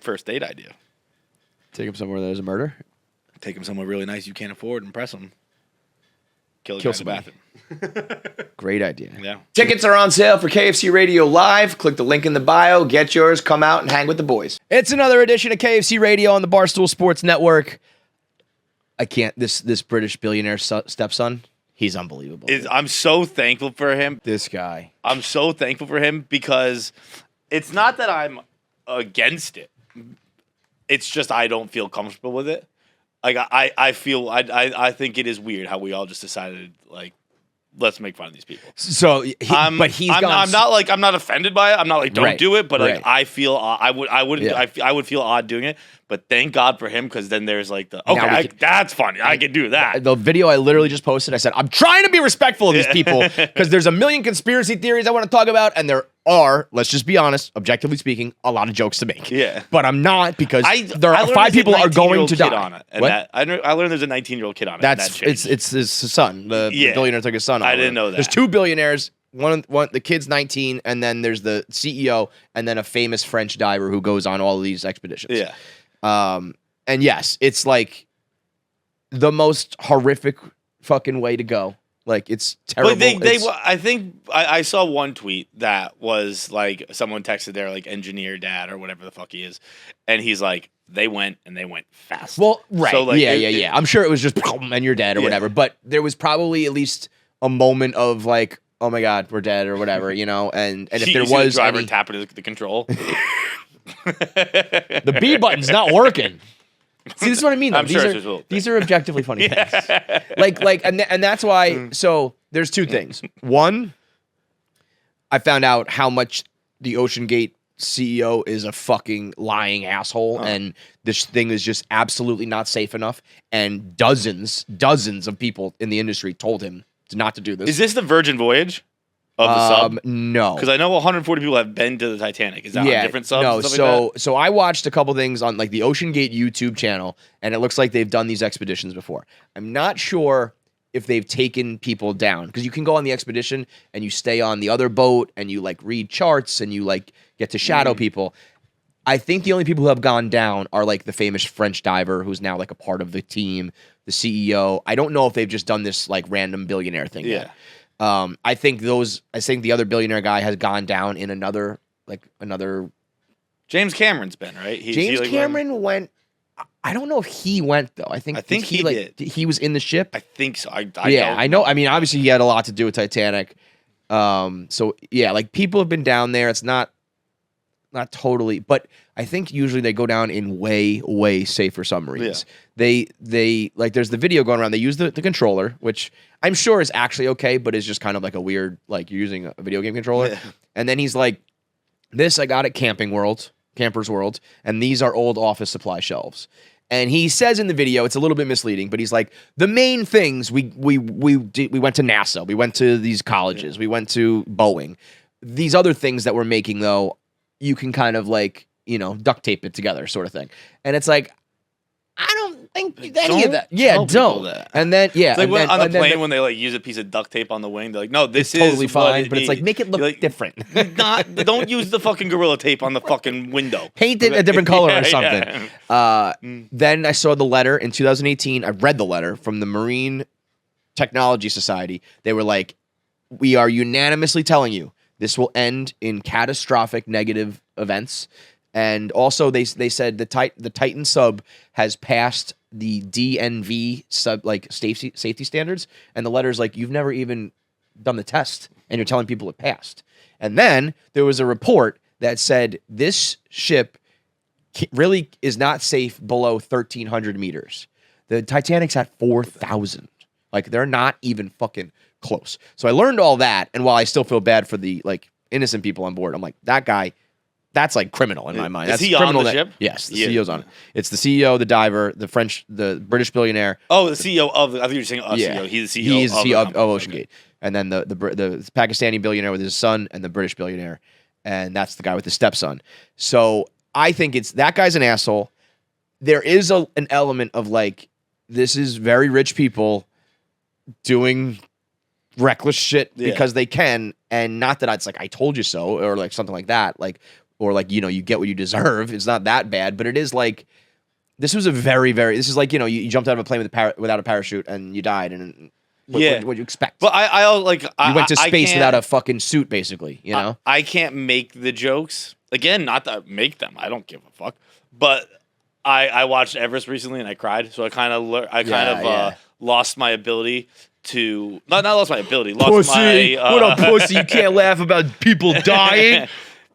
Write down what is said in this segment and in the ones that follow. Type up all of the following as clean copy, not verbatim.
first date idea. Take him somewhere there's a murder. Take him somewhere really nice you can't afford. Impress him. Kill somebody. Great idea. Yeah. Tickets are on sale for KFC Radio Live. Click the link in the bio. Get yours. Come out and hang with the boys. It's another edition of KFC Radio on the Barstool Sports Network. I can't. This British billionaire stepson, he's unbelievable. I'm so thankful for him. This guy. I'm so thankful for him because it's not that I'm against it. It's just I don't feel comfortable with it. Like I feel I think it is weird how we all just decided like let's make fun of these people. So, I'm not offended by it. I'm not like don't do it, but right. like I feel I would feel odd doing it. But thank God for him because then there's like that's funny. I can do that. The video I literally just posted, I said I'm trying to be respectful of these people because there's a million conspiracy theories I want to talk about, and there are, let's just be honest, objectively speaking, a lot of jokes to make. Yeah, but I'm not because there are 5 people are going to die. On it, and I learned there's a 19-year-old kid on it. It's his son. The billionaire took his son. I didn't know that. There's 2 billionaires. One, the kid's 19, and then there's the CEO, and then a famous French diver who goes on all of these expeditions. Yeah. And yes, it's like the most horrific fucking way to go. Like it's terrible. But I think I saw one tweet that was like someone texted their like engineer dad or whatever the fuck he is, and he's like, they went fast. Well, right. So like, yeah. I'm sure it was just and you're dead or whatever, but there was probably at least a moment of like, oh my God, we're dead or whatever, you know. And if there was the driver tapping the control. The B button's not working. See, this is what I mean. These are objectively funny things. And that's why. So there's 2 things. One, I found out how much the OceanGate CEO is a fucking lying asshole, and this thing is just absolutely not safe enough. And dozens of people in the industry told him not to do this. Is this the Virgin Voyage? Of the sub? No. Because I know 140 people have been to the Titanic. Is that on different subs? No, so I watched a couple things on like the OceanGate YouTube channel, and it looks like they've done these expeditions before. I'm not sure if they've taken people down, because you can go on the expedition and you stay on the other boat and you like read charts and you like get to shadow people. I think the only people who have gone down are like the famous French diver who's now like a part of the team, the CEO. I don't know if they've just done this like random billionaire thing yet. I think the other billionaire guy has gone down in another. James Cameron's been, right? James Cameron went. I don't know if he went though. I think he did. He was in the ship. I think so. I know. I mean, obviously he had a lot to do with Titanic. So yeah, like people have been down there. It's not totally, but I think usually they go down in way safer submarines. Yeah. They like there's the video going around. They use the controller, which I'm sure is actually okay, but is just kind of like a weird, like you're using a video game controller. Yeah. And then he's like, this I got at Campers World, and these are old office supply shelves. And he says in the video, it's a little bit misleading, but he's like, the main things we went to NASA, we went to these colleges, we went to Boeing. These other things that we're making though, you can kind of like, you know, duct tape it together sort of thing. And it's like, I don't think any of that. Yeah, don't. That. And then, yeah. It's like on the plane when they like use a piece of duct tape on the wing, they're like, no, this is totally fine, but it's like, make it look different. Don't use the fucking Gorilla Tape on the fucking window. Paint it a different color or something. Yeah. Then I saw the letter in 2018. I read the letter from the Marine Technology Society. They were like, we are unanimously telling you this will end in catastrophic negative events. And also, they said the Titan sub has passed the DNV sub like safety standards, and the letter's like, you've never even done the test, and you're telling people it passed. And then there was a report that said this ship really is not safe below 1,300 meters. The Titanic's at 4,000. Like they're not even fucking close. So I learned all that, and while I still feel bad for the like innocent people on board, I'm like, that guy. That's like criminal in my mind. Is That's he criminal on the ship? Yes, the CEO's on it. It's the CEO, the diver, the British billionaire. Oh, the CEO of. I think you were saying CEO. He's the CEO. He's the CEO of OceanGate, okay. And then the Pakistani billionaire with his son, and the British billionaire, and that's the guy with the stepson. So I think it's that guy's an asshole. There is an element of like this is very rich people doing reckless shit because they can, and not that it's like I told you so or like something like that. Like or like, you get what you deserve. It's not that bad, but it is like, this was a very, very, this is like, you jumped out of a plane without a parachute and you died. And what do you expect? But I like, you went to space without a fucking suit, basically, I can't make the jokes. Again, not that I make them. I don't give a fuck. But I watched Everest recently and I cried. So I kind of lost my ability to, not lost my ability, lost pussy. my... what up, pussy? You can't laugh about people dying.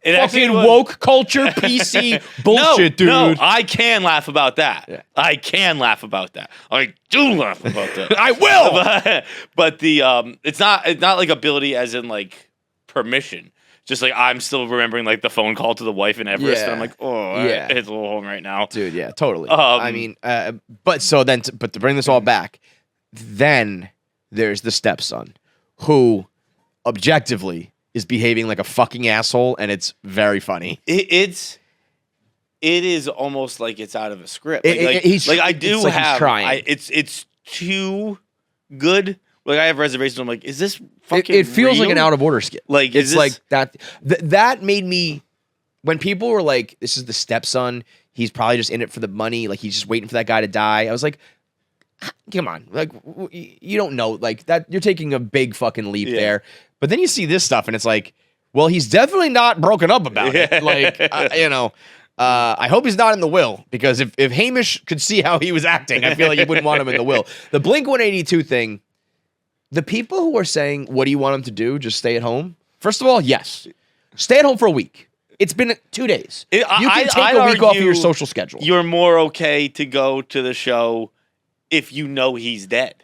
Fucking woke culture, PC bullshit, dude. No, I can laugh about that. Yeah. I can laugh about that. I do laugh about that. I will. But the it's not like ability as in like permission. Just like I'm still remembering like the phone call to the wife in Everest, and I'm like, it's a little home right now, dude. Yeah, totally. I mean, but to bring this all back, then there's the stepson, who objectively is behaving like a fucking asshole, and it's very funny. It is almost like it's out of a script. He's trying. It's too good. Like I have reservations. I'm like, is this fucking? It feels real? like an out of order skit. Like it's like that. That made me. When people were like, "This is the stepson. He's probably just in it for the money. Like he's just waiting for that guy to die." I was like, "Come on, like you don't know like that. You're taking a big fucking leap there." But then you see this stuff, and it's like, well, he's definitely not broken up about it. Like I hope he's not in the will, because if Hamish could see how he was acting, I feel like he wouldn't want him in the will. The Blink-182 thing. The people who are saying, what do you want him to do? Just stay at home? First of all, yes. Stay at home for a week. It's been 2 days. You can take a week off of your social schedule. You're more okay to go to the show if you know he's dead.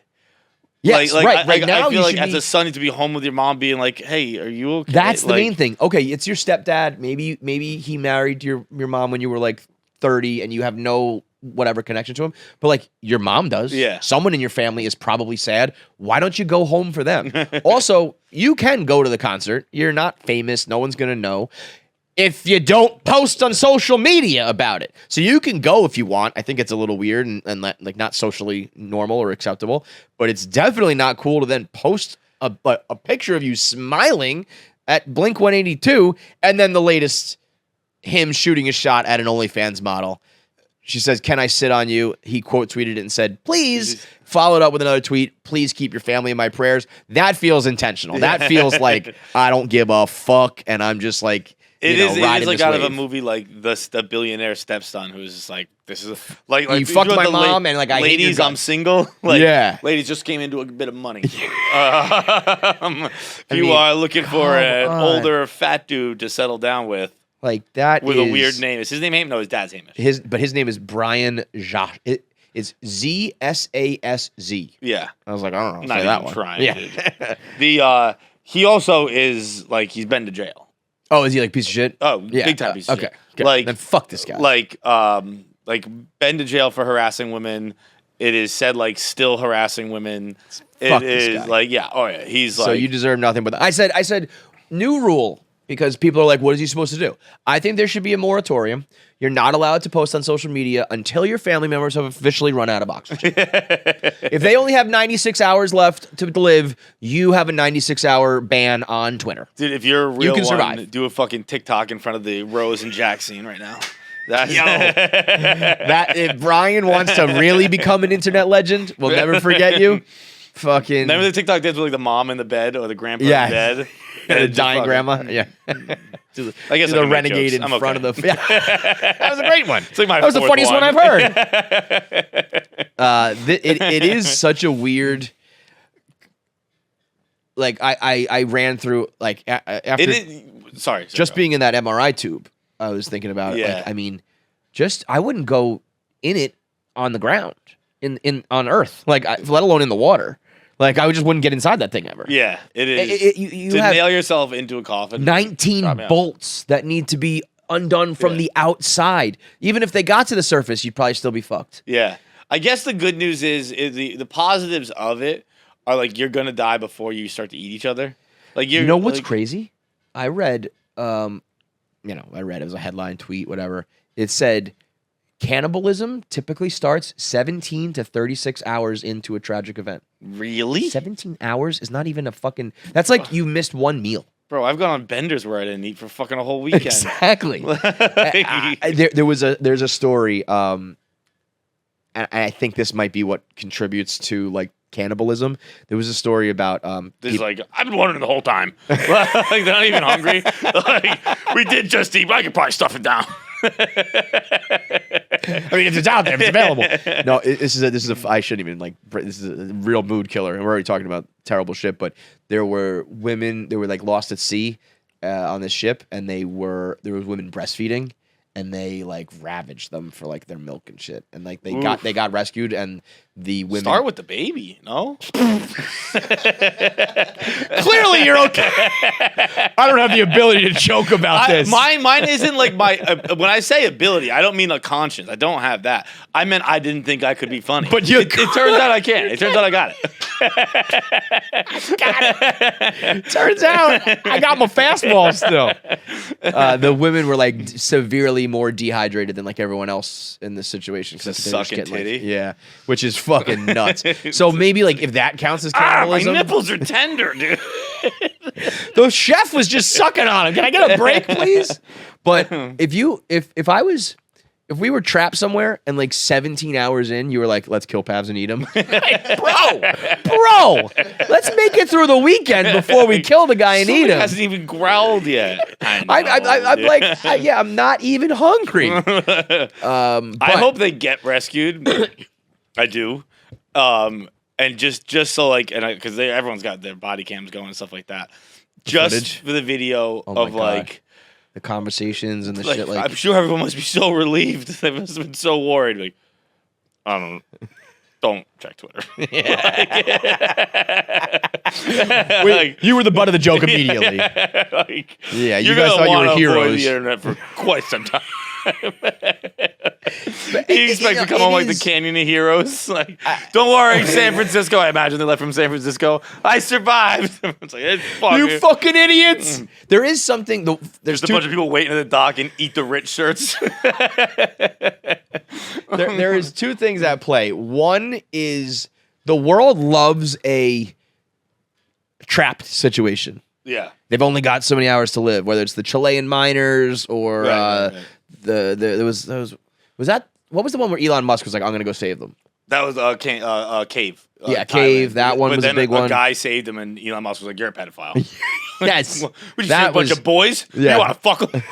Yes, right now, I feel like as a son, you need to be home with your mom being like, hey, are you okay? That's the main thing. Okay, it's your stepdad. Maybe he married your mom when you were like 30 and you have no whatever connection to him, but like your mom does. Yeah. Someone in your family is probably sad. Why don't you go home for them? Also, you can go to the concert. You're not famous. No one's going to know if you don't post on social media about it. So you can go if you want. I think it's a little weird and like not socially normal or acceptable, but it's definitely not cool to then post a picture of you smiling at Blink-182 and then the latest, him shooting a shot at an OnlyFans model. She says, "Can I sit on you?" He quote tweeted it and said, "Please." Followed up with another tweet, "Please keep your family in my prayers." That feels intentional. That feels like I don't give a fuck, and I'm just like, it is like out wave. of a movie like the billionaire stepson who's just like, this is like you fucked my mom and like I hate ladies, I'm single. Like, ladies just came into a bit of money. If you are looking for an older fat dude to settle down with. Like that with a weird name. Is his name Hamish? No, his dad's Hamish. But his name is Brian Zsasz. It is ZSASZ. Yeah. I was like, I don't know. Not say that one. Trying, yeah. He also is like, he's been to jail. Oh, is he like piece of shit? Oh, yeah. Big time piece of shit. Okay. Like, then fuck this guy. Like been to jail for harassing women. It is said like still harassing women. Fuck it this is guy. like, yeah. Oh yeah. He's so like, you deserve nothing but that. I said new rule. Because people are like, what is he supposed to do? I think there should be a moratorium. You're not allowed to post on social media until your family members have officially run out of oxygen. If they only have 96 hours left to live, you have a 96-hour ban on Twitter. Dude, if you're a real you can one, survive. Do a fucking TikTok in front of the Rose and Jack scene right now. That if Brian wants to really become an internet legend, we'll never forget you. Fucking remember the TikTok did with like the mom in the bed or the grandpa in bed? And a dying grandma. Yeah. I guess the renegade in front of the. Yeah. That was a great one. It's like that was the funniest one I've heard. It is such a weird. Like I ran through like after. Sorry. Just being in that MRI tube, I was thinking about it. Yeah. Like, I mean, I wouldn't go in it on the ground on Earth, like let alone in the water. Like, I just wouldn't get inside that thing ever. Yeah, it is. You to nail yourself into a coffin. 19 bolts that need to be undone from the outside. Even if they got to the surface, you'd probably still be fucked. Yeah. I guess the good news is the positives of it are, like, you're going to die before you start to eat each other. Like, you know what's crazy? I read, it was a headline tweet, whatever. It said, cannibalism typically starts 17 to 36 hours into a tragic event. Really? 17 hours is not even a fucking... That's like you missed one meal. Bro, I've gone on benders where I didn't eat for fucking a whole weekend. Exactly. There's a story, and I think this might be what contributes to like cannibalism. There was a story about this is like I've been wondering the whole time. Like they're not even hungry. Like we did just eat, but I could probably stuff it down. I mean, if it's out there, if it's available. No, this is a. I shouldn't even like. This is a real mood killer, and we're already talking about terrible shit. But there were women. They were like lost at sea on this ship, and there was women breastfeeding, and they like ravaged them for like their milk and shit, and like they got rescued, and the women start with the baby. No, clearly you're okay. I don't have the ability to joke about this. Mine isn't like my. When I say ability, I don't mean a conscience. I don't have that. I meant I didn't think I could be funny. But it turns out I can. It turns out I got it. Turns out I got my fastball still. The women were like severely more dehydrated than like everyone else in this situation. It's a sucking titty. Yeah, which is fucking nuts. So maybe like if that counts as cannibalism. My nipples are tender, dude. The chef was just sucking on him. Can I get a break, please? But if we were trapped somewhere and like 17 hours in, you were like, let's kill Pavs and eat them. bro, let's make it through the weekend before we kill the guy and eat him. Hasn't even growled yet. I'm like, I'm not even hungry. I hope they get rescued. I do. And just so like, and because everyone's got their body cams going and stuff like that. Just footage? For the video of like the conversations and the like, shit. Like, I'm sure everyone must be so relieved. They must have been so worried. Like, I don't check Twitter. You were the butt of the joke immediately. Yeah, you guys thought you were heroes. Avoid the internet for quite some time. He expects to come on like the Canyon of Heroes. Like, don't worry, San Francisco. I imagine they left from San Francisco. I survived. It's like, you fucking idiots. There is something. There's a bunch of people waiting at the dock and eat the rich shirts. There is two things at play. One is the world loves a trapped situation. Yeah. They've only got so many hours to live, whether it's the Chilean miners or right. there was that, what was the one where Elon Musk was like, I'm going to go save them? That was Cave. Cave. That one was a big one. A guy saved him, and Elon Musk was like, "You're a pedophile." Yes, that was a bunch of boys. Yeah. You want to fuck them?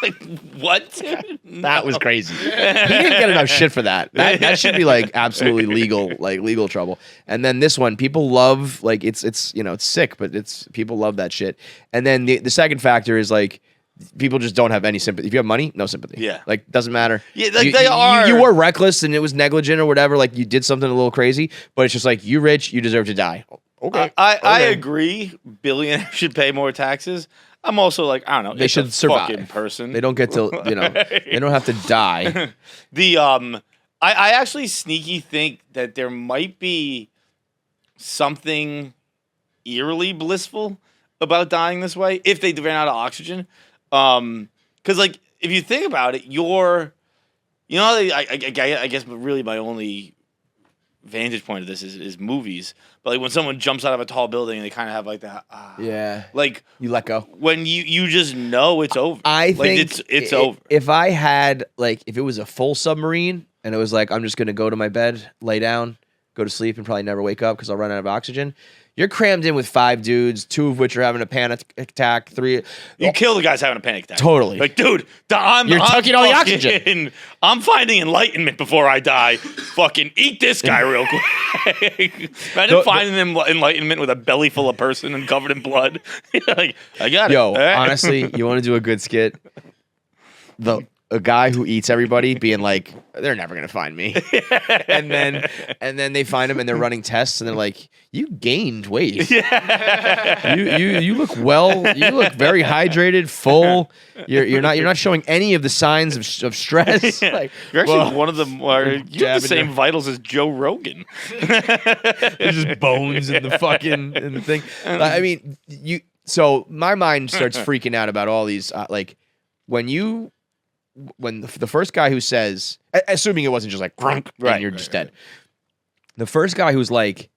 Like, what? That was crazy. He didn't get enough shit for that. That should be like absolutely legal trouble. And then this one, people love, like it's sick, but people love that shit. And then the second factor is like, people just don't have any sympathy. If you have money, no sympathy. Yeah. Like, doesn't matter. Yeah, like they are. You were reckless and it was negligent or whatever. Like, you did something a little crazy, but it's just like, you rich, you deserve to die. Okay. I agree. Billionaires should pay more taxes. I'm also like, I don't know. They should survive. Fucking person. They don't get to, they don't have to die. I actually sneaky think that there might be something eerily blissful about dying this way if they ran out of oxygen. Because like if you think about it, I guess really my only vantage point of this is movies. But like when someone jumps out of a tall building and they kind of have like that, yeah, like you let go when you just know it's over. I think it's over. If I had if it was a full submarine and it was like I'm just gonna go to my bed, lay down, go to sleep, and probably never wake up because I'll run out of oxygen. You're crammed in with 5 dudes, 2 of which are having a panic attack, 3. You kill the guys having a panic attack. Totally. Like, dude, you're tucking all the oxygen. I'm finding enlightenment before I die. Fucking eat this guy real quick. Imagine finding enlightenment with a belly full of person and covered in blood. Like, I got it. Yo, honestly, you want to do a good skit? A guy who eats everybody being like, they're never gonna find me, and then they find him and they're running tests and they're like, you gained weight. Yeah. You look well. You look very hydrated, full. You're not showing any of the signs of stress. Yeah. Like, you're actually one of them. You have the same vitals as Joe Rogan. There's just bones in the thing. I mean, So my mind starts freaking out about all these when the first guy who says, assuming it wasn't just like grunk, and you're just dead. Right. The first guy who's like,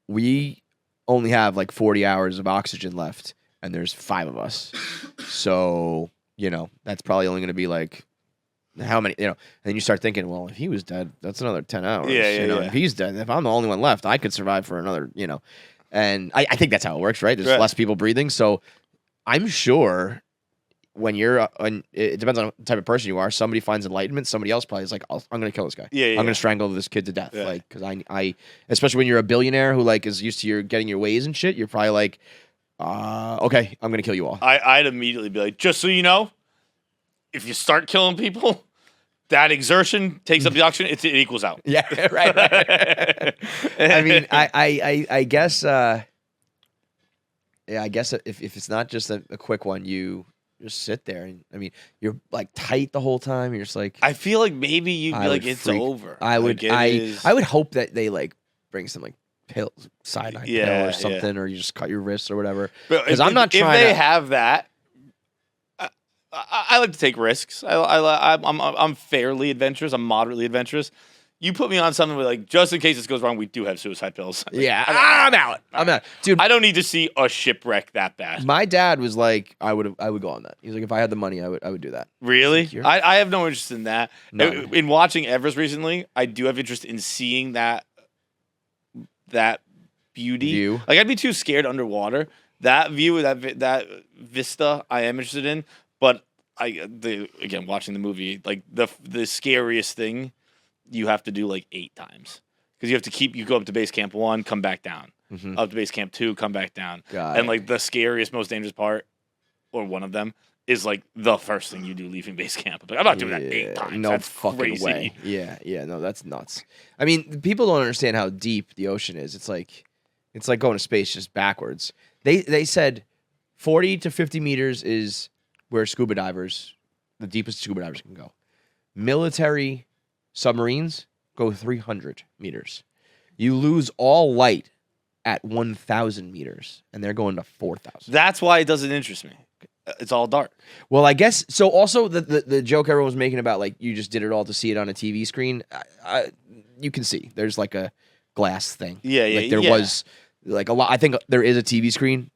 we only have like 40 hours of oxygen left, and there's 5 of us. So, that's probably only going to be like, how many, and then you start thinking, well, if he was dead, that's another 10 hours. Yeah. If he's dead, if I'm the only one left, I could survive for another, and I think that's how it works, right? There's less people breathing. So I'm sure when it depends on the type of person you are. Somebody finds enlightenment. Somebody else probably is like, I'm going to kill this guy. I'm going to strangle this kid to death. Yeah. Like, because I, especially when you're a billionaire who like is used to getting your ways and shit, you're probably like, okay, I'm going to kill you all. I'd immediately be like, just so you know, if you start killing people, that exertion takes up the oxygen. It equals out. Yeah, right. I mean, I guess. I guess if it's not just a quick one, you just sit there and you're like tight the whole time. You're just like. I feel like maybe you'd be like, it's over. I would. I would hope that they like bring some like pills, cyanide pill or something, or you just cut your wrists or whatever. Because I'm not trying. If they have that. I like to take risks. I'm fairly adventurous. I'm moderately adventurous. You put me on something where, like, just in case this goes wrong, we do have suicide pills. Yeah, I'm out. Dude. I don't need to see a shipwreck that bad. My dad was like, I would go on that. He's like, if I had the money, I would do that. Really? Like, I have no interest in that. No. In watching Everest recently, I do have interest in seeing that beauty. View. Like, I'd be too scared underwater. That view, that vista, I am interested in. But again, watching the movie, like the scariest thing. You have to do like 8 times because you go up to base camp 1, come back down, up to base camp 2, come back down, and like the scariest, most dangerous part, or one of them, is like the first thing you do leaving base camp. I'm not doing that 8 times. No that's fucking crazy. way. Yeah, no, that's nuts. I mean, people don't understand how deep the ocean is. It's like going to space just backwards. They said 40 to 50 meters is where the deepest scuba divers can go. Military submarines go 300 meters. You lose all light at 1,000 meters, and they're going to 4,000. That's why it doesn't interest me. It's all dark. Well, I guess so. Also, the joke everyone was making about like you just did it all to see it on a TV screen. You can see there's like a glass thing. Yeah. Like there was like a lot. I think there is a TV screen,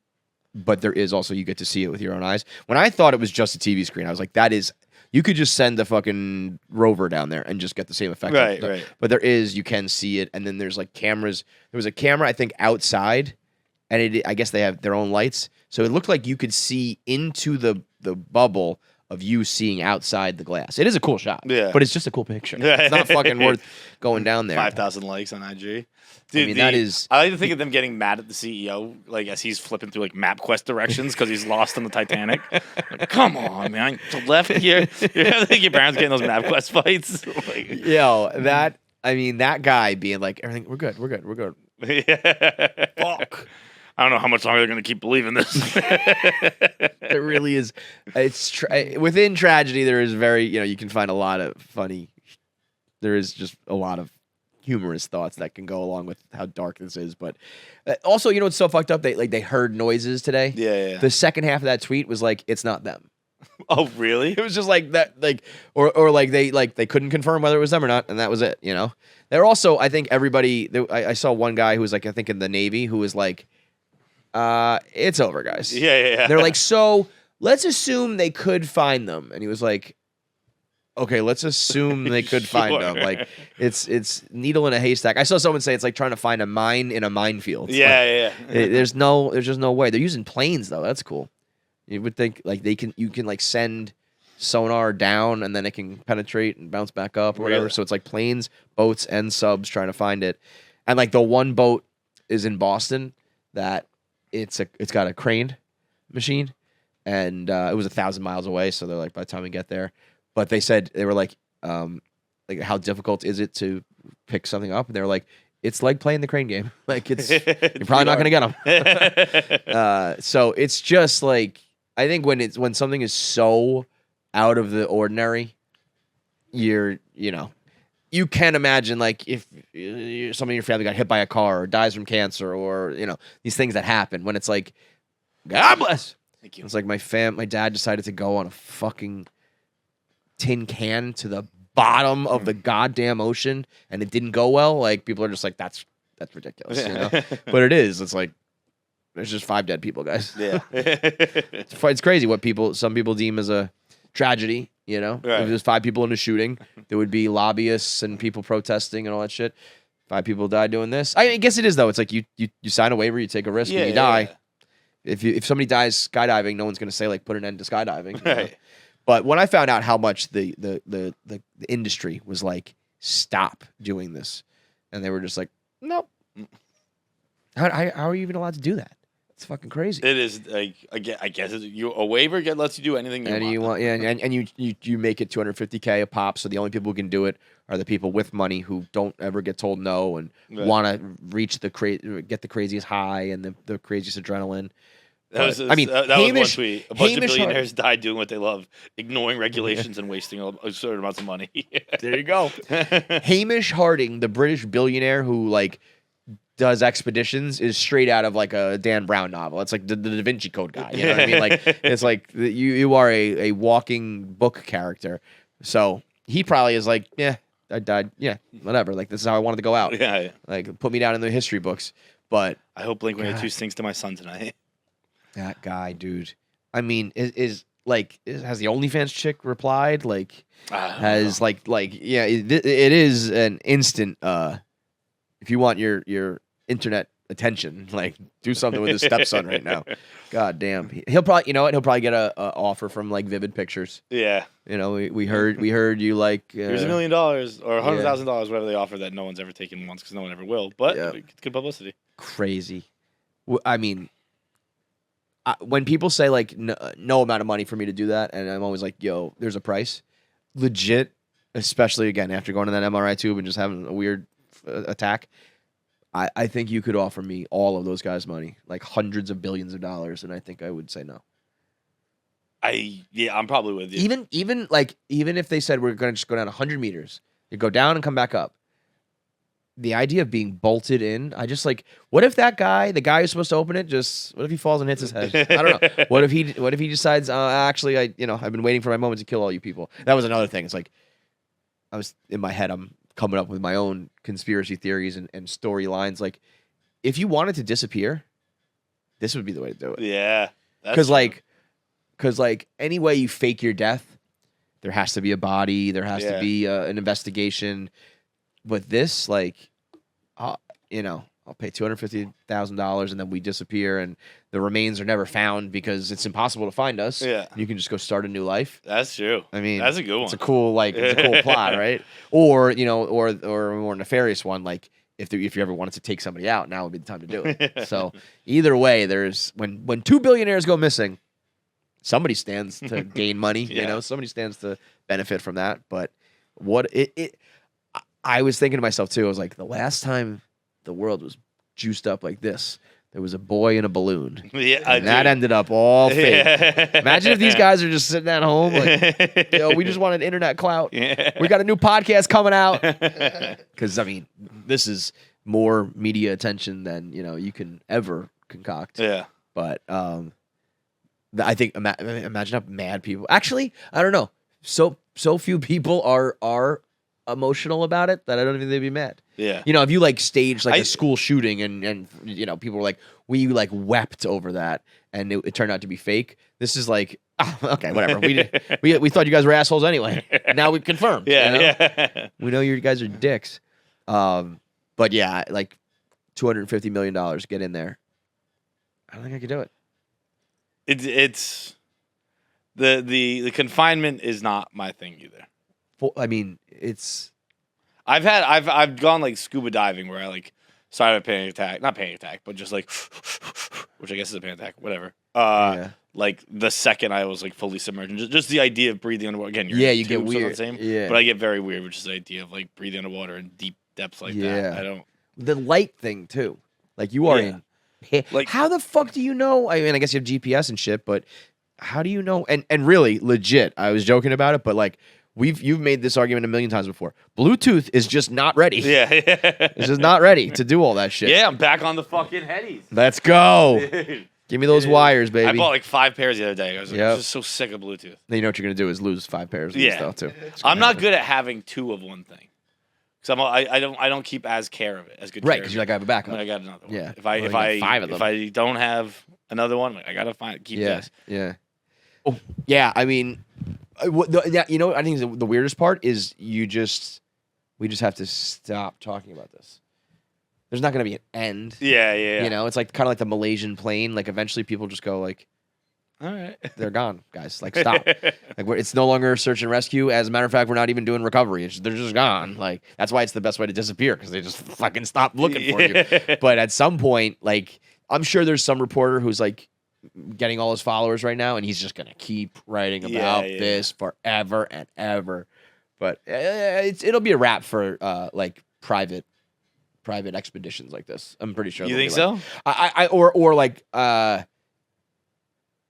but there is also you get to see it with your own eyes. When I thought it was just a TV screen, I was like, that is. You could just send the fucking rover down there and just get the same effect. Right. But you can see it, and then there's like cameras. There was a camera, I think, outside, and I guess they have their own lights. So it looked like you could see into the bubble of you seeing outside the glass. It is a cool shot, but it's just a cool picture. It's not fucking worth going down there. 5,000 likes on IG. Dude, that is. I like to think of them getting mad at the CEO, like as he's flipping through like MapQuest directions because he's lost on the Titanic. Like, come on, man, to left here. I think your parents getting those MapQuest fights. Like, that guy being like, everything, we're good. Yeah. Fuck. I don't know how much longer they're gonna keep believing this. It really is. It's within tragedy. There is you can find a lot of funny. There is just a lot of humorous thoughts that can go along with how dark this is. But also, it's so fucked up. They heard noises today. Yeah. The second half of that tweet was like, it's not them. Oh, really? It was just like that, or they couldn't confirm whether it was them or not, and that was it. They're also, I think everybody. I saw one guy who was like, I think in the Navy, who was like, it's over, guys. Yeah. They're like, so let's assume they could find them, and he was like, okay, let's assume they could find them. Like it's needle in a haystack. I saw someone say it's like trying to find a mine in a minefield. Yeah. There's just no way. They're using planes though. That's cool. You would think like you can like send sonar down and then it can penetrate and bounce back up or whatever. Really? So it's like planes, boats, and subs trying to find it. And like the one boat is in Boston that it's got a crane machine, and it was 1,000 miles away. So they're like, by the time we get there. But they said, they were like how difficult is it to pick something up? And they were like, it's like playing the crane game. Like you're probably not going to get them. So it's just like, I think when something is so out of the ordinary, you can imagine like if somebody in your family got hit by a car or dies from cancer or, these things that happen when it's like, God bless. Thank you. It's like my dad decided to go on a fucking tin can to the bottom of the goddamn ocean and it didn't go well. Like people are just like, that's ridiculous, But it is. It's like, There's just 5 dead people, guys. Yeah. It's crazy what some people deem as a tragedy, you know? Right. If there's 5 people in a shooting, there would be lobbyists and people protesting and all that shit. 5 people died doing this. I guess it is, though. It's like you sign a waiver, you take a risk, and you die. Yeah. If somebody dies skydiving, no one's going to say, like, put an end to skydiving. Right. You know? But when I found out how much the industry was like, stop doing this, and they were just like, nope. How are you even allowed to do that? It's fucking crazy. It is like I guess a waiver lets you do anything you want. And you make it $250K a pop. So the only people who can do it are the people with money who don't ever get told no and want to reach get the craziest high and the craziest adrenaline. That was one tweet. A bunch of billionaires died doing what they love, ignoring regulations and wasting certain amounts of money. There you go. Hamish Harding, the British billionaire who like does expeditions, is straight out of like a Dan Brown novel. It's like the Da Vinci Code guy. You know what I mean? Like it's like you are a walking book character. So he probably is like, yeah, I died. Yeah, whatever. Like this is how I wanted to go out. Yeah. Like put me down in the history books. But I hope Blink-182 sings to my son tonight. That guy, dude. I mean, has the OnlyFans chick replied? Like, has know. Yeah, it is an instant. If you want your internet attention, like, do something with his stepson right now. God damn, he'll probably, you know what? He'll probably get a offer from like Vivid Pictures. Yeah, you know, we heard you like here's $1 million or $100,000, whatever they offer that no one's ever taken once because no one ever will. But it's good publicity. Crazy. I mean. When people say like no amount of money for me to do that, and I'm always like, yo, there's a price. Legit, especially again after going to that MRI tube and just having a weird attack, I think you could offer me all of those guys money, like hundreds of billions of dollars, and I think I would say no. I'm probably with you. Even if they said we're going to just go down 100 meters, you go down and come back up. The idea of being bolted in, I just like. What if that guy, the guy who's supposed to open it, what if he falls and hits his head? I don't know. What if he decides? Actually, I've been waiting for my moment to kill all you people. That was another thing. It's like I was in my head. I'm coming up with my own conspiracy theories and storylines. Like, if you wanted to disappear, this would be the way to do it. Yeah, because any way you fake your death, there has to be a body. There has to be an investigation. But this, like, I'll pay $250,000 and then we disappear and the remains are never found because it's impossible to find us. Yeah, you can just go start a new life. That's true. I mean, that's a good one. It's a cool plot, right? Or a more nefarious one, like if you ever wanted to take somebody out, now would be the time to do it. So either way, there's when 2 billionaires go missing, somebody stands to gain money. You know, somebody stands to benefit from that. But I was thinking to myself, too, I was like, the last time the world was juiced up like this, there was a boy in a balloon. Yeah, and that ended up all fake. Yeah. Imagine if these guys are just sitting at home like, yo, we just wanted internet clout. Yeah. We got a new podcast coming out. Because, I mean, this is more media attention than, you can ever concoct. Yeah. But I think, imagine how mad people... Actually, I don't know. So few people are emotional about it that I don't even think they'd be mad. Yeah. If you like staged like a school shooting and people were like, we like wept over that and it turned out to be fake. This is like, okay, whatever. We thought you guys were assholes anyway. Now we've confirmed. Yeah. Yeah. We know you guys are dicks. But yeah, like $250 million, get in there. I don't think I could do it. It's the confinement is not my thing either. I mean, I've gone like scuba diving where I like started a panic attack, not panic attack, but just like, which I guess is a panic attack, whatever. Like the second I was like fully submerged, just the idea of breathing underwater again. You get weird. But I get very weird, which is the idea of like breathing underwater in deep depths like that. I don't. The light thing too, like you are in. Like, how the fuck do you know? I mean, I guess you have GPS and shit, but how do you know? And really, legit, I was joking about it, but like. You've made this argument a million times before. Bluetooth is just not ready. Yeah. It's just not ready to do all that shit. Yeah, I'm back on the fucking headies. Let's go. Give me those wires, baby. I bought like 5 pairs the other day. I was like, I'm just so sick of Bluetooth. Then you know what you're going to do is lose 5 pairs of stuff too. I'm not good at having 2 of one thing. Because I don't keep as care of it as good. Right, care because of you're it. like, I have a backup. I got another one. Yeah. If Well, you got 5 of them. if I don't have another one, I gotta keep this. Yeah. Oh, yeah. I mean, you know, I think the weirdest part is we just have to stop talking about this. There's not going to be an end. Yeah. You know, it's like kind of like the Malaysian plane. Like eventually people just go like, all right, they're gone, guys. Like stop. It's no longer search and rescue. As a matter of fact, we're not even doing recovery. They're just gone. Like that's why it's the best way to disappear because they just fucking stop looking for you. But at some point, like I'm sure there's some reporter who's like getting all his followers right now, and he's just gonna keep writing about this forever and ever. But it'll be a wrap for like private expeditions like this. I'm pretty sure. You think so? Or like I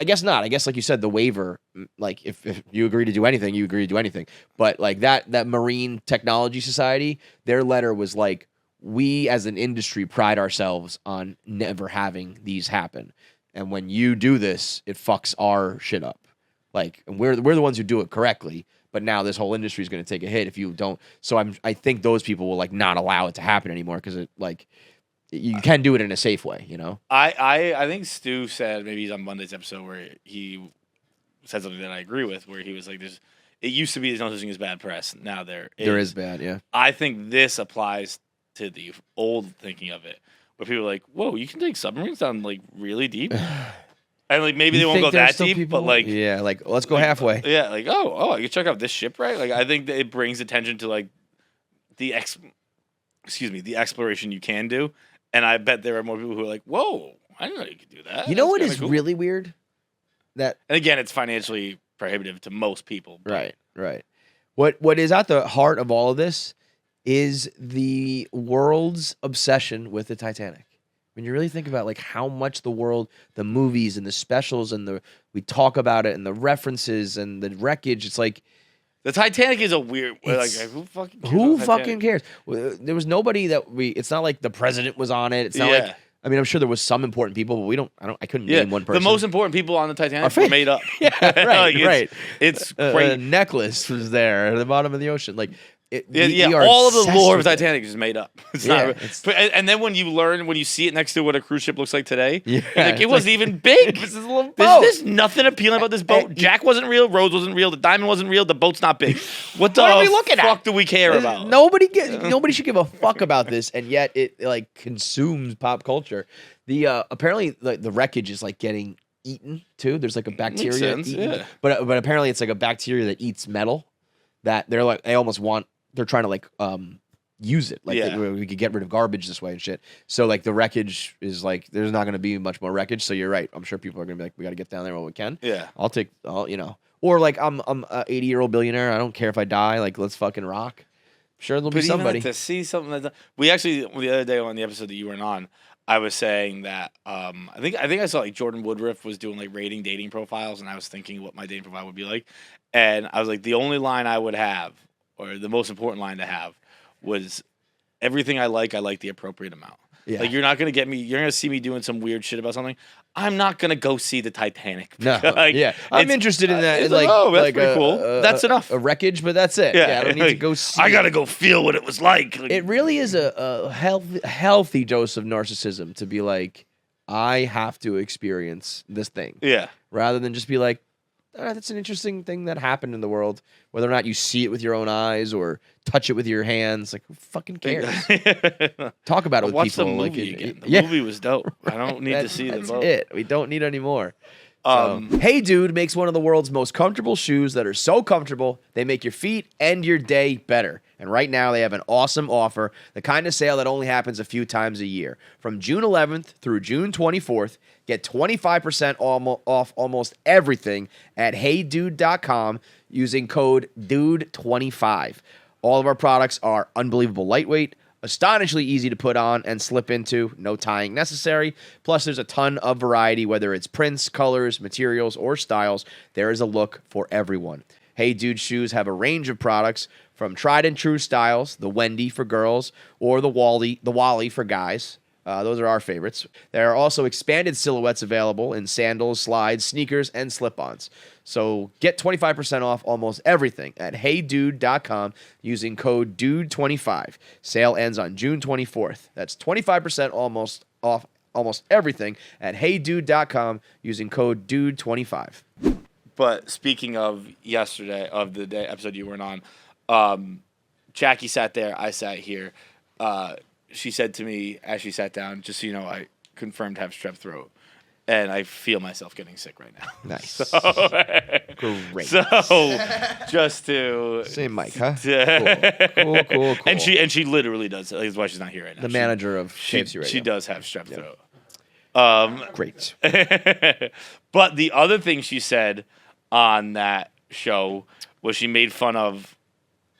guess not. I guess like you said, the waiver. Like if you agree to do anything, you agree to do anything. But like that Marine Technology Society, their letter was like, we as an industry pride ourselves on never having these happen. And when you do this, it fucks our shit up. Like, and we're the ones who do it correctly. But now this whole industry is going to take a hit if you don't. So I think those people will like not allow it to happen anymore because it like you can do it in a safe way, you know. I think Stu said maybe he's on Monday's episode where he said something that I agree with, where he was like, "It used to be there's no such thing as bad press. Now there is bad, yeah." I think this applies to the old thinking of it. Where people are like, whoa, you can take submarines down like really deep, and like maybe they won't go that deep, but like like let's go halfway. Yeah, like oh, you check out this shipwreck. Like I think that it brings attention to like the exploration you can do, and I bet there are more people who are like, whoa, I didn't know you could do that. You know what That's is cool. really weird? And again, it's financially prohibitive to most people. Right. What is at the heart of all of this is the world's obsession with the Titanic. When you really think about like how much the world, the movies and the specials and we talk about it and the references and the wreckage, it's like the Titanic is a weird. Like who fucking cares? There was nobody it's not like the president was on it. It's not like. I mean, I'm sure there was some important people, but I couldn't name one person. The most important people on the Titanic were made up. Right. It's great. A necklace was there at the bottom of the ocean. Like, all of the lore of Titanic is made up. It's not. And then when you see it next to what a cruise ship looks like today, like, it wasn't even big. This is a little boat. There's nothing appealing about this boat. Jack wasn't real. Rose wasn't real. The diamond wasn't real. The boat's not big. What are we looking at? Fuck do we care about? Nobody should give a fuck about this, and yet it like consumes pop culture. The apparently the wreckage is like getting eaten too. There's like a bacteria, but apparently it's like a bacteria that eats metal. That they're trying to like use it. Like we could get rid of garbage this way and shit. So like the wreckage is like there's not going to be much more wreckage. So you're right. I'm sure people are going to be like, we got to get down there while we can. Yeah. Or like I'm a 80-year-old billionaire. I don't care if I die. Like let's fucking rock. Sure, there'll be somebody to see something like that. We actually the other day on the episode that you weren't on, I was saying that I think I saw like Jordan Woodruff was doing like rating dating profiles, and I was thinking what my dating profile would be like, and I was like the only line I would have, or the most important line to have, was everything I like the appropriate amount. Yeah. Like you're not gonna get me. You're gonna see me doing some weird shit about something. I'm not gonna go see the Titanic. No, I'm interested in that. That's pretty cool. That's enough. A wreckage, but that's it. Yeah, I don't need to go see. I gotta go feel what it was like. It really is a healthy dose of narcissism to be like, I have to experience this thing. Yeah. Rather than just be like, that's an interesting thing that happened in the world. Whether or not you see it with your own eyes or touch it with your hands, like who fucking cares? Talk about it with people. The movie again. The movie was dope. I don't need to see the boat. That's it. We don't need any more. HeyDude makes one of the world's most comfortable shoes that are so comfortable they make your feet and your day better. And right now they have an awesome offer, the kind of sale that only happens a few times a year. From June 11th through June 24th, get 25% off almost everything at HeyDude.com using code DUDE25. All of our products are unbelievable lightweight, astonishingly easy to put on and slip into, no tying necessary. Plus, there's a ton of variety, whether it's prints, colors, materials, or styles. There is a look for everyone. HeyDude shoes have a range of products from tried and true styles, the Wendy for girls or the Wally for guys. Those are our favorites. There are also expanded silhouettes available in sandals, slides, sneakers, and slip-ons. So get 25% off almost everything at HeyDude.com using code DUDE25. Sale ends on June 24th. That's 25% off almost everything at HeyDude.com using code DUDE25. But speaking of yesterday, of the day episode you weren't on, Jackie sat there, I sat here. She said to me as she sat down, just so you know, I confirmed to have strep throat. And I feel myself getting sick right now. Nice. So, great. So, just to... Same mic, huh? Cool. And she literally does. That's why she's not here right now. The manager of KFC Radio. She does have strep throat. Great. But the other thing she said on that show was she made fun of...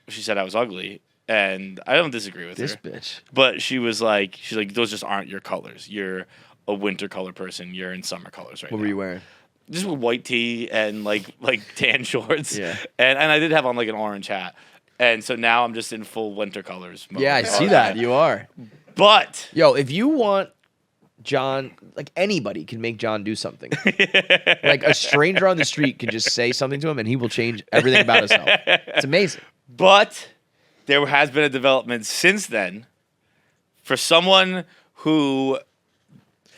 She said I was ugly. And I don't disagree with this her. Bitch. But she's like, those just aren't your colors. You're a winter color person. You're in summer colors right now. What were you wearing? Just with white tee and like tan shorts. Yeah. And I did have on like an orange hat. And so now I'm just in full winter colors mode. Yeah, I see that. You are. But yo, if you want John, like anybody can make John do something. Like a stranger on the street can just say something to him and he will change everything about himself. It's amazing. But there has been a development since then for someone who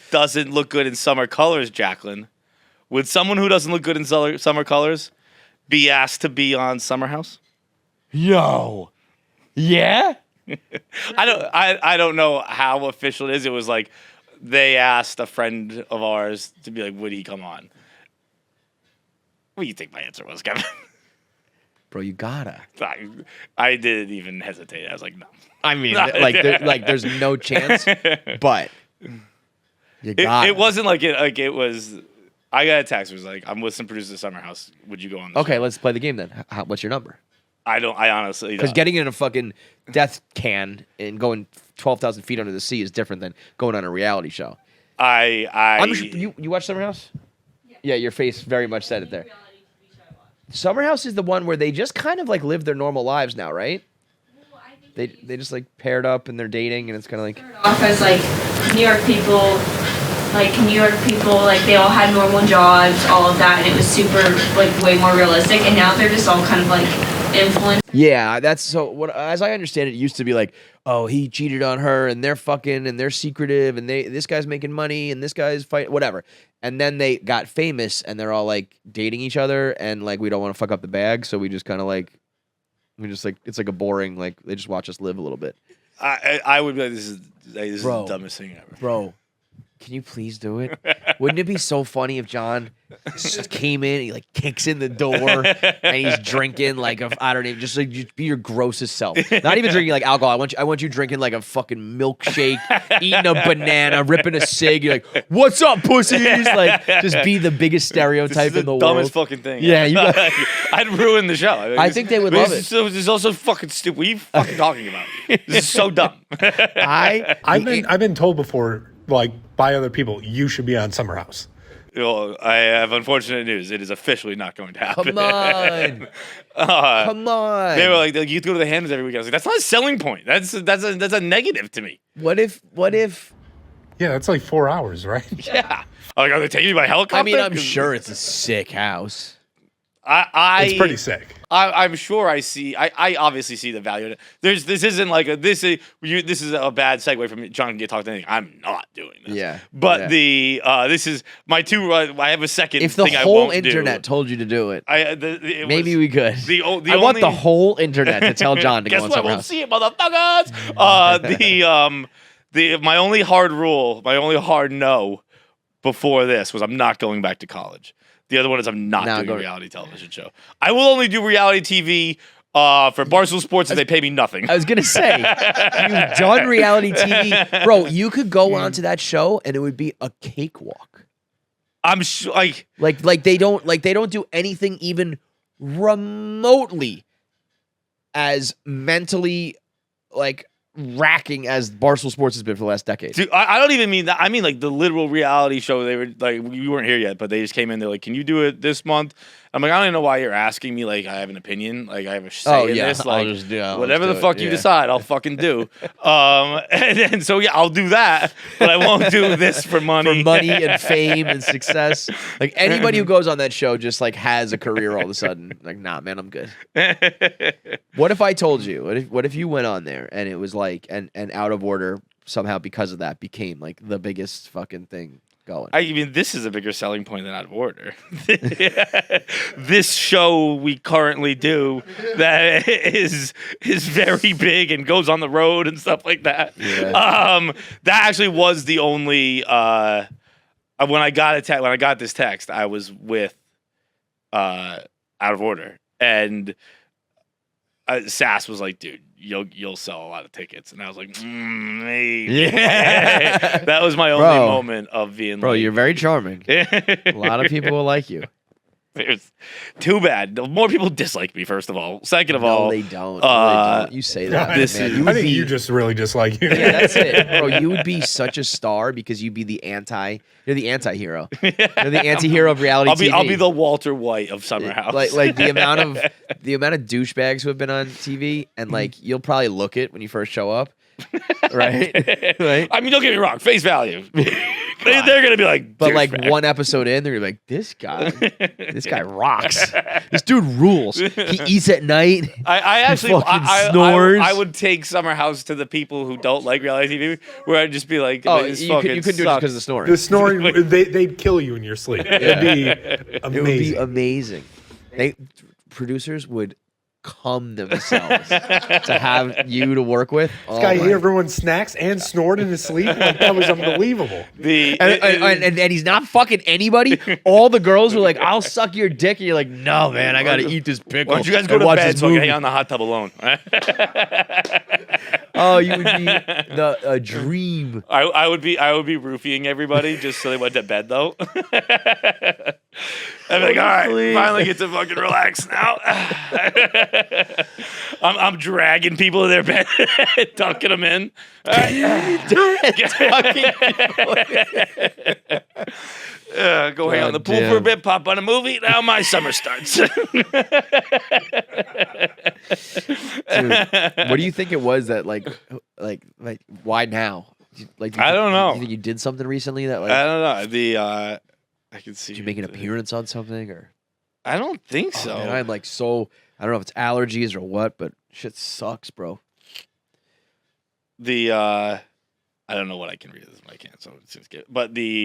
doesn't look good in summer colors, Jacqueline. Would someone who doesn't look good in summer colors be asked to be on Summer House? Yo. Yeah? I don't know how official it is. It was like they asked a friend of ours to be like, would he come on? What do you think my answer was, Kevin? Bro, you gotta. I didn't even hesitate. I was like, no. I mean, there's no chance, but you gotta. It wasn't like it was. I got a text. It was like, I'm with some producers at Summer House. Would you go on the show? Let's play the game then. What's your number? I honestly don't. Because getting in a fucking death can and going 12,000 feet under the sea is different than going on a reality show. You watch Summer House? Yeah, your face very much said it there. Summer House is the one where they just kind of like live their normal lives now, right? Well, I think They just like paired up and they're dating and it's kind of like off as like New York people, like they all had normal jobs, all of that, and it was super like way more realistic. And now they're just all kind of like influenced. yeah, that's so. What as I understand it, used to be like, oh, he cheated on her and they're fucking and they're secretive and this guy's making money and this guy's fighting whatever. And then they got famous and they're all like dating each other and like we don't want to fuck up the bag, so we just kind of like it's like a boring like they just watch us live a little bit. I would be like, this is the dumbest thing ever. Bro, can you please do it? Wouldn't it be so funny if John just came in, he like kicks in the door and he's drinking like I don't know, just be your grossest self. Not even drinking like alcohol. I want you drinking like a fucking milkshake, eating a banana, ripping a cig. You're like, "What's up, pussies?" Like just be the biggest stereotype in the world. Dumbest fucking thing. Yeah, I'd ruin the show. I think they would love it. This is also fucking stupid. What are you fucking talking about? This is so dumb. I've been told before, like by other people, you should be on Summer House. Well, I have unfortunate news. It is officially not going to happen. Come on. Come on. They were like, you go to the Hammons every week. I was like, that's not a selling point. That's a negative to me. What if? Yeah, that's like 4 hours, right? Yeah. Like, are they taking you by helicopter? I mean, I'm sure it's a sick house. It's pretty sick. I'm sure I see. I obviously see the value in it. This isn't like this is a bad segue from John to get talked to anything. I'm not doing this. Yeah. But this is my two. I have a second. If the thing whole I won't internet told you to do it, maybe we could. I want the whole internet to tell John to go on Summer House. Guess what? We'll see it, motherfuckers. My only hard rule, my only hard no before this was I'm not going back to college. The other one is I'm not doing a reality television show. I will only do reality TV for Barstool Sports if they pay me nothing. I was going to say, you've done reality TV. Bro, you could go onto that show and it would be a cakewalk. I'm sure, like they don't do anything even remotely as mentally like racking as Barstool Sports has been for the last decade. Dude, I don't even mean that. I mean like the literal reality show. They were like, we weren't here yet, but they just came in. They're like, can you do it this month? I'm like, I don't even know why you're asking me. Like, I have an opinion. Like, I have a say in this. Like, whatever the fuck you decide, I'll fucking do. And so, I'll do that, but I won't do this for money. For money and fame and success. Like, anybody who goes on that show just, like, has a career all of a sudden. Like, nah, man, I'm good. What if I told you? What if you went on there and it was like, and Out of Order somehow because of that became, like, the biggest fucking thing going? I mean, this is a bigger selling point than Out of Order. This show we currently do that is very big and goes on the road and stuff like that. Yeah. That actually was the only when I got this text, I was with Out of Order, and Sass was like, "Dude, you'll sell a lot of tickets," and I was like, maybe. Yeah. That was my only moment of being Bro, like, you're very charming. A lot of people will like you. It's too bad. More people dislike me, first of all. Second of all, they don't. No, they don't. You say that. this man. is- I think you just really dislike you. Yeah, that's it, bro. You would be such a star because you'd be you're the anti-hero. You're the anti-hero of reality TV. I'll be the Walter White of Summer House. Like the amount of douchebags who have been on TV, and like you'll probably look it when you first show up, right? Right. I mean, don't get me wrong. Face value. They're gonna be like, But like douchebag. one episode in, they're gonna be like, this guy rocks. This dude rules. He eats at night. I actually fucking snores. I would take Summer House to the people who don't like reality TV, where I'd just be like, Oh, this you fucking couldn't do it just sucks. because of the snoring. The snoring, they'd kill you in your sleep. It'd be It would be amazing. amazing. Producers would come themselves to have you to work with. This guy ate everyone's snacks and snored in his sleep. Like, that was unbelievable. And he's not fucking anybody. All the girls were like, "I'll suck your dick," and you're like, "No, man, I gotta eat this pickle." Why don't you guys go and to watch bed this so I can movie." hang out in the hot tub alone? Oh, you would be a dream. I would be roofing everybody just so they went to bed though. I'd be like, all right, finally get to fucking relax now. I'm dragging people to their bed, tucking them in. All right. Go hang out in the pool for a bit, pop on a movie. Now my summer starts. Dude, what do you think it was that like why now? Like I don't know. You think you did something recently that like I don't know. I can see. did you make an appearance on something or? I don't think so. Man, I'm like so I don't know if it's allergies or what, but shit sucks, bro. I don't know what I can read this. I can't. So it's just good. But yeah,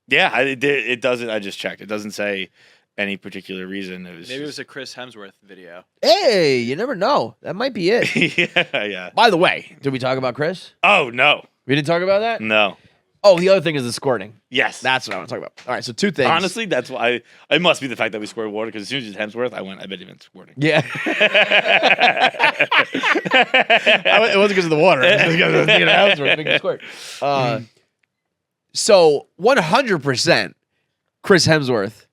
it doesn't. I just checked. It doesn't say any particular reason. Maybe it was a Chris Hemsworth video. Hey, you never know. That might be it. yeah. By the way, did we talk about Chris? Oh no, We didn't talk about that? no. Oh, the other thing is the squirting. Yes. That's what I want to talk about. All right, so two things. Honestly, that's why it must be the fact that we scored water because as soon as it's Hemsworth, I bet he meant squirting. Yeah. It wasn't because of the water. It was because of the house were making squirt. So 100% Chris Hemsworth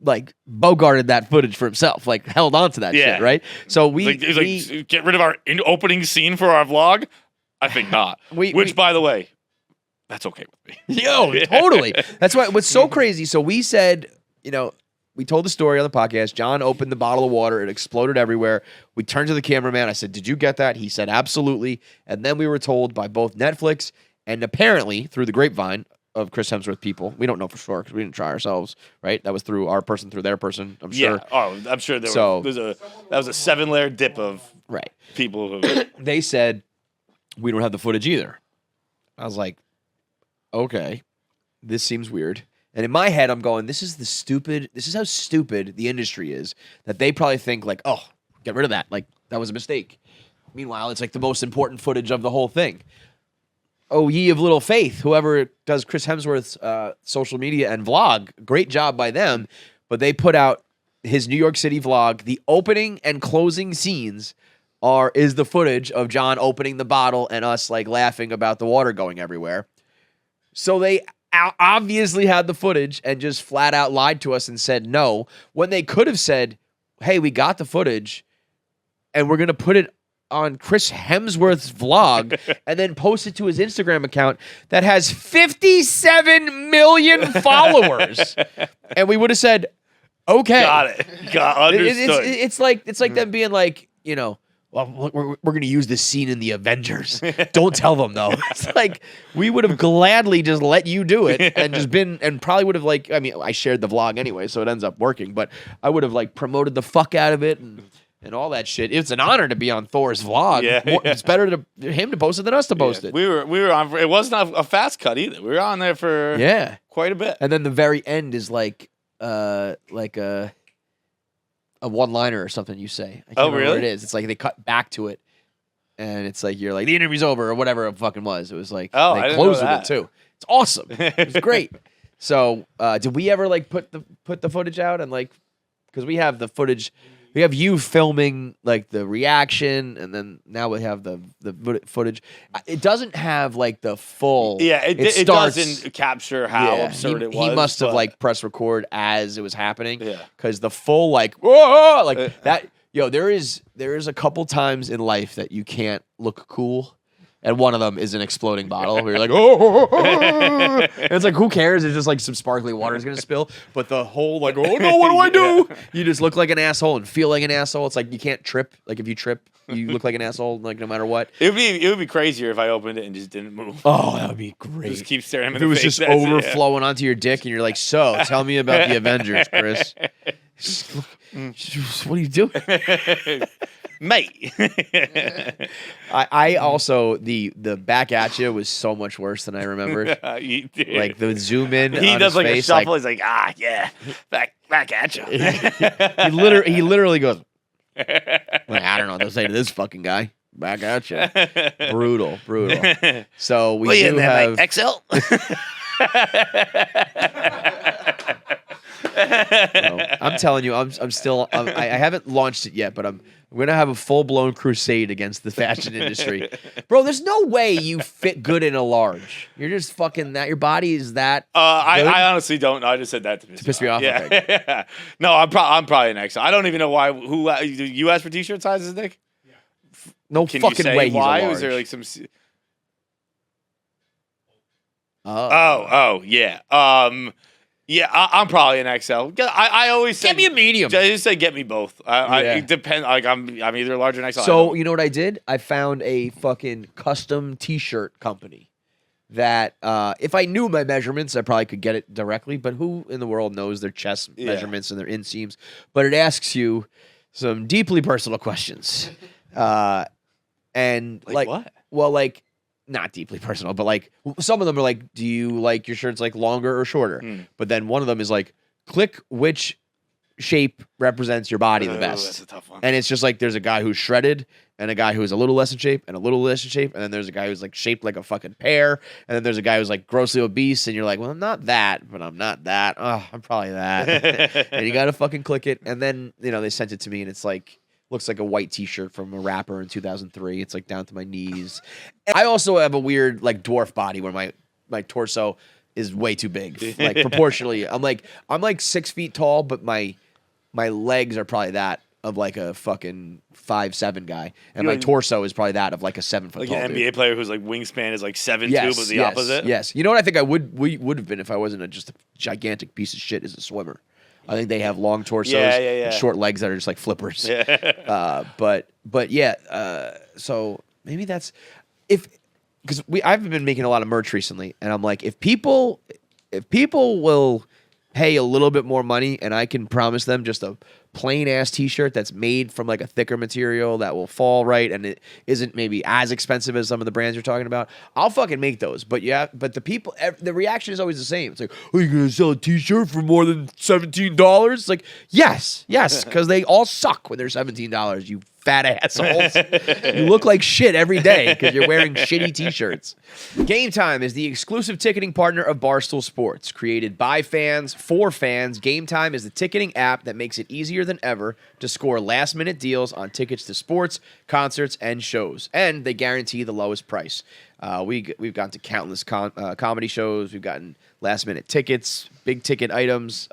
like bogarted that footage for himself, like held on to that Yeah. shit, right? So He's like, get rid of our opening scene for our vlog? I think not. Which, by the way, that's okay with me. Yo, totally. That's why what's so crazy. So we said, we told the story on the podcast. John opened the bottle of water. It exploded everywhere. We turned to the cameraman. I said, "Did you get that?" He said, "Absolutely." And then we were told by both Netflix and apparently through the grapevine of Chris Hemsworth people. We don't know for sure because we didn't try ourselves, right? That was through our person, through their person, I'm sure. Yeah. Oh, I'm sure that was a 7-layer dip of Right. people who... They said, we don't have the footage either. I was like, okay, this seems weird. And in my head, I'm going, this is how stupid the industry is, that they probably think like, oh, get rid of that. Like, that was a mistake. Meanwhile, it's like the most important footage of the whole thing. Oh, ye of little faith, whoever does Chris Hemsworth's social media and vlog, great job by them. But they put out his New York City vlog. The opening and closing scenes is the footage of John opening the bottle and us like laughing about the water going everywhere. So they obviously had the footage and just flat out lied to us and said no, when they could have said, hey, we got the footage and we're going to put it on Chris Hemsworth's vlog and then post it to his Instagram account that has 57 million followers. And we would have said, okay. Got it. Understood. It's like them being like, you know, well, we're going to use this scene in the Avengers. Don't tell them, though. It's like, we would have gladly just let you do it and just been, and probably would have, like, I mean, I shared the vlog anyway, so it ends up working, but I would have, like, promoted the fuck out of it and all that shit. It's an honor to be on Thor's vlog. Yeah. It's better to him to post it than us to post it. We were on, it wasn't a fast cut either. We were on there for quite a bit. And then the very end is like a one-liner or something you say. I can't remember what it is. It's like they cut back to it, and it's like you're like, the interview's over or whatever it fucking was. It was like they closed with it too. It's awesome. It was great. So did we ever like put the footage out and like, because we have the footage. We have you filming like the reaction, and then now we have the footage. It doesn't have like the full. Yeah, it doesn't capture how absurd it was. He must have like pressed record as it was happening. Yeah, because the full like whoa, like that. Yo, there is a couple times in life that you can't look cool. And one of them is an exploding bottle where you're like, oh. And it's like, who cares? It's just like some sparkly water is going to spill. But the whole like, oh no, what do I do? You just look like an asshole and feel like an asshole. It's like you can't trip. Like if you trip, you look like an asshole, like no matter what. It would be crazier if I opened it and just didn't move. Oh, that would be great. Just keep staring at me. It was just overflowing onto your dick and you're like, so tell me about the Avengers, Chris. What are you doing? Mate. I also the back at you was so much worse than I remembered. Like the zoom in. He on does his like face, a shuffle. He's like, back at you. he literally goes. Like, I don't know what to say to this fucking guy. Back at you. Brutal. So we do have like, XL. No, I'm telling you, I'm still. I haven't launched it yet, but I'm gonna have a full blown crusade against the fashion industry, bro. There's no way you fit good in a large. You're just fucking that. Your body is that. I honestly don't know. I just said that to piss me off. Yeah. Okay. Yeah. No, I'm probably an XL. I don't even know why. Who you asked for t-shirt sizes, Nick? Yeah. No Can fucking you say way. He's why? a large. Was there like some? Oh yeah. Yeah, I'm probably an XL. I always say get me a medium. I just say get me both. It depends. Like I'm either large or XL. So you know what I did? I found a fucking custom T-shirt company that if I knew my measurements, I probably could get it directly. But who in the world knows their chest measurements and their inseams? But it asks you some deeply personal questions, and like what? Well, like. Not deeply personal, but like some of them are like, do you like your shirts like longer or shorter? But then one of them is like, click which shape represents your body the best. That's a tough one. And it's just like there's a guy who's shredded and a guy who's a little less in shape and a little less in shape. And then there's a guy who's like shaped like a fucking pear. And then there's a guy who's like grossly obese. And you're like, well, I'm not that, but I'm not that. Oh, I'm probably that. And you got to fucking click it. And then, you know, they sent it to me and it's like, looks like a white T-shirt from a rapper in 2003. It's like down to my knees. And I also have a weird like dwarf body where my torso is way too big, like proportionally. I'm like 6 feet tall, but my legs are probably that of like a fucking 5'7" guy, and my torso is probably that of like a 7 foot tall. Like an NBA player whose like wingspan is like 7'2", but the opposite. Yes, you know what I think we would have been if I wasn't just a gigantic piece of shit as a swimmer. I think they have long torsos and short legs that are just like flippers. Yeah. But yeah, so maybe that's because I've been making a lot of merch recently, and I'm like, if people will pay a little bit more money, and I can promise them just a plain ass T-shirt that's made from like a thicker material that will fall right, and it isn't maybe as expensive as some of the brands you're talking about, I'll fucking make those. But but the reaction is always the same. It's like, are you gonna sell a T-shirt for more than $17? It's like, yes, because they all suck when they're $17. You fat assholes. You look like shit every day because you're wearing shitty T-shirts. Gametime is the exclusive ticketing partner of Barstool Sports. Created by fans, for fans, Gametime is the ticketing app that makes it easier than ever to score last-minute deals on tickets to sports, concerts, and shows. And they guarantee the lowest price. We've gone to countless comedy shows. We've gotten last-minute tickets, big-ticket items,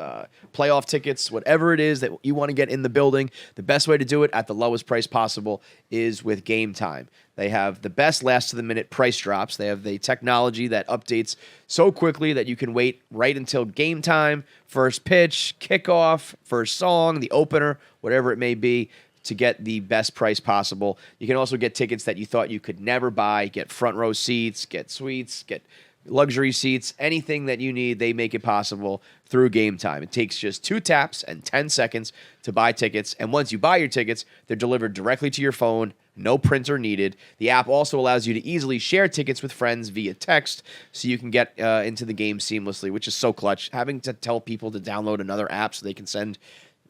playoff tickets, whatever it is that you want to get in the building. The best way to do it at the lowest price possible is with Gametime. They have the best last-to-the-minute price drops. They have the technology that updates so quickly that you can wait right until game time, first pitch, kickoff, first song, the opener, whatever it may be, to get the best price possible. You can also get tickets that you thought you could never buy, get front row seats, get suites, get luxury seats, anything that you need, they make it possible through Gametime. It takes just 2 taps and 10 seconds to buy tickets, and once you buy your tickets, they're delivered directly to your phone, no printer needed. The app also allows you to easily share tickets with friends via text, so you can get into the game seamlessly, which is so clutch. Having to tell people to download another app so they can send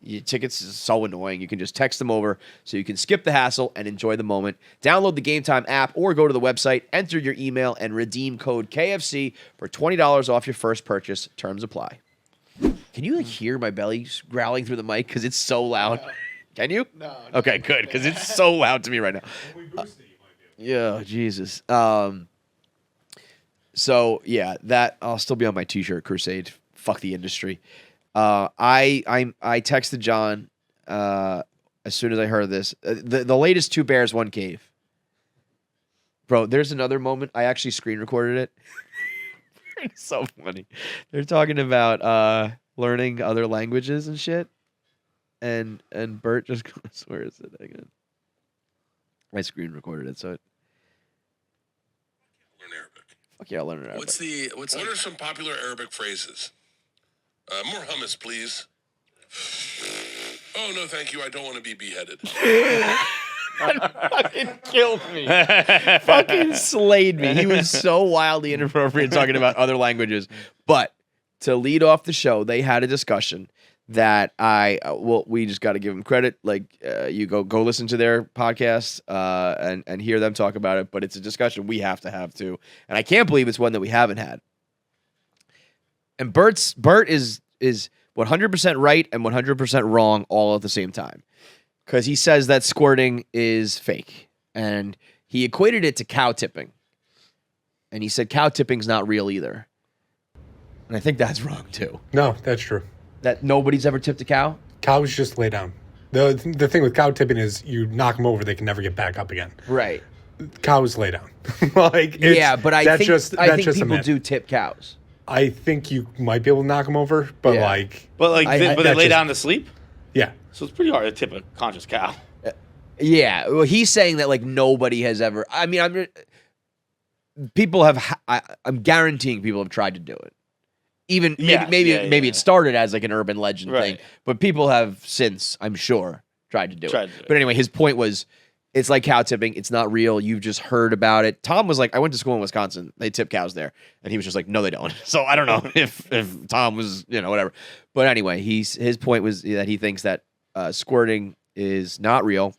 your tickets is so annoying. You can just text them over so you can skip the hassle and enjoy the moment. Download the Gametime app or go to the website, enter your email, and redeem code KFC for $20 off your first purchase. Terms apply. Can you hear my belly growling through the mic because it's so loud? Can you? No. Okay, good, because it's so loud to me right now. When we boost it, you might be Yeah, Jesus. So yeah, that I'll still be on my T-shirt crusade. Fuck the industry. I texted John as soon as I heard this. The latest 2 bears, 1 cave. Bro, there's another moment. I actually screen recorded it. It's so funny. They're talking about learning other languages and shit. And Bert just goes, where is it again? I screen recorded it, so it. Learn Arabic. Fuck yeah, I'll learn Arabic. What are some popular Arabic phrases? More hummus, please. Oh, no, thank you. I don't want to be beheaded. Fucking killed me. Fucking slayed me. He was so wildly inappropriate talking about other languages. But to lead off the show, they had a discussion that we just got to give them credit. Like, you go listen to their podcast and hear them talk about it. But it's a discussion we have to have too. And I can't believe it's one that we haven't had. And Bert is 100% right and 100% wrong all at the same time. Because he says that squirting is fake. And he equated it to cow tipping. And he said cow tipping's not real either. And I think that's wrong too. No, that's true. That nobody's ever tipped a cow? Cows just lay down. The thing with cow tipping is you knock them over, they can never get back up again. Right. Cows lay down. But I think people do tip cows. I think you might be able to knock them over, but Yeah. They lay down to sleep. Yeah. So it's pretty hard to tip a conscious cow. Yeah, well, he's saying that like nobody has ever. I mean, people have. I'm guaranteeing people have tried to do it. Even maybe it started as like an urban legend thing, but people have since, I'm sure, tried to do it. But anyway, his point was, it's like cow tipping. It's not real. You've just heard about it. Tom was like, I went to school in Wisconsin. They tip cows there. And he was just like, no, they don't. So I don't know if Tom was, whatever. But anyway, his point was that he thinks that squirting is not real,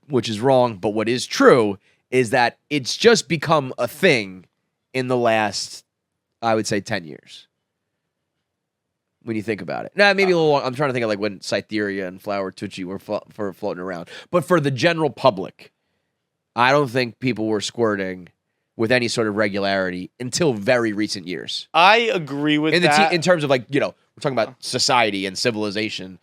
which is wrong. But what is true is that it's just become a thing in the last, I would say, 10 years. When you think about it. Nah, maybe a little. I'm trying to think of like when Cytheria and Flower Tucci were floating around. But for the general public, I don't think people were squirting with any sort of regularity until very recent years. I agree with that. In terms of like, we're talking about society and civilization.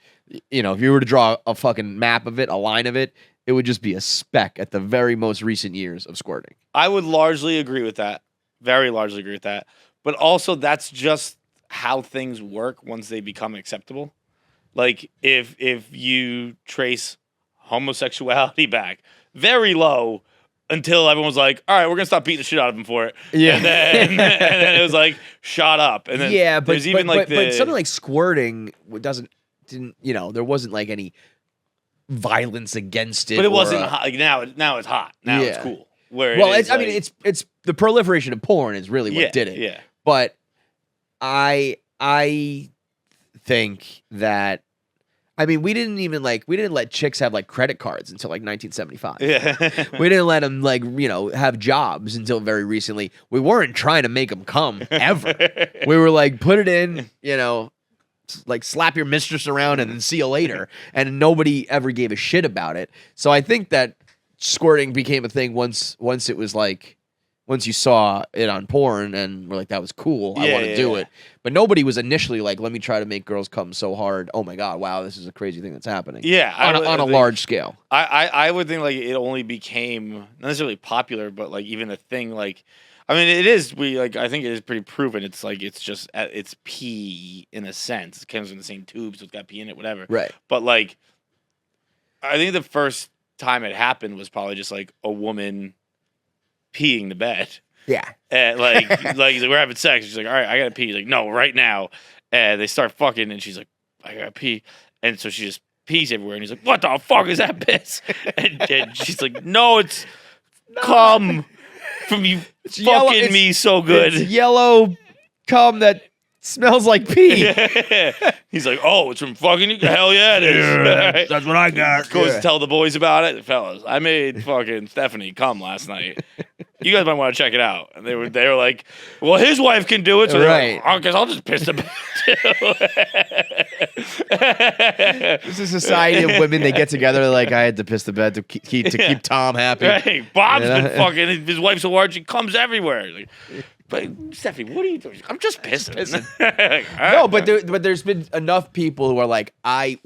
If you were to draw a fucking map of it, a line of it, it would just be a speck at the very most recent years of squirting. I would largely agree with that. Very largely agree with that. But also, that's just how things work once they become acceptable. Like if you trace homosexuality back very low until everyone was like, all right, we're gonna stop beating the shit out of him for it. Yeah. And then it was like, shut up. And then but but something like squirting didn't there wasn't like any violence against it. But it wasn't hot. Like now it's hot. Now it's cool. It's the proliferation of porn is really what did it. Yeah. But I think that we didn't let chicks have like credit cards until like 1975. Yeah. We didn't let them have jobs until very recently. We weren't trying to make them come ever. We were like, put it in, like slap your mistress around and then see you later. And nobody ever gave a shit about it. So I think that squirting became a thing once it was like, once you saw it on porn and we're like, that was cool. I want to do it. But nobody was initially like, let me try to make girls come so hard. Oh my God, wow, this is a crazy thing that's happening. Yeah. On a large scale. I would think like it only became not necessarily popular, but like even a thing like, I mean, it is, I think it is pretty proven. It's like, it's just, it's pee in a sense. It comes in the same tube, so it's got pee in it, whatever. Right. But like, I think the first time it happened was probably just like a woman peeing the bed. Yeah. And like we're having sex. She's like, all right, I gotta pee. He's like, no, right now. And they start fucking, and she's like, I gotta pee. And so she just pees everywhere. And he's like, what the fuck is that piss? and she's like, no, it's cum from you fucking me so good. It's yellow cum that smells like pee. He's like, oh, it's from fucking you. Hell yeah, it is. That's what I got. Goes to tell the boys about it. Fellas, I made fucking Stephanie come last night. You guys might want to check it out. And they were like, well, his wife can do it, so right. I guess I'll just piss the bed too. This is a society of women. They get together. They're like, I had to piss the bed to keep Tom happy. Hey, Bob's been fucking. His wife's so hard she comes everywhere. Like, but Stephanie, what are you doing? I'm just pissing. No, but there's been enough people who are like, I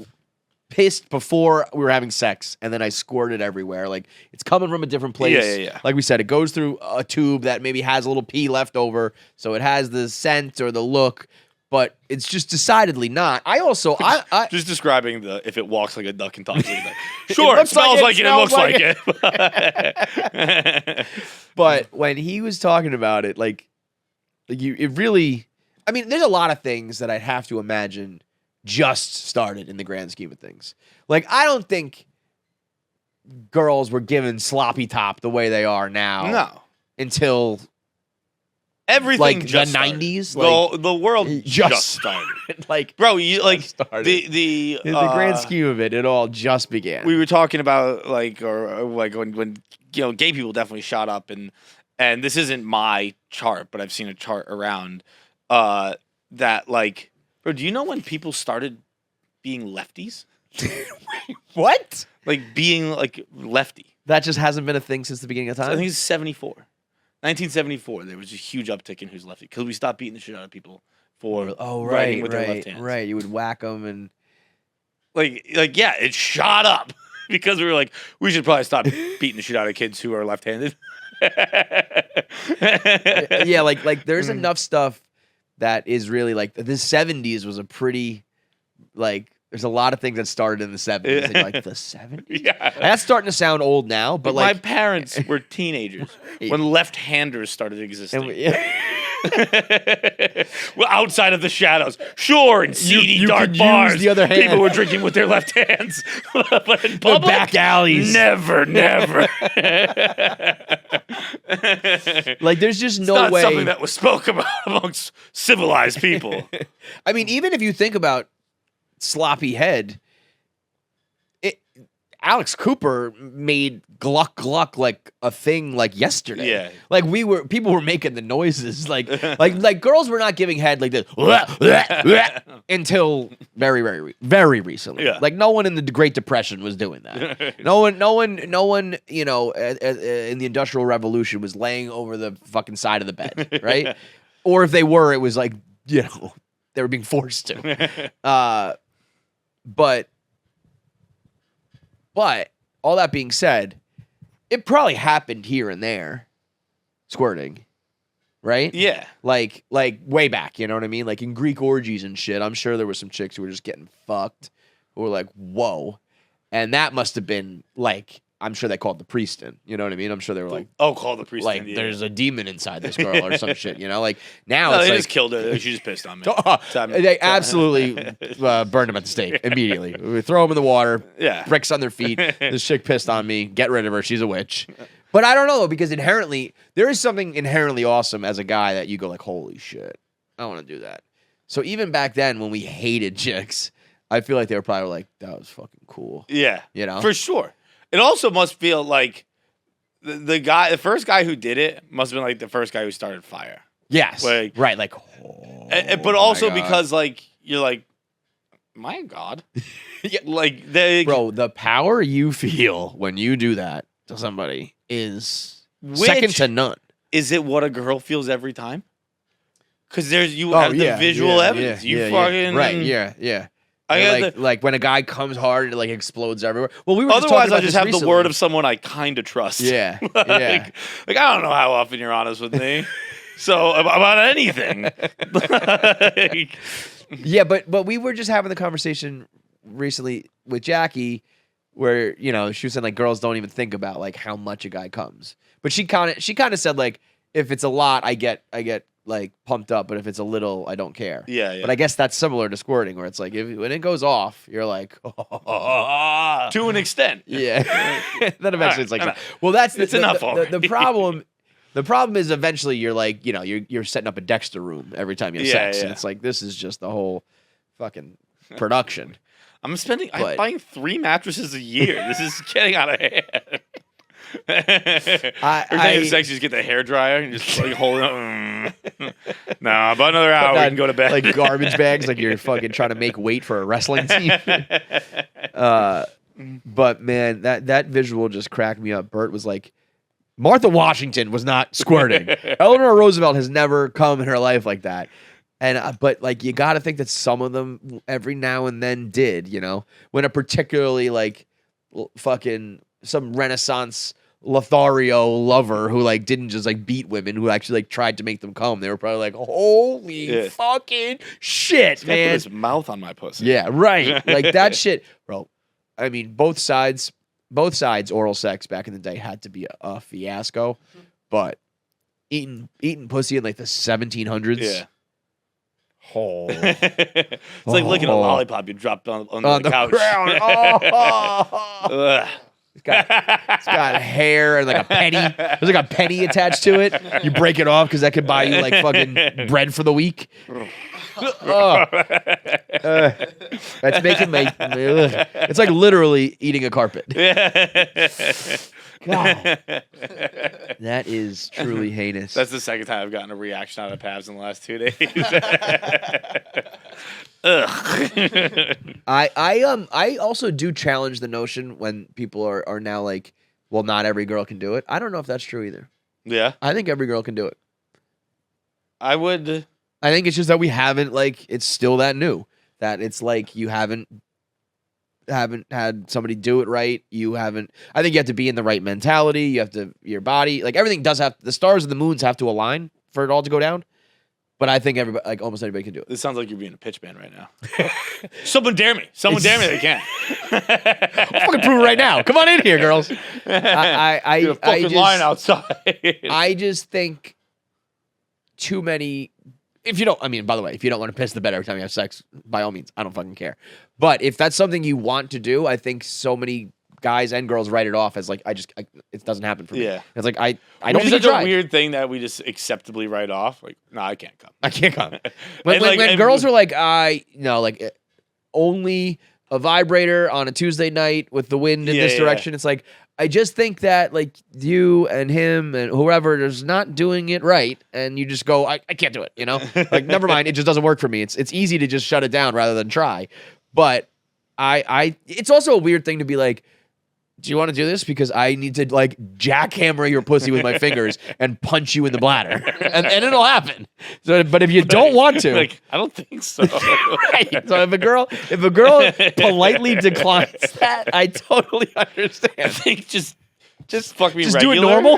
pissed before we were having sex, and then I squirted everywhere. Like, it's coming from a different place. Yeah. Like we said, it goes through a tube that maybe has a little pee left over, so it has the scent or the look, but it's just decidedly not. I also, I just describing if it walks like a duck and talks like that. Sure, it smells like it. It looks like it. But when he was talking about it, it really, I mean, there's a lot of things that I'd have to imagine just started in the grand scheme of things. Like, I don't think girls were given sloppy top the way they are now. No. Until everything like just the started. 90s. The world just started. Like, bro, you like started. the in the grand scheme of it all just began. We were talking about like when gay people definitely shot up, and this isn't my chart, but I've seen a chart around that like, bro, do you know when people started being lefties? What? Like being like lefty. That just hasn't been a thing since the beginning of time? I think it's 1974, there was a huge uptick in who's lefty because we stopped beating the shit out of people for writing with their left hands. Right, you would whack them and like yeah, it shot up because we were like, we should probably stop beating the shit out of kids who are left-handed. Yeah, like there's enough stuff that is really like the 70s was a pretty like. There's a lot of things that started in the 70s. And you're like, the 70s? Yeah. That's starting to sound old now, but like... My parents were teenagers when left-handers started existing. Well, outside of the shadows. Sure, in seedy, you dark could bars, use the other hand. people were drinking with their left hands. But in public, the back alleys. Never. Like, there's just It's no not way... something that was spoken about amongst civilized people. I mean, even if you think about sloppy head, Alex Cooper made gluck gluck like a thing like yesterday. Yeah. Like people were making the noises like girls were not giving head like this until very recently. Yeah. Like no one in the Great Depression was doing that. No one, you know, in the Industrial Revolution was laying over the fucking side of the bed, right? Or if they were, it was like, you know, they were being forced to. But all that being said, it probably happened here and there, squirting, right? Yeah. Like way back, you know what I mean? Like in Greek orgies and shit, I'm sure there were some chicks who were just getting fucked, who were like, whoa. And that must have been like, I'm sure they called the priest in, you know what I mean? I'm sure they were like, oh, call the priest like, in. Yeah. there's a demon inside this girl or some shit, you know? Like now No, it's they like, just killed her. She just pissed on me. they absolutely burned him at the stake immediately. We throw them in the water, Yeah. bricks on their feet. This chick pissed on me. Get rid of her. She's a witch. But I don't know, because inherently, there is something inherently awesome as a guy that you go like, holy shit, I want to do that. So even back then when we hated chicks, I feel like they were probably like, that was fucking cool. Yeah. You know? For sure. It also must feel like the first guy who did it must have been like the first guy who started fire. Yes. Like, right. Like, but also because like you're like, my God, Yeah. like bro, the power you feel when you do that to somebody is Which- second to none. Is it what a girl feels every time? Because you have the visual evidence. You fucking right. Yeah. I Or got like when a guy comes hard and it like explodes everywhere. Well, we were just Otherwise, talking I about just this have recently. the word of someone I kind of trust. Yeah, like, yeah. like, I don't know how often you're honest with me. So about anything. Like, Yeah, but we were just having the conversation recently with Jackie where, you know, she was saying like girls don't even think about like how much a guy comes. But she kind of said like if it's a lot, I get like pumped up, but if it's a little, I don't care. Yeah. But I guess that's similar to squirting where it's like when it goes off, you're like to an extent. yeah. Then eventually it's like well that's It's enough the already. problem. The problem is eventually you're like, you know, you're setting up a Dexter room every time you have sex. Yeah. And it's like this is just the whole fucking production. I'm But- buying 3 mattresses a year. This is getting out of hand. Every time you have sex, you just get the hair dryer and just like hold it up. No, about another hour, we can go to bed. Like garbage bags, like you're fucking trying to make weight for a wrestling team. But man, that visual just cracked me up. Bert was like, Martha Washington was not squirting. Eleanor Roosevelt has never come in her life like that. And but like you got to think that some of them every now and then did, you know, when a particularly like fucking some Renaissance Lothario lover who like didn't just like beat women, who actually like tried to make them come. They were probably like, holy fucking shit, This guy put man. his mouth on my pussy. Yeah, right. Like that shit, bro. I mean, both sides, oral sex back in the day had to be a fiasco, but eating pussy in like the 1700s. Yeah. Oh. It's like licking a lollipop you dropped on the couch. ground. Oh. Ugh. It's got hair and like a penny. There's like a penny attached to it. You break it off because that could buy you like fucking bread for the week. That's making my. It's like literally eating a carpet. God, that is truly heinous. That's the second time I've gotten a reaction out of Pabs in the last 2 days. Ugh. I also do challenge the notion when people are now like, well, not every girl can do it. I don't know if that's true either. Yeah, I think every girl can do it. I would. I think it's just that we haven't like it's still that new that it's like you haven't had somebody do it right. You haven't. I think you have to be in the right mentality. You have to your body like everything does have the stars and the moons have to align for it all to go down. But I think everybody like almost anybody can do it. This sounds like you're being a pitch man right now. Someone dare me. Someone dare me. They can. I'll fucking prove it right now. Come on in here, girls. You're a fucking line outside. I just think too many. If you don't, I mean, by the way, if you don't want to piss the bed every time you have sex, by all means, I don't fucking care. But if that's something you want to do, I think so many guys and girls write it off as like, it doesn't happen for me. Yeah. It's like, I Which don't is think such you a tried. weird thing that we just acceptably write off. Like, no, I can't come. I can't come. When And girls are like, only a vibrator on a Tuesday night with the wind in this direction, it's like, I just think that like you and him and whoever is not doing it right, and you just go, I can't do it, you know? Like, never mind, it just doesn't work for me. It's easy to just shut it down rather than try. But it's also a weird thing to be like, do you want to do this? Because I need to like jackhammer your pussy with my fingers and punch you in the bladder, and it'll happen. So, but if you don't want to, Like, I don't think so. right. So if a girl politely declines that, I totally understand. I think just fuck me Just regular. do it normal.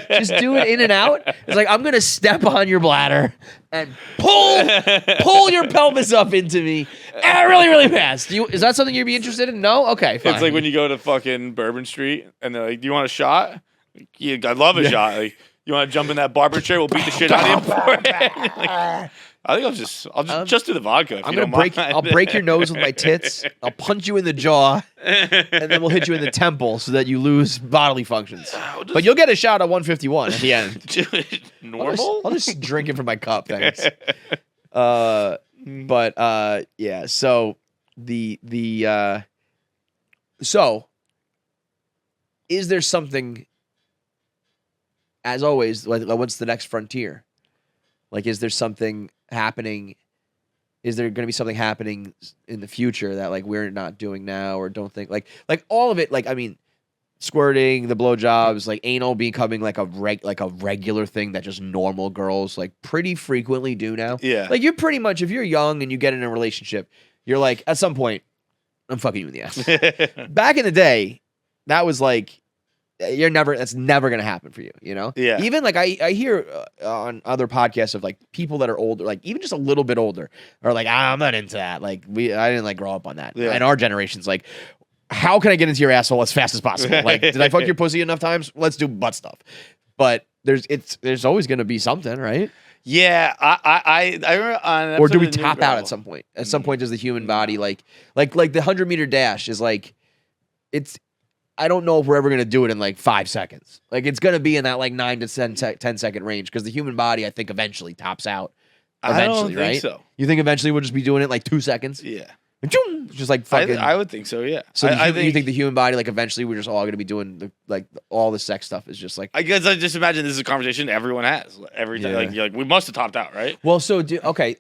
Just do it in and out. It's like I'm gonna step on your bladder and pull your pelvis up into me really, really fast. Is that something you'd be interested in? No? Okay, fine. It's like when you go to fucking Bourbon Street and they're like, "Do you want a shot?" Yeah, I love a shot. Like, you want to jump in that barber chair? We'll beat the shit out of you for it. Like, I think I'll just do the vodka. If I'm you gonna don't break. mind. I'll break your nose with my tits. I'll punch you in the jaw, and then we'll hit you in the temple so that you lose bodily functions. But you'll get a shot at 151 at the end. Do it normal. I'll just drink it from my cup, thanks. Yeah. So so is there something? As always, like what's the next frontier? Like, is there something happening? Is there going to be something happening in the future that like we're not doing now or don't think like all of it? Like, I mean, squirting, the blowjobs, like anal becoming like a regular thing that just normal girls like pretty frequently do now. Yeah. Like you're pretty much, if you're young and you get in a relationship, you're like, at some point, I'm fucking you in the ass. Back in the day, that was like, that's never gonna happen for you, you know? Yeah. Even like I hear on other podcasts of like people that are older, like even just a little bit older, are like, I'm not into that. Like I didn't like grow up on that. Yeah. And our generation's like, how can I get into your asshole as fast as possible? Like, did I fuck your pussy enough times? Let's do butt stuff. But there's always gonna be something, right? Yeah, I remember on Or do we episode of New top out Girl- at some point? At some point, does the human body like the 100-meter dash is like, it's. I don't know if we're ever gonna do it in like 5 seconds. Like it's gonna be in that like 9 to 10 second range because the human body, I think, eventually tops out. I don't Eventually, think right? so. You think eventually we'll just be doing it in like 2 seconds? Yeah. And choom, just like fucking. I would think so, yeah. So I you think the human body, like eventually we're just all gonna be doing all the sex stuff is just like. I guess I just imagine this is a conversation everyone has every time. Yeah. Like, you're like, we must have topped out, right? Well, so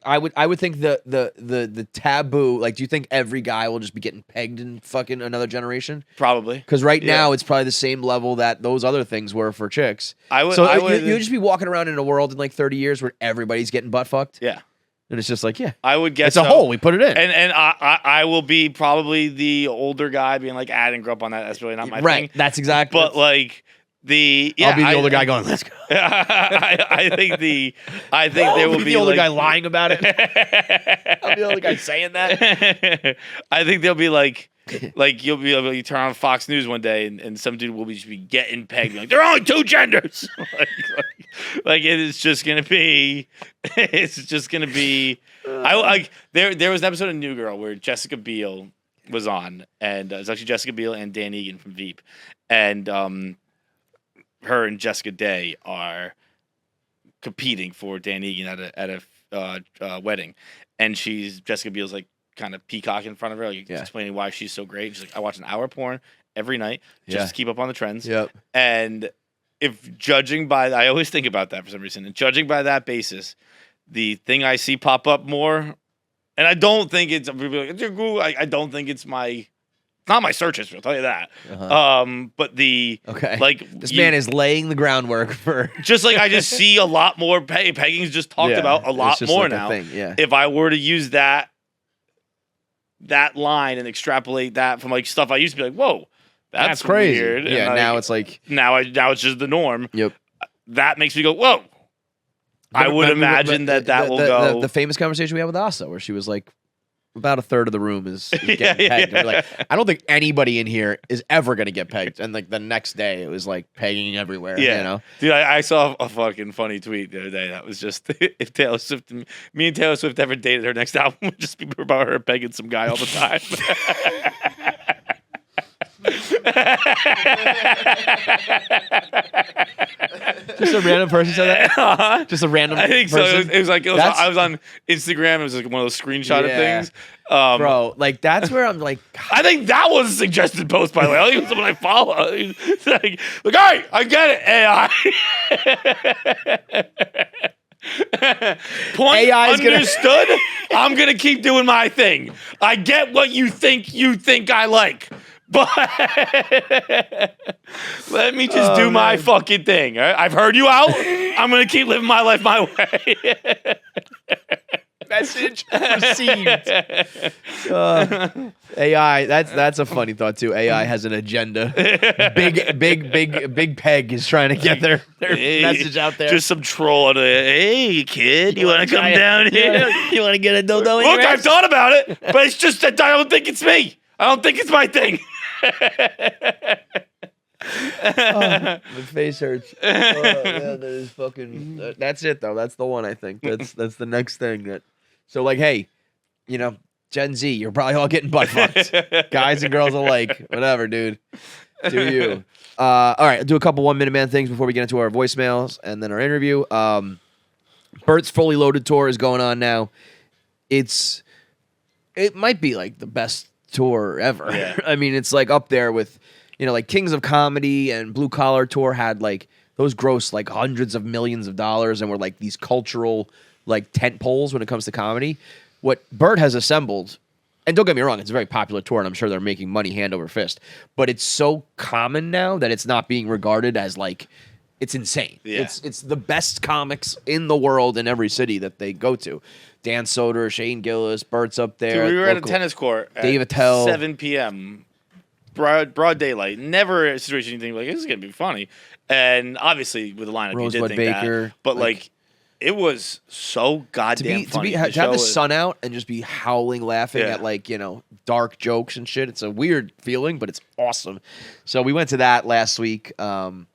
I would think the taboo, like, do you think every guy will just be getting pegged in fucking another generation? Probably. Because right Yeah. now it's probably the same level that those other things were for chicks. I would. So I would. you'll just be walking around in a world in like 30 years where everybody's getting butt fucked, yeah. and it's just like, yeah, I would guess it's a so. hole. We put it in. And I will be probably the older guy being like, I didn't grow up on that. That's really not my right. thing. That's exactly. But like I'll be the older guy going, let's go. I think there will be be the older like, guy lying about it. I'll be the older guy saying that. I think they'll be like you'll be able to turn on Fox News one day and some dude will just be getting pegged like there are only two genders. like it is just gonna be there was an episode of New Girl where Jessica Biel was on and it's actually Jessica Biel and Dan Egan from Veep and her and Jessica Day are competing for Dan Egan at a wedding and Jessica Biel's like kind of peacock in front of her, like explaining why she's so great. She's like, I watch an hour of porn every night just to keep up on the trends. Yep. And if judging by, I always think about that for some reason, and judging by that basis, the thing I see pop up more, and I don't think it's, I don't think it's not my search history, I'll tell you that. But this man is laying the groundwork for. Just like I just see a lot more pegging's just talked about a lot more like now. Thing, yeah. If I were to use that line and extrapolate that from like stuff I used to be like, whoa, that's crazy. weird. Yeah, and now it's like now it's just the norm. Yep. That makes me go, whoa. I would imagine that will go. The famous conversation we had with Asa, where she was like, about a third of the room is getting pegged. We're like, I don't think anybody in here is ever going to get pegged. And like the next day, it was like pegging everywhere. Yeah, you know? Dude, I saw a fucking funny tweet the other day. That was just if Taylor Swift, me and Taylor Swift ever dated, her next album would just be about her pegging some guy all the time. Just a random person said that? Just a random I think person? so. It was like I was on Instagram. It was like one of those screenshot of things. Bro, like that's where I'm like, I think that was a suggested post, by the way. I think it was someone I follow. It's like, all right, I get it, AI. Point AI is understood. I'm gonna keep doing my thing. I get what you think I like, but let me just do my fucking thing. All right? I've heard you out. I'm gonna keep living my life my way. Message received. AI, that's a funny thought too. AI has an agenda. Big Peg is trying to get their message out there. Just some troll on hey kid, you want to come down here? You want to get a dildo? Look, I've thought about it, but it's just that I don't think it's me. I don't think it's my thing. The face hurts. Yeah, that is fucking. That's it though. That's the one I think. That's the next thing. So like, hey, you know, Gen Z, you're probably all getting butt fucked. Guys and girls alike. Whatever, dude. Do you? All right, I'll do a couple 1 minute man things before we get into our voicemails and then our interview. Bert's Fully Loaded tour is going on now. It might be like the best tour ever. Yeah. I mean, it's like up there with, you know, like Kings of Comedy and Blue Collar Tour had like those gross like hundreds of millions of dollars and were like these cultural like tent poles when it comes to comedy. What Bert has assembled And don't get me wrong, it's a very popular tour, and I'm sure they're making money hand over fist. But it's so common now that it's not being regarded as like it's insane. Yeah. It's the best comics in the world in every city that they go to. Dan Soder, Shane Gillis, Bert's up there. Dude, we were at a local- tennis court at Dave Attell. 7 p.m. Broad daylight. Never a situation you think like this is gonna be funny. And obviously with the lineup, you Rosebud did think Baker, that. But like it was so goddamn funny. to have the sun out and just be howling, laughing Yeah. at like dark jokes and shit. It's a weird feeling, but it's awesome. So we went to that last week, and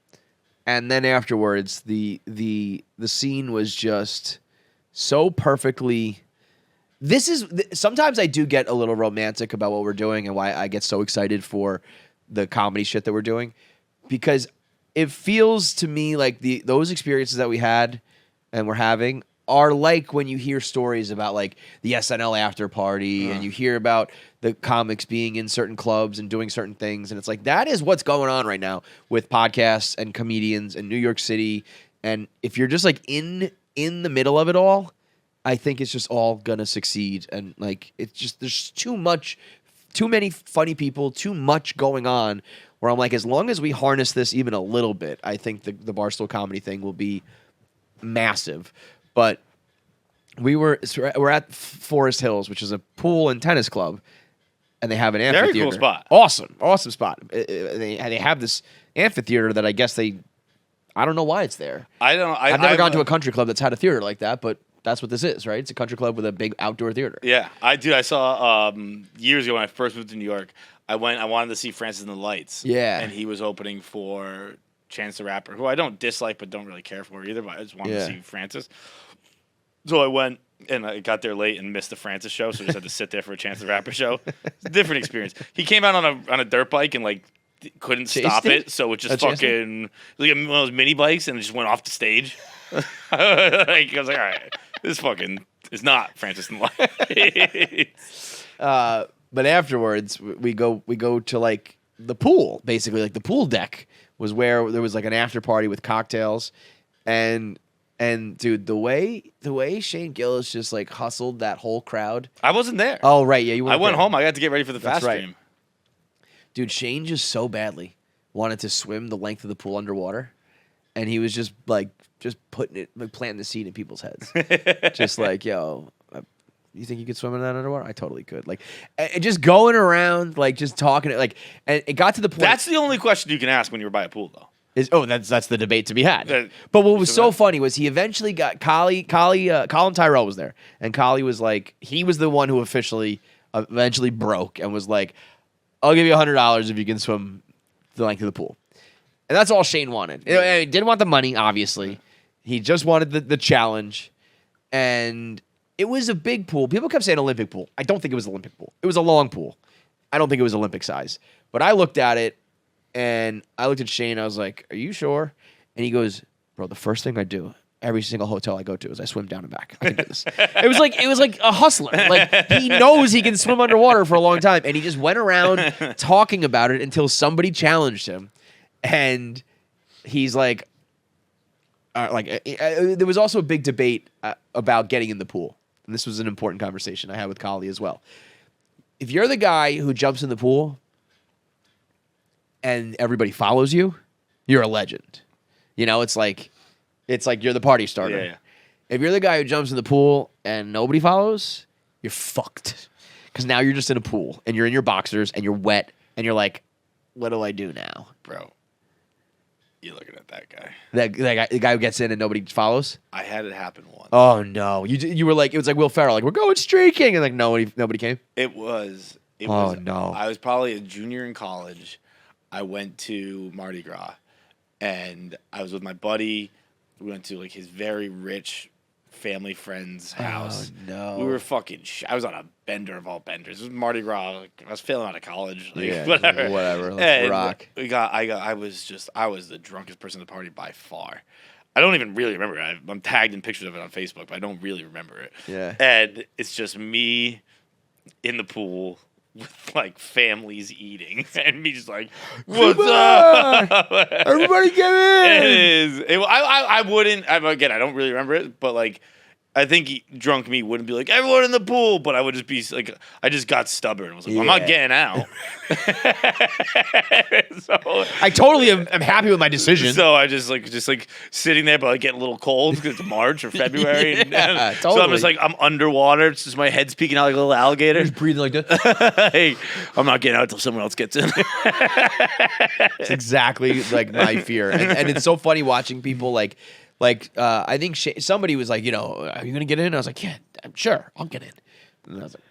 then afterwards, the scene was just so perfectly. Sometimes I do get a little romantic about what we're doing and why I get so excited for the comedy shit that we're doing, because it feels to me like those experiences that we had and we're having are like when you hear stories about like the SNL after party and you hear about the comics being in certain clubs and doing certain things. And it's like, that is what's going on right now with podcasts and comedians in New York City. And if you're just like in the middle of it all, I think it's just all gonna succeed. And like, it's just, there's too many funny people, too much going on where I'm like, as long as we harness this even a little bit, I think the Barstool comedy thing will be massive. But we're at Forest Hills, which is a pool and tennis club, and they have an amphitheater. Very cool spot. Awesome spot. They have this amphitheater that I guess I don't know why it's there. I've never gone to a country club that's had a theater like that, but that's what this is, right? It's a country club with a big outdoor theater. Yeah, I saw years ago when I first moved to New York. I wanted to see Francis and the Lights. Yeah. And he was opening for Chance the Rapper, who I don't dislike but don't really care for either, but I just wanted to see Francis. So I went, and I got there late and missed the Francis show, so I just had to sit there for a Chance the Rapper show. It's a different experience. He came out on a dirt bike and like couldn't stop it, so it just fucking like one of those mini bikes, and it just went off the stage. Like, I was like, all right, this fucking is not Francis and the Lights. But afterwards, we go to like the pool, basically. Like the pool deck was where there was like an after party with cocktails, and dude, the way Shane Gillis just like hustled that whole crowd. I wasn't there. Oh right, yeah, you weren't I went there. home. I got to get ready for the That's fast right. stream. Dude, Shane just so badly wanted to swim the length of the pool underwater, and he was just putting it, like planting the seed in people's heads, just like, yo. You think you could swim in that underwater? I totally could. Like, and just going around, like, just talking, like, and it got to the point. That's the only question you can ask when you're by a pool, though. That's the debate to be had. That- But what was so funny was he eventually got Colin Tyrell was there, and Collie was like, he was the one who eventually broke and was like, I'll give you $100 if you can swim the length of the pool. And that's all Shane wanted. He didn't want the money, obviously. He just wanted the challenge, and it was a big pool. People kept saying Olympic pool. I don't think it was an Olympic pool. It was a long pool. I don't think it was Olympic size. But I looked at it, and I looked at Shane. I was like, are you sure? And he goes, bro, the first thing I do, every single hotel I go to, is I swim down and back. I can do this. It was like a hustler. Like, he knows he can swim underwater for a long time. And he just went around talking about it until somebody challenged him. And he's like, there was also a big debate about getting in the pool. And this was an important conversation I had with Collie as well. If you're the guy who jumps in the pool and everybody follows you, you're a legend. You know, it's like you're the party starter. Yeah. If you're the guy who jumps in the pool and nobody follows, you're fucked. Because now you're just in a pool and you're in your boxers and you're wet and you're like, what do I do now? Bro, you're looking at that guy. The guy who gets in and nobody follows? I had it happen once. Oh no! You were like, it was like Will Ferrell, like, we're going streaking, and like nobody came. It was. Oh, no. I was probably a junior in college. I went to Mardi Gras, and I was with my buddy. We went to like his very rich family friend's house. Oh no! We were fucking. I was on a bender of all benders. It was Mardi Gras. Like, I was failing out of college. Like, Yeah, whatever. Let's And rock. I was the drunkest person at the party by far. I don't even really remember it. I'm tagged in pictures of it on Facebook, but I don't really remember it. Yeah. And it's just me in the pool with like families eating and me just like, what's up? Everybody get in! It is. I wouldn't. Again, I don't really remember it, but like, I think drunk me wouldn't be like, everyone in the pool, but I would just be like, I just got stubborn. I was like, I'm not getting out. So I totally am happy with my decision. So I just like sitting there, but like getting a little cold because it's March or February. Totally. So I'm just like, I'm underwater. It's just my head's peeking out like a little alligator. Just breathing like that. Hey, I'm not getting out until someone else gets in. It's exactly like my fear. And it's so funny watching people like I think somebody was like, are you going to get in? I was like, yeah, I'm sure. I'll get in. And I was like,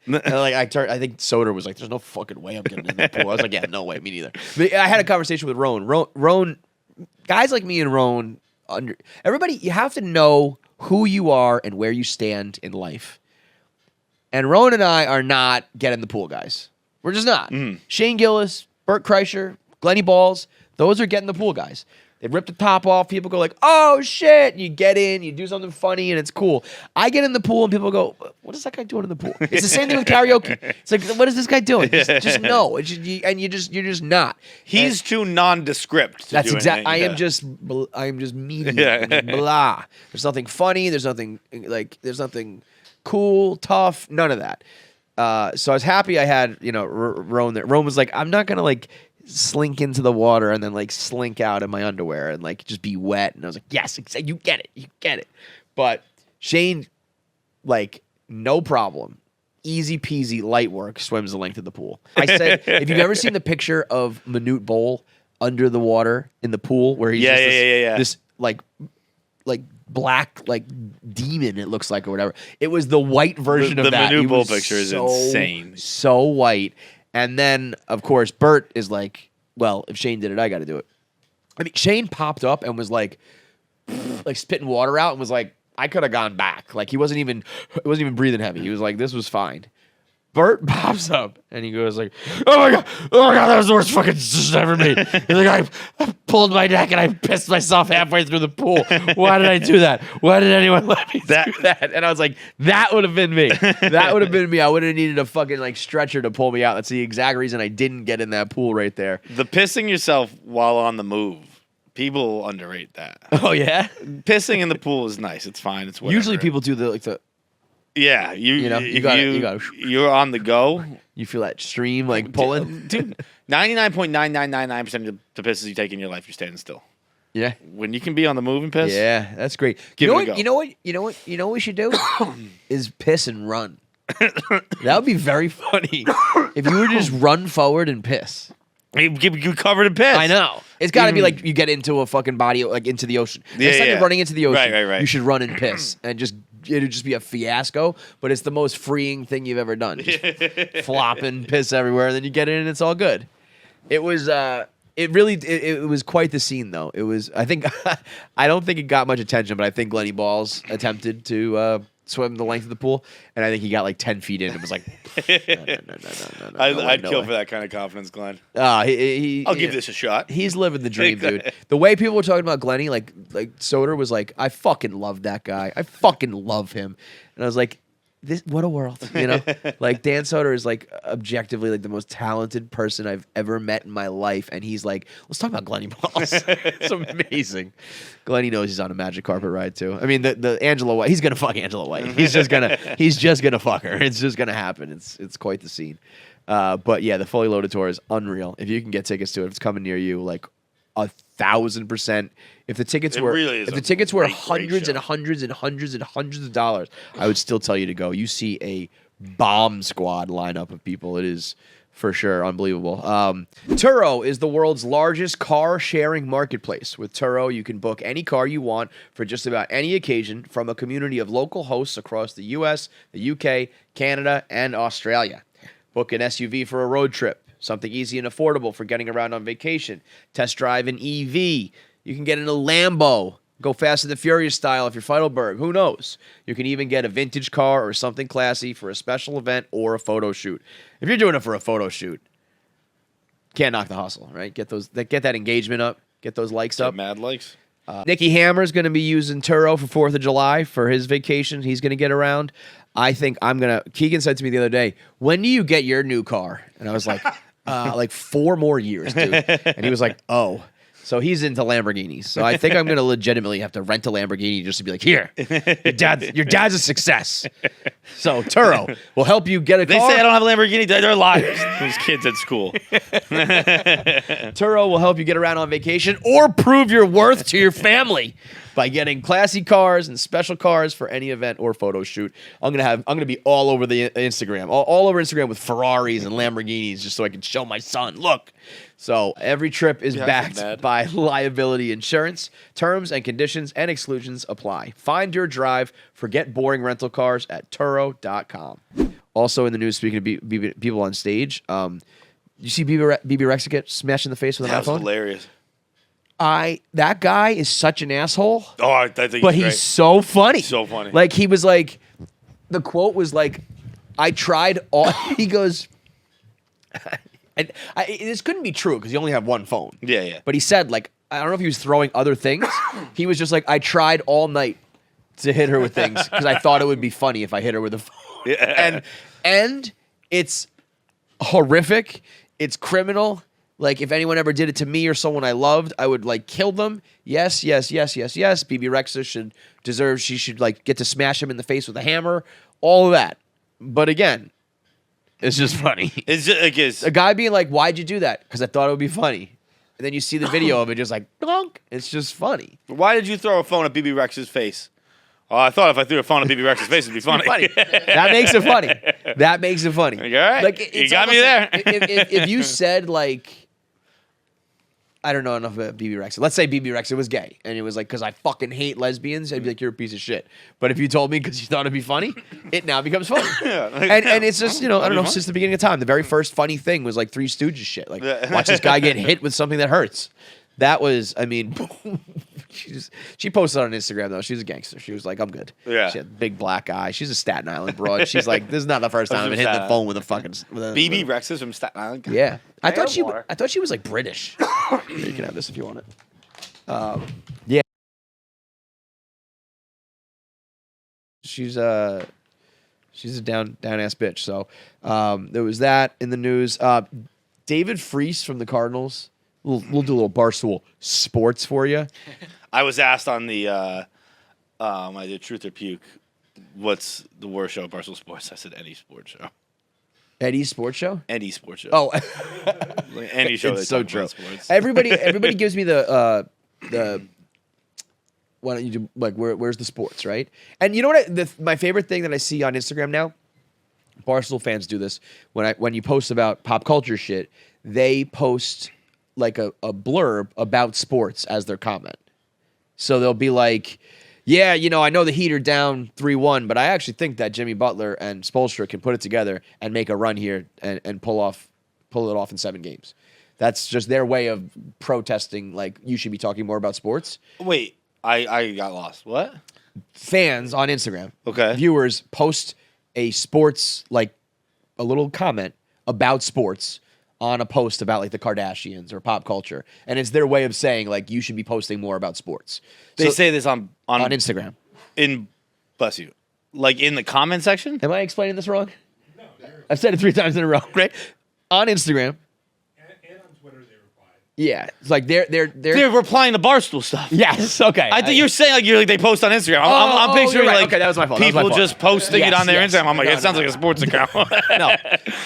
and I think Soder was like, there's no fucking way I'm getting in the pool. I was like, yeah, no way, me neither. But I had a conversation with Roan. Roan, guys like me and Roan, everybody, you have to know who you are and where you stand in life. And Roan and I are not getting the pool guys. We're just not. Shane Gillis, Bert Kreischer, Glenny Balls, those are getting the pool guys. They rip the top off. People go like, oh, shit. You get in. You do something funny, and it's cool. I get in the pool, and people go, what is that guy doing in the pool? It's the same thing with karaoke. It's like, what is this guy doing? Just no. It's just, and you're just not. He's too nondescript. That's exactly. I am just medium. Blah. There's nothing funny. There's nothing cool, tough. None of that. So I was happy I had Roan there. Roan was like, I'm not gonna like slink into the water and then like slink out in my underwear and like just be wet. And I was like, yes, you get it. But Shane, like, no problem. Easy peasy, light work, swims the length of the pool. I said, if you've ever seen the picture of Manute Bol under the water in the pool where he's this like black like demon, it looks like, or whatever. It was the white version of that. The Manute Bol picture is insane. So white. And then, of course, Bert is like, well, if Shane did it, I got to do it. I mean, Shane popped up and was like spitting water out and was like, I could have gone back. Like, he wasn't even breathing heavy. He was like, this was fine. Bert pops up and he goes like, oh my god, that was the worst fucking decision I ever made. He's like, I pulled my neck and I pissed myself halfway through the pool. Why did I do that? Why did anyone let me do that? And I was like, that would have been me. That would have been me. I would have needed a fucking like stretcher to pull me out. That's the exact reason I didn't get in that pool right there. The pissing yourself while on the move. People underrate that. Oh yeah, pissing in the pool is nice. It's fine. It's whatever. Usually people do the. Yeah, you got you're on the go. You feel that stream like pulling. Dude, 99.9999% of the pisses you take in your life, you're standing still. Yeah. When you can be on the move and piss. Yeah, that's great. Give it a go. You know what we should do is piss and run. That would be very funny if you were to just run forward and piss. You covered in piss. I know. It's got to be like you get into a fucking body, like into the ocean. Next time you're running into the ocean, right. you should run and piss and it'd just be a fiasco, but it's the most freeing thing you've ever done. Just flopping piss everywhere, and then you get in and it's all good. It was it was quite the scene though. It was, I don't think it got much attention, but I think Glenny Balls attempted to swim the length of the pool, and I think he got like 10 feet in and was like, no. I'd kill for that kind of confidence, Glenn. I'll give this a shot. He's living the dream, dude. The way people were talking about Glenny, like Soder was like, I fucking love that guy. I fucking love him. And I was like, what a world, Like Dan Soder is like objectively like the most talented person I've ever met in my life, and he's like, let's talk about Glenny Balls. It's amazing. Glenny knows he's on a magic carpet ride too. I mean, the Angela White, he's gonna fuck Angela White. He's just gonna fuck her. It's just gonna happen. It's quite the scene. But yeah, the Fully Loaded tour is unreal. If you can get tickets to it, if it's coming near you, like 1,000%. If the tickets were hundreds and hundreds and hundreds and hundreds of dollars, I would still tell you to go. You see a bomb squad lineup of people. It is for sure unbelievable. Turo is the world's largest car sharing marketplace. With Turo, you can book any car you want for just about any occasion from a community of local hosts across the US, the UK, Canada, and Australia. Book an SUV for a road trip. Something easy and affordable for getting around on vacation. Test drive an EV. You can get in a Lambo. Go Fast and the Furious style if you're Feitelberg. Who knows? You can even get a vintage car or something classy for a special event or a photo shoot. If you're doing it for a photo shoot, can't knock the hustle, right? Get that engagement up. Get those likes up. Mad likes. Nicky Hammer's going to be using Turo for 4th of July for his vacation. He's going to get around. I think Keegan said to me the other day, when do you get your new car? And I was like, like 4 more years, dude. And he was like, oh. So he's into Lamborghinis. So I think I'm going to legitimately have to rent a Lamborghini just to be like, here, your dad's a success. So Turo will help you get a They car. say I don't have a Lamborghini. They're liars. Those kids at school. Turo will help you get around on vacation or prove your worth to your family by getting classy cars and special cars for any event or photo shoot. I'm gonna be all over the Instagram, all over Instagram with Ferraris and Lamborghinis, just so I can show my son. Look. So every trip is backed by liability insurance. Terms and conditions and exclusions apply. Find your drive. Forget boring rental cars at Turo.com. Also in the news, speaking of people on stage, you see Bebe Rexha get smashed in the face with an That was iPhone? hilarious. That guy is such an asshole. Oh, I think But he's he's great. so funny. So funny. Like, he was like, the quote was like, I tried all, he goes, this couldn't be true because you only have one phone. Yeah. But he said, like, I don't know if he was throwing other things. He was just like, I tried all night to hit her with things because I thought it would be funny if I hit her with a phone. Yeah. And it's horrific. It's criminal. Like, if anyone ever did it to me or someone I loved, I would, like, kill them. Yes. Bebe Rexha she should, like, get to smash him in the face with a hammer. All of that. But again, it's just funny. It's just, I guess. A guy being like, why'd you do that? Because I thought it would be funny. And then you see the video of it just like, donk. It's just funny. Why did you throw a phone at Bebe Rexha's face? Oh, I thought if I threw a phone at Bebe Rexha's face, it'd be funny. That makes it funny. That makes it funny. Like, all right. Like, You it's got me almost there. like, if you said, like, I don't know enough about Bebe Rexha. Let's say Bebe Rexha was gay, and it was like, because I fucking hate lesbians, I'd be like, you're a piece of shit. But if you told me because you thought it'd be funny, it now becomes funny. And it's just, I don't know, since the beginning of time, the very first funny thing was like Three Stooges shit. Like, watch this guy get hit with something that hurts. That was, I mean, she posted on Instagram, though. She was a gangster. She was like, I'm good. Yeah. She had a big black eye. She's a Staten Island broad. She's like, this is not the first time I've been hitting the phone with a fucking... Bebe Rexha's from Staten Island. Yeah. I thought Fairwater. she was like British. You can have this if you want it. Yeah. She's a down ass bitch. So there was that in the news. David Freese from the Cardinals. We'll do a little Barstool Sports for you. I was asked on the I did Truth or Puke, what's the worst show at Barstool Sports? I said any sports show. Eddie's sports show? Any sports show. Oh, Like any show it's that's so so true. sports. Everybody gives me the why don't you do like where's the sports, right? And you know what? My favorite thing that I see on Instagram now, Barstool fans do this when you post about pop culture shit, they post like a blurb about sports as their comment. So they'll be like, yeah, I know the Heat are down 3-1, but I actually think that Jimmy Butler and Spoelstra can put it together and make a run here and pull it off in 7 games. That's just their way of protesting, like, you should be talking more about sports. Wait, I got lost. What? Fans on Instagram, Okay. viewers post a sports, like, a little comment about sports on a post about like the Kardashians or pop culture. And it's their way of saying like, you should be posting more about sports. They say this on Instagram. Bless you. Like in the comment section? Am I explaining this wrong? No. I've said it 3 times in a row, right? On Instagram. And on Twitter, they replied. Yeah. It's like they're They're replying to Barstool stuff. Yes. Okay. I think you're saying like they post on Instagram. I'm picturing you're right. like Okay, that was my fault. people just posting it Yes, on their yes. Instagram. I'm like, No, it sounds no, like a sports account. No,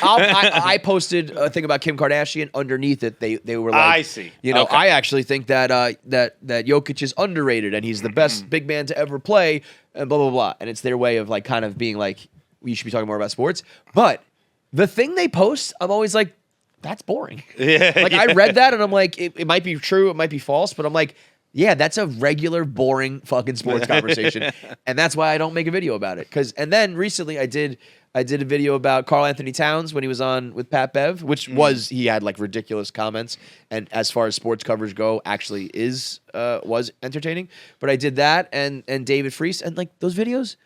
I posted a thing about Kim Kardashian. Underneath it, they were like, I see. Okay. I actually think that Jokic is underrated and he's the best big man to ever play, and blah blah blah. And it's their way of like kind of being like, we should be talking more about sports. But the thing they post, I'm always like, that's boring. Yeah, Like I read that and I'm like, it might be true, it might be false, but I'm like, yeah, that's a regular, boring fucking sports conversation. And that's why I don't make a video about it. And then recently I did a video about Karl Anthony Towns when he was on with Pat Bev, which he had like ridiculous comments. And as far as sports coverage go, actually was entertaining. But I did that and David Freese, and like those videos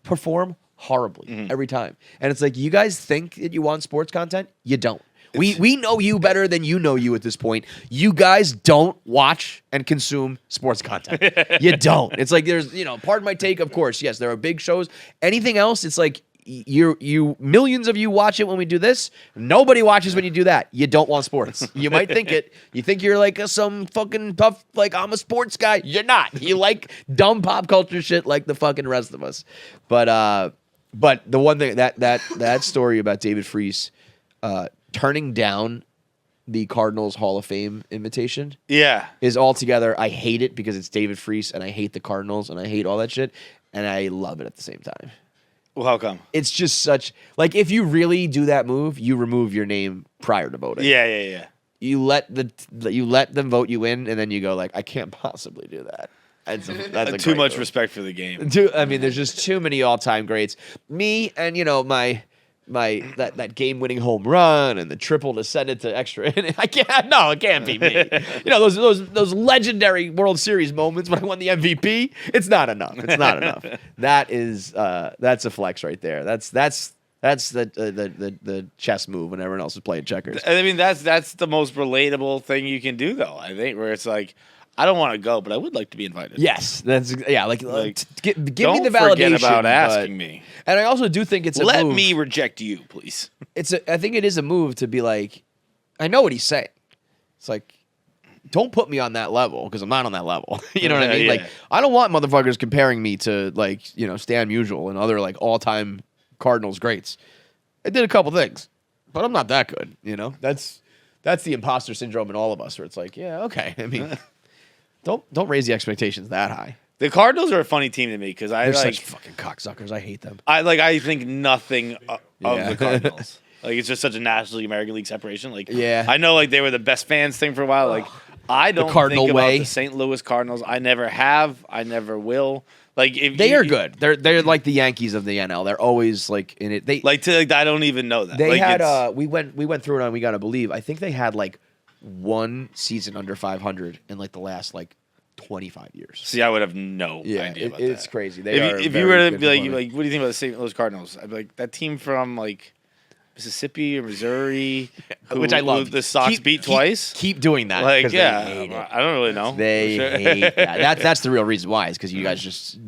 perform horribly every time. And it's like, you guys think that you want sports content? You don't. We know you better than you know you at this point. You guys don't watch and consume sports content. You don't. It's like there's, pardon my take, of course. Yes, there are big shows. Anything else, it's like you millions of you watch it when we do this. Nobody watches when you do that. You don't want sports. You might think it. You think you're like some fucking tough, like I'm a sports guy. You're not. You like dumb pop culture shit like the fucking rest of us. But the one thing that story about David Freese turning down the Cardinals Hall of Fame invitation is altogether, I hate it because it's David Freese and I hate the Cardinals and I hate all that shit and I love it at the same time. Well, how come? It's just such, like, if you really do that move, you remove your name prior to voting. Yeah. You let them vote you in and then you go like, I can't possibly do that. That's Too much respect for the game. I mean, there's just too many all-time greats. Me and, my that game-winning home run and the triple to send it to extra inning. It can't be me. Those legendary World Series moments when I won the MVP. It's not enough. That's a flex right there. That's the chess move when everyone else is playing checkers. I mean, that's the most relatable thing you can do, though. I think where it's like, I don't want to go, but I would like to be invited. Yes, give me the don't validation. Forget about asking me. And I also do think it's a Let move. me reject you, please. I think it is a move to be like, I know what he's saying. It's like, don't put me on that level because I'm not on that level. You know what I mean? Yeah. Like, I don't want motherfuckers comparing me to Stan Musial and other like all-time Cardinals greats. I did a couple things, but I'm not that good. That's the imposter syndrome in all of us, where it's like, yeah, okay. I mean. Don't raise the expectations that high. The Cardinals are a funny team to me because They're such fucking cocksuckers. I hate them. I think nothing of the Cardinals. Like it's just such a National American League separation. Like I know like they were the best fans thing for a while. Like I don't Cardinal think way. about the St. Louis Cardinals. I never have. I never will. Like if they are good. They're like the Yankees of the NL. They're always like in it. I don't even know that. They like, had we went through it on We Gotta Believe. I think they had like one season under 500 in like the last like 25 years. See, I would have no idea about that. It's crazy. If you were to be like, what do you think about the St. Louis Cardinals? I'd be like, that team from like Mississippi or Missouri, which I love. The Sox beat twice. Keep doing that. Like, they hate it. I don't really know. They hate that. That's the real reason why. Is because you guys just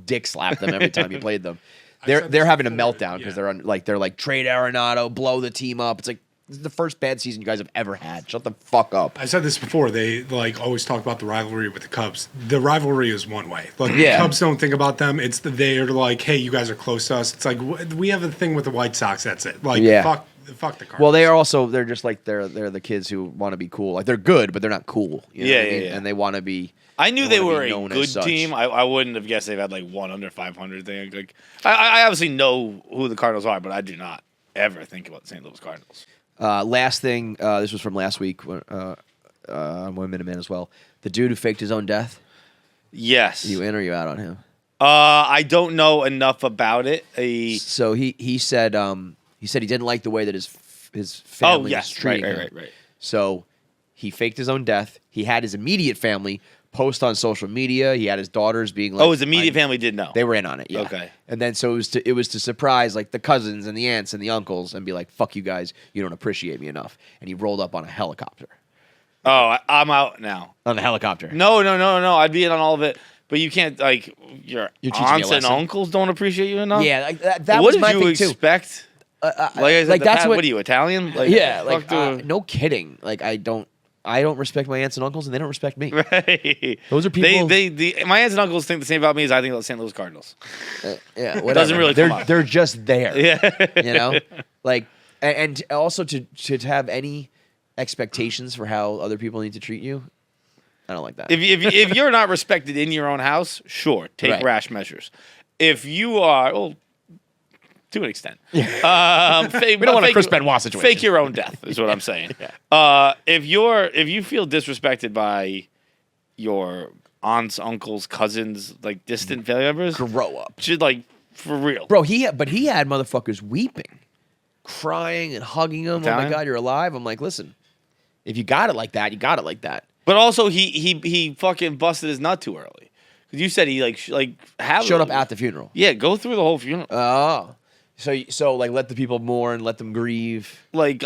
dick slap them every time you played them. They're having a meltdown because they're like trade Arenado, blow the team up. It's like, this is the first bad season you guys have ever had. Shut the fuck up. I said this before. They always talk about the rivalry with the Cubs. The rivalry is one way. The Cubs don't think about them. They're like, hey, you guys are close to us. It's like we have a thing with the White Sox. That's it. Like fuck the Cardinals. Well, they're just like they're the kids who want to be cool. Like they're good, but they're not cool. You know what I mean? And they want to be. I knew they were a good team. I wouldn't have guessed they've had like one under 500 thing. Like I obviously know who the Cardinals are, but I do not ever think about the St. Louis Cardinals. Last thing, this was from last week on 1 Minute Man as well. The dude who faked his own death. Yes. You in or you out on him? I don't know enough about it. So he said he didn't like the way that his family was treating him. Right. So he faked his own death. He had his immediate family post on social media. He had his daughters being like, his immediate family did know. They were in on it. Yeah. Okay. And then so it was to surprise like the cousins and the aunts and the uncles and be like, fuck you guys, you don't appreciate me enough. And he rolled up on a helicopter. Oh, I'm out now. On the helicopter. No. I'd be in on all of it. But you can't like your aunts and uncles don't appreciate you enough. Yeah, like that was my thing too. What did you expect? What are you, Italian? Like, no kidding. Like I don't respect my aunts and uncles, and they don't respect me. Right. Those are people. My aunts and uncles think the same about me as I think about St. Louis Cardinals. Yeah, whatever. It doesn't really come up. They're just there. Yeah. Like, and also to have any expectations for how other people need to treat you, I don't like that. If you're not respected in your own house, sure, take rash measures. If you are, to an extent. We don't want a Chris Benoit situation. Fake your own death is what I'm saying. If you feel disrespected by your aunts, uncles, cousins, like distant family members, grow up. Should like for real, bro. He had motherfuckers weeping, crying, and hugging him. Oh my God, you're alive. I'm like, listen, if you got it like that, you got it like that. But also, he fucking busted his nut too early. Because you said he showed up at the funeral. Yeah, go through the whole funeral. Oh. So like let the people mourn, let them grieve. Like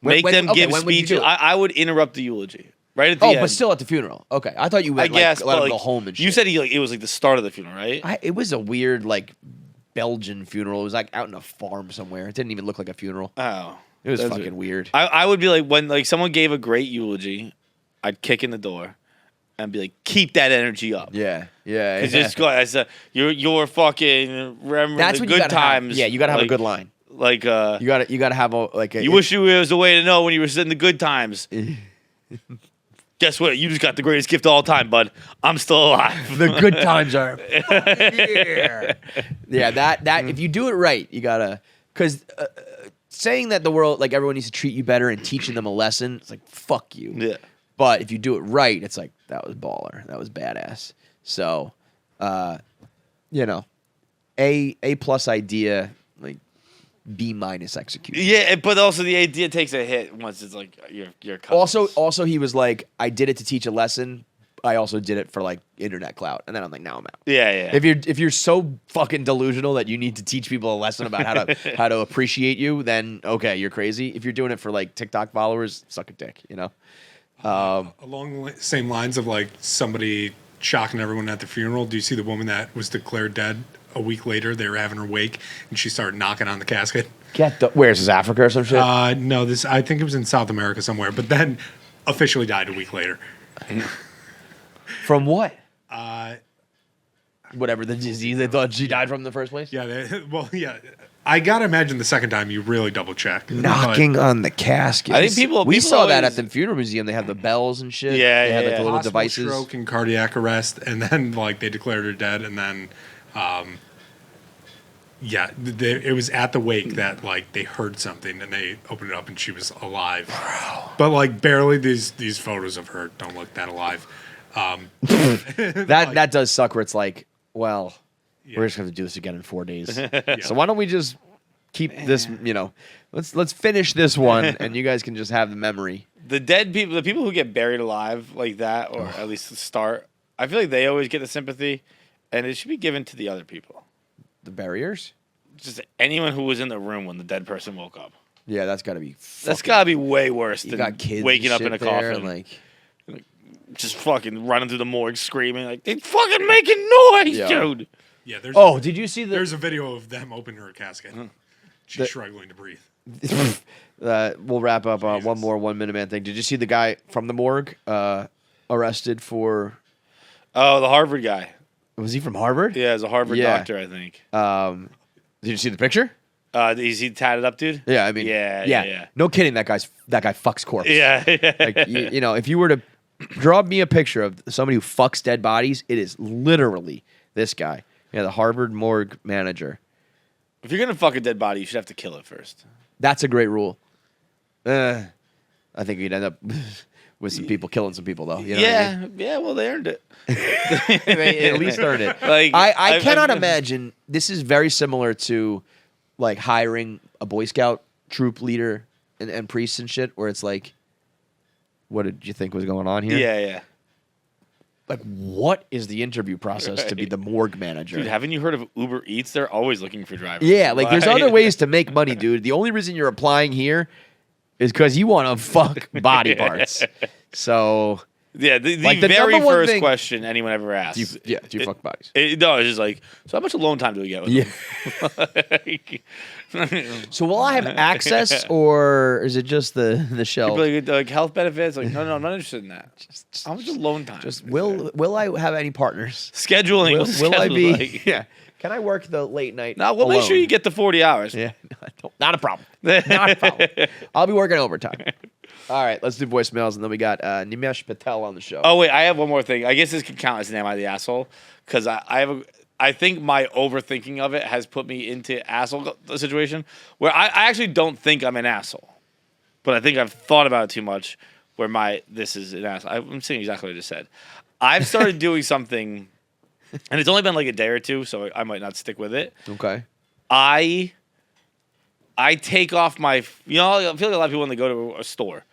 make them give speeches. I would interrupt the eulogy right at the end. But still at the funeral. Okay, I thought you meant let him go home and shit. You said it was like the start of the funeral, right? It was a weird like Belgian funeral. It was like out in a farm somewhere. It didn't even look like a funeral. Oh, It was that's fucking weird. I would be like, when like someone gave a great eulogy, I'd kick in the door and be like, keep that energy up. Yeah. Cause just go. I said, you're fucking remember That's the what you good gotta times. have. Yeah, you gotta have like, a good line. Like You gotta have a you wish there was a way to know when you were in the good times. Guess what? You just got the greatest gift of all time, bud. I'm still alive. the good times are. Yeah, that if you do it right, you gotta because saying that the world like everyone needs to treat you better and teaching them a lesson, it's like fuck you. Yeah. But if you do it right, it's like that was baller, that was badass. So, A plus idea, like B minus execution. Yeah, but also the idea takes a hit once it's like your Also, he was like, I did it to teach a lesson. I also did it for like internet clout, and then I'm like, now I'm out. Yeah. If you're so fucking delusional that you need to teach people a lesson about how to appreciate you, then okay, you're crazy. If you're doing it for like TikTok followers, suck a dick, you know. Along the same lines of like somebody shocking everyone at the funeral. Do you see the woman that was declared dead a week later? They were having her wake, and she started knocking on the casket. Where's this, Africa or some shit? No, I think it was in South America somewhere, but then officially died a week later. From what? Whatever the disease they thought she died from in the first place? Yeah. I gotta imagine the second time you really double check. Knocking on the casket. I think people saw that always- at the funeral museum. They had the bells and shit. Yeah, they had like yeah. the little Possible devices. stroke and cardiac arrest, and then like they declared her dead, and then it was at the wake that like they heard something and they opened it up and she was alive. But like barely. These photos of her don't look that alive. That does suck. Where it's like, well, we're just gonna have to do this again in 4 days. So why don't we just keep this? Let's finish this one, and you guys can just have the memory. The dead people, the people who get buried alive like that, or at least start, I feel like they always get the sympathy, and it should be given to the other people. The barriers. Just anyone who was in the room when the dead person woke up. Yeah, that's got to be. That's got to be way worse You than got kids waking and up in a shit there, coffin, like. just fucking running through the morgue screaming like they fucking making noise, Yeah. dude. Yeah. Did you see There's a video of them opening her casket. She's struggling to breathe. We'll wrap up one more 1 minute man thing. Did you see the guy from the morgue arrested for? Oh, the Harvard guy. Was he from Harvard? Yeah, he's a Harvard Yeah. doctor, I think. Did you see the picture? Is he tatted up, dude? Yeah, I mean, yeah. No kidding. That guy fucks corpse. Yeah. Like if you were to draw me a picture of somebody who fucks dead bodies, it is literally this guy. Yeah, the Harvard morgue manager. If you're gonna fuck a dead body, you should have to kill it first. That's a great rule. I think you'd end up with some people killing some people, though. You know what I mean? Yeah. Well, they earned it. They at least earned it. Like, I cannot imagine. This is very similar to like hiring a Boy Scout troop leader and priests and shit, where it's like, what did you think was going on here? Yeah. Like, what is the interview process to be the morgue manager? Dude, haven't you heard of Uber Eats? They're always looking for drivers. Yeah, like there's other ways to make money, dude. The only reason you're applying here is because you want to fuck body parts. So Yeah, the Like, the very number one first thing- question anyone ever asks. do you fuck bodies? No, it's just like, so how much alone time do we get with them? So will I have access, or is it just the shell? People like health benefits? Like, no, I'm not interested in that. How much alone time? Just will I have any partners? scheduling. Will I be? Like, Yeah. Can I work the late night? no, we'll make sure alone? you get the 40 hours. Yeah, not a problem. Not a problem. I'll be working overtime. All right, let's do voicemails, and then we got Nimesh Patel on the show. Oh wait, I have one more thing. I guess this can count as an "Am I the asshole?" Because I think my overthinking of it has put me into asshole situation where I actually don't think I'm an asshole, but I think I've thought about it too much. Where this is an asshole. I'm saying exactly what I just said. I've started doing something, and it's only been like a day or two, so I might not stick with it. Okay. I take off my. I feel like a lot of people when they go to a store,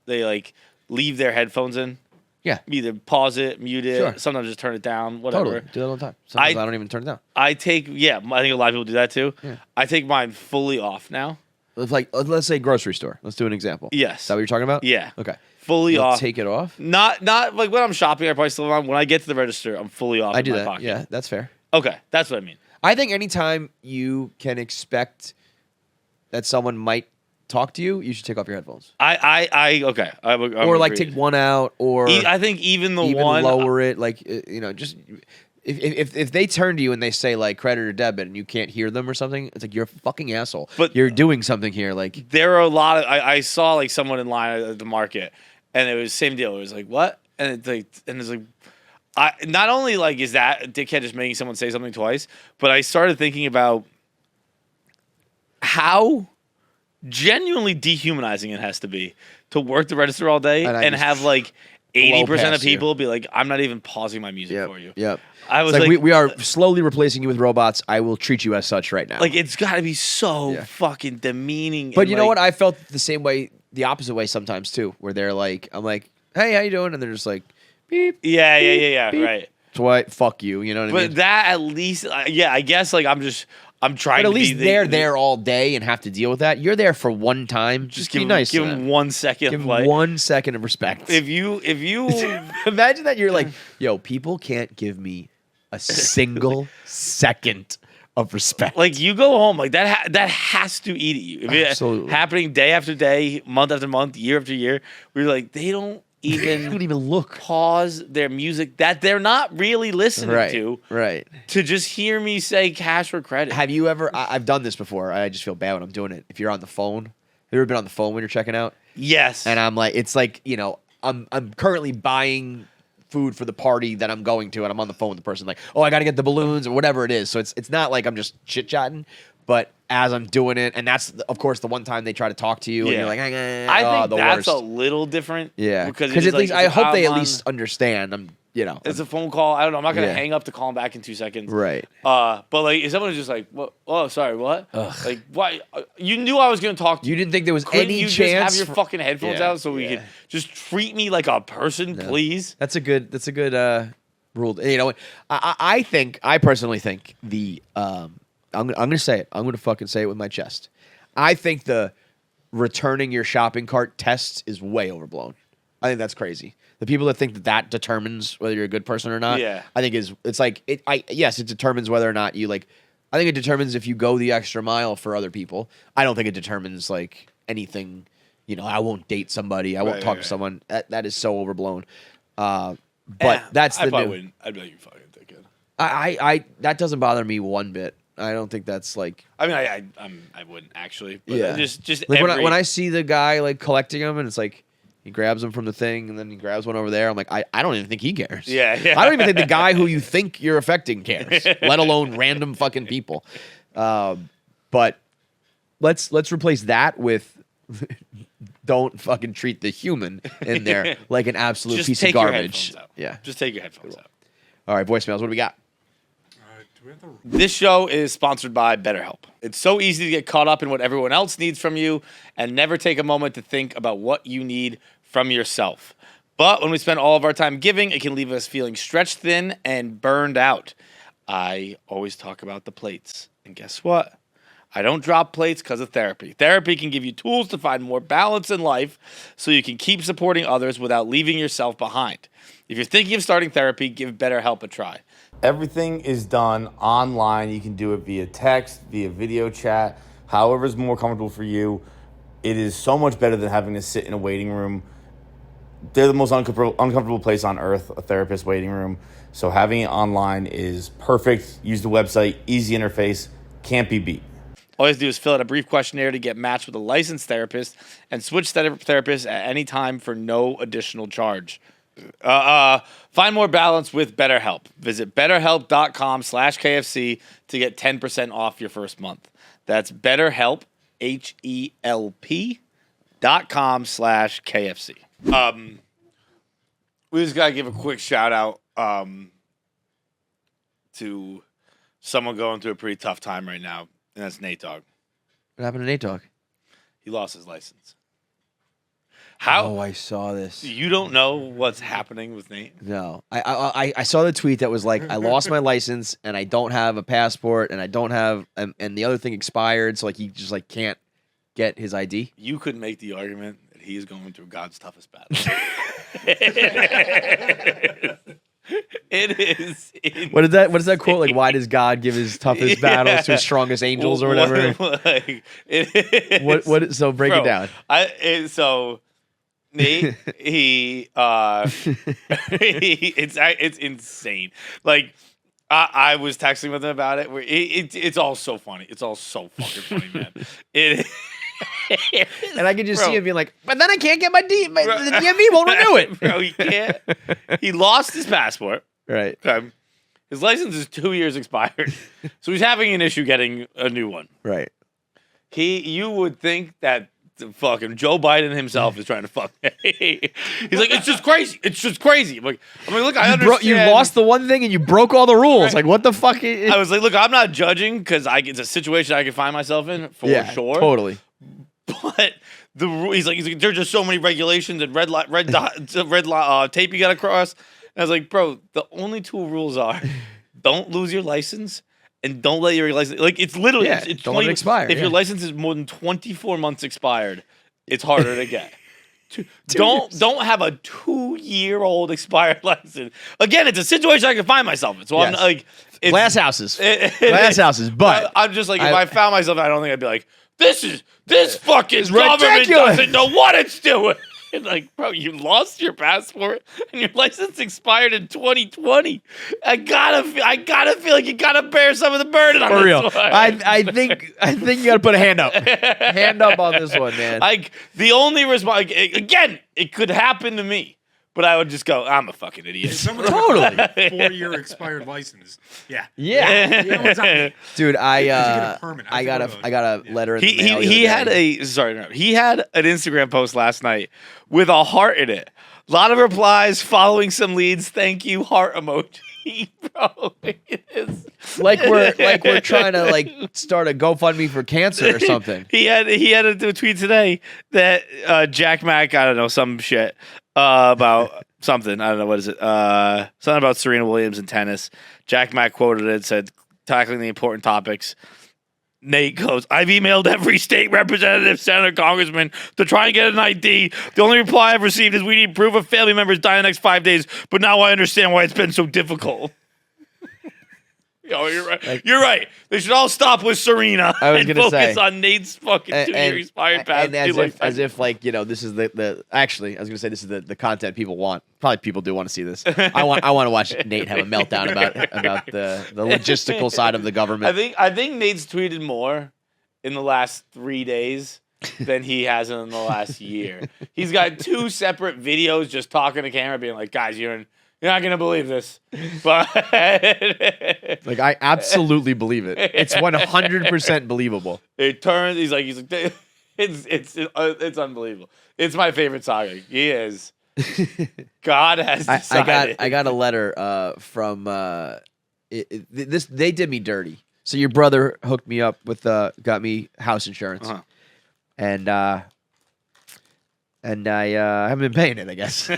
they like leave their headphones in. Yeah. Either pause it, mute it, Sure. sometimes just turn it down, whatever. Totally. Do that all the time. Sometimes I don't even turn it down. I think a lot of people do that too. Yeah. I take mine fully off now. It's like, let's say grocery store. Let's do an example. Yes. Is that what you're talking about? Yeah. Okay. Fully You'll off. take it off? Not like when I'm shopping, I probably still have on. When I get to the register, I'm fully off I in do my that. pocket. Yeah, that's fair. Okay, that's what I mean. I think anytime you can expect that someone might talk to you, you should take off your headphones. Okay. Or like take one out, or I think even one lower it. Like just if they turn to you and they say like credit or debit and you can't hear them or something, it's like you're a fucking asshole. But you're doing something here. Like there are a lot of I saw like someone in line at the market, and it was the same deal. It was like what, and it's like. Not only like is that a dickhead just making someone say something twice, but I started thinking about how genuinely dehumanizing it has to be to work the register all day and have like 80% of people be like, I'm not even pausing my music for you. Yep. I was like we are slowly replacing you with robots. I will treat you as such right now. Like it's got to be so fucking demeaning. But you know what? I felt the same way, the opposite way sometimes too, where they're like, I'm like, hey, how you doing? And they're just like, beep. Yeah. Beep. Right. So what? Fuck you. You know what I mean? But that at least, I guess like I'm trying. But at to least they're there all day and have to deal with that. You're there for one time. Just be nice. Give them 1 second. Give them 1 second of respect. If you imagine that you're like, yo, people can't give me a single second of respect. Like you go home, like that has to eat at you. If Absolutely. It's happening day after day, month after month, year after year, we're like they don't even look, pause their music that they're not really listening to, to just hear me say cash or credit. Have you ever? I've done this before. I just feel bad when I'm doing it. If you're on the phone, have you ever been on the phone when you're checking out? Yes. And I'm like, it's like I'm currently buying food for the party that I'm going to, and I'm on the phone with the person like, oh, I got to get the balloons or whatever it is. So it's not like I'm just chit chatting, but as I'm doing it, and that's of course the one time they try to talk to you, and you're like, I think that's worst. a little different. Yeah, because at least I hope they at least understand. It's a phone call. I don't know. I'm not gonna hang up to call them back in 2 seconds. Right. But like, if someone's just like, what? Oh, sorry, what? Like, why? You knew I was gonna talk to you. You didn't think there was Couldn't any you chance? Just have your fucking headphones out so we could just treat me like a person, please. That's a good rule. You know, I personally think I'm gonna say it. I'm gonna fucking say it with my chest. I think the returning your shopping cart test is way overblown. I think that's crazy. The people that think that determines whether you're a good person or not. Yeah. I think it determines whether or not you like. I think it determines if you go the extra mile for other people. I don't think it determines like anything. I won't date somebody. I won't talk to someone. That is so overblown. But that's the new. Wouldn't. I'd be like, you fucking dickhead. I that doesn't bother me one bit. I don't think that's like. I mean, I wouldn't actually. But just like when I see the guy like collecting them, and it's like he grabs them from the thing, and then he grabs one over there. I'm like, I don't even think he cares. Yeah. I don't even think the guy who you think you're affecting cares, let alone random fucking people. But let's replace that with don't fucking treat the human in there like an absolute just piece take of garbage. Your headphones out. Yeah, just take your headphones out. All right, voicemails. What do we got? This show is sponsored by BetterHelp. It's so easy to get caught up in what everyone else needs from you and never take a moment to think about what you need from yourself. But when we spend all of our time giving, it can leave us feeling stretched thin and burned out. I always talk about the plates. And guess what? I don't drop plates because of therapy. Therapy can give you tools to find more balance in life so you can keep supporting others without leaving yourself behind. If you're thinking of starting therapy, give BetterHelp a try. Everything is done online. You can do it via text, via video chat, however is more comfortable for you. It is so much better than having to sit in a waiting room. They're the most uncomfortable place on earth, a therapist waiting room. So having it online is perfect. Use the website, easy interface, can't be beat. All you have to do is fill out a brief questionnaire to get matched with a licensed therapist and switch therapists at any time for no additional charge. Find more balance with BetterHelp. Visit BetterHelp.com/KFC to get 10% off your first month. That's BetterHelp, HELP.com/KFC. We just gotta give a quick shout out to someone going through a pretty tough time right now, and that's Nate Dogg. What happened to Nate Dogg? He lost his license. How? Oh, I saw this. You don't know what's happening with Nate? No. I saw the tweet that was like, I lost my license and I don't have a passport and I don't have and the other thing expired, so like he just like can't get his ID. You could make the argument that he is going through God's toughest battle. It is. What is that? What is that quote? Like, why does God give his toughest battles to his strongest angels or whatever? Like, it is. What? So break it down. So Nate, it's insane. Like I was texting with him about it. It's all so funny. It's all so fucking funny, man. It. And I can just see him being like, but then I can't get the DMV won't renew it. Bro, he can't. He lost his passport. Right. Okay. His license is 2 years expired. So he's having an issue getting a new one. Right. You would think that fucking Joe Biden himself is trying to fuck me. He's like, it's just crazy. It's just crazy. I'm like, look, I understand. You lost the one thing and you broke all the rules. Like, what the fuck? I was like, look, I'm not judging because it's a situation I can find myself in for sure. Totally. But he's like, there's just so many regulations and red tape you got to cross. And I was like, bro, the only two rules are don't lose your license and don't let your license, like, it's literally, it's don't let it expire. If your license is more than 24 months expired, it's harder to get. Don't have a 2-year-old expired license. Again, it's a situation I can find myself in. So I'm like, glass houses. Glass houses. But I'm just like, if I found myself, I don't think I'd be like, this fucking government ridiculous. doesn't know what it's doing. And like, bro, you lost your passport and your license expired in 2020. I gotta feel like you gotta bear some of the burden on For real. this one. I think you gotta put a hand up. Hand up on this one, man. Like, the only response, again, it could happen to me. But I would just go, I'm a fucking idiot. Someone Totally. 4-year expired license. Yeah. Yeah. You know what's happening? Dude, I got a letter in the mail. He had an Instagram post last night with a heart in it. A lot of replies following some leads. Thank you, heart emoji. Bro, it is like we're trying to like start a GoFundMe for cancer or something. He had a tweet today that Jack Mack, I don't know, some shit about something. I don't know, what is it? Something about Serena Williams and tennis. Jack Mack quoted it, said, tackling the important topics. Nate goes, I've emailed every state representative, senator, congressman to try and get an ID. The only reply I've received is we need proof of family members die in the next 5 days, but now I understand why it's been so difficult. Oh, you're right. You're right. They should all stop with Serena and focus on Nate's fucking 2-year expired pass. And as if like, you know, this is actually, I was gonna say this is the content people want. Probably people do want to see this. I want to watch Nate have a meltdown about the logistical side of the government. I think Nate's tweeted more in the last 3 days than he has in the last year. He's got 2 separate videos just talking to camera, being like, guys, you're not gonna believe this, but like I absolutely believe it. It's 100% believable. It turns. He's like, it's unbelievable. It's my favorite saga. He is. God has decided. I got a letter from this. They did me dirty. So your brother hooked me up with got me house insurance, and I haven't been paying it. I guess.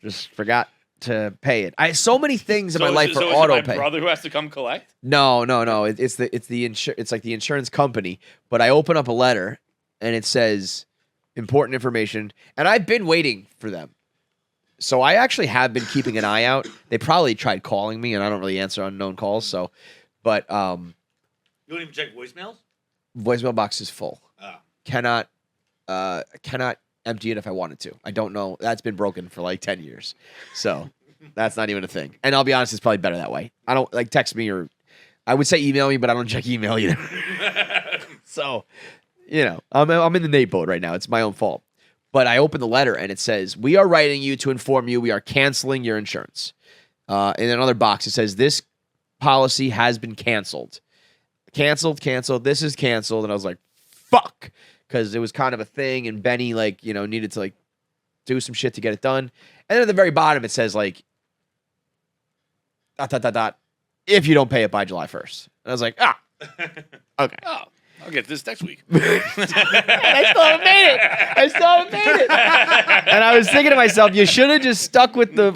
Just forgot to pay it. So many things in my life are auto pay. My brother who has to come collect? No. It's like the insurance company. But I open up a letter and it says important information, and I've been waiting for them. So I actually have been keeping an eye out. They probably tried calling me, and I don't really answer unknown calls. So, but you don't even check voicemails? Voicemail box is full. Oh. Cannot empty it if I wanted to. I don't know. That's been broken for like 10 years. So that's not even a thing. And I'll be honest, it's probably better that way. I don't like text me, or I would say email me, but I don't check email either. So, you know, I'm in the Nate boat right now. It's my own fault. But I open the letter and it says, we are writing you to inform you we are canceling your insurance. In another box, it says this policy has been canceled. Canceled. This is canceled. And I was like, fuck. Because it was kind of a thing, and Benny, like, you know, needed to like do some shit to get it done. And then at the very bottom, it says like, ... if you don't pay it by July 1st. And I was like, okay. Oh, I'll get this next week. I still haven't made it. And I was thinking to myself, you should have just stuck with the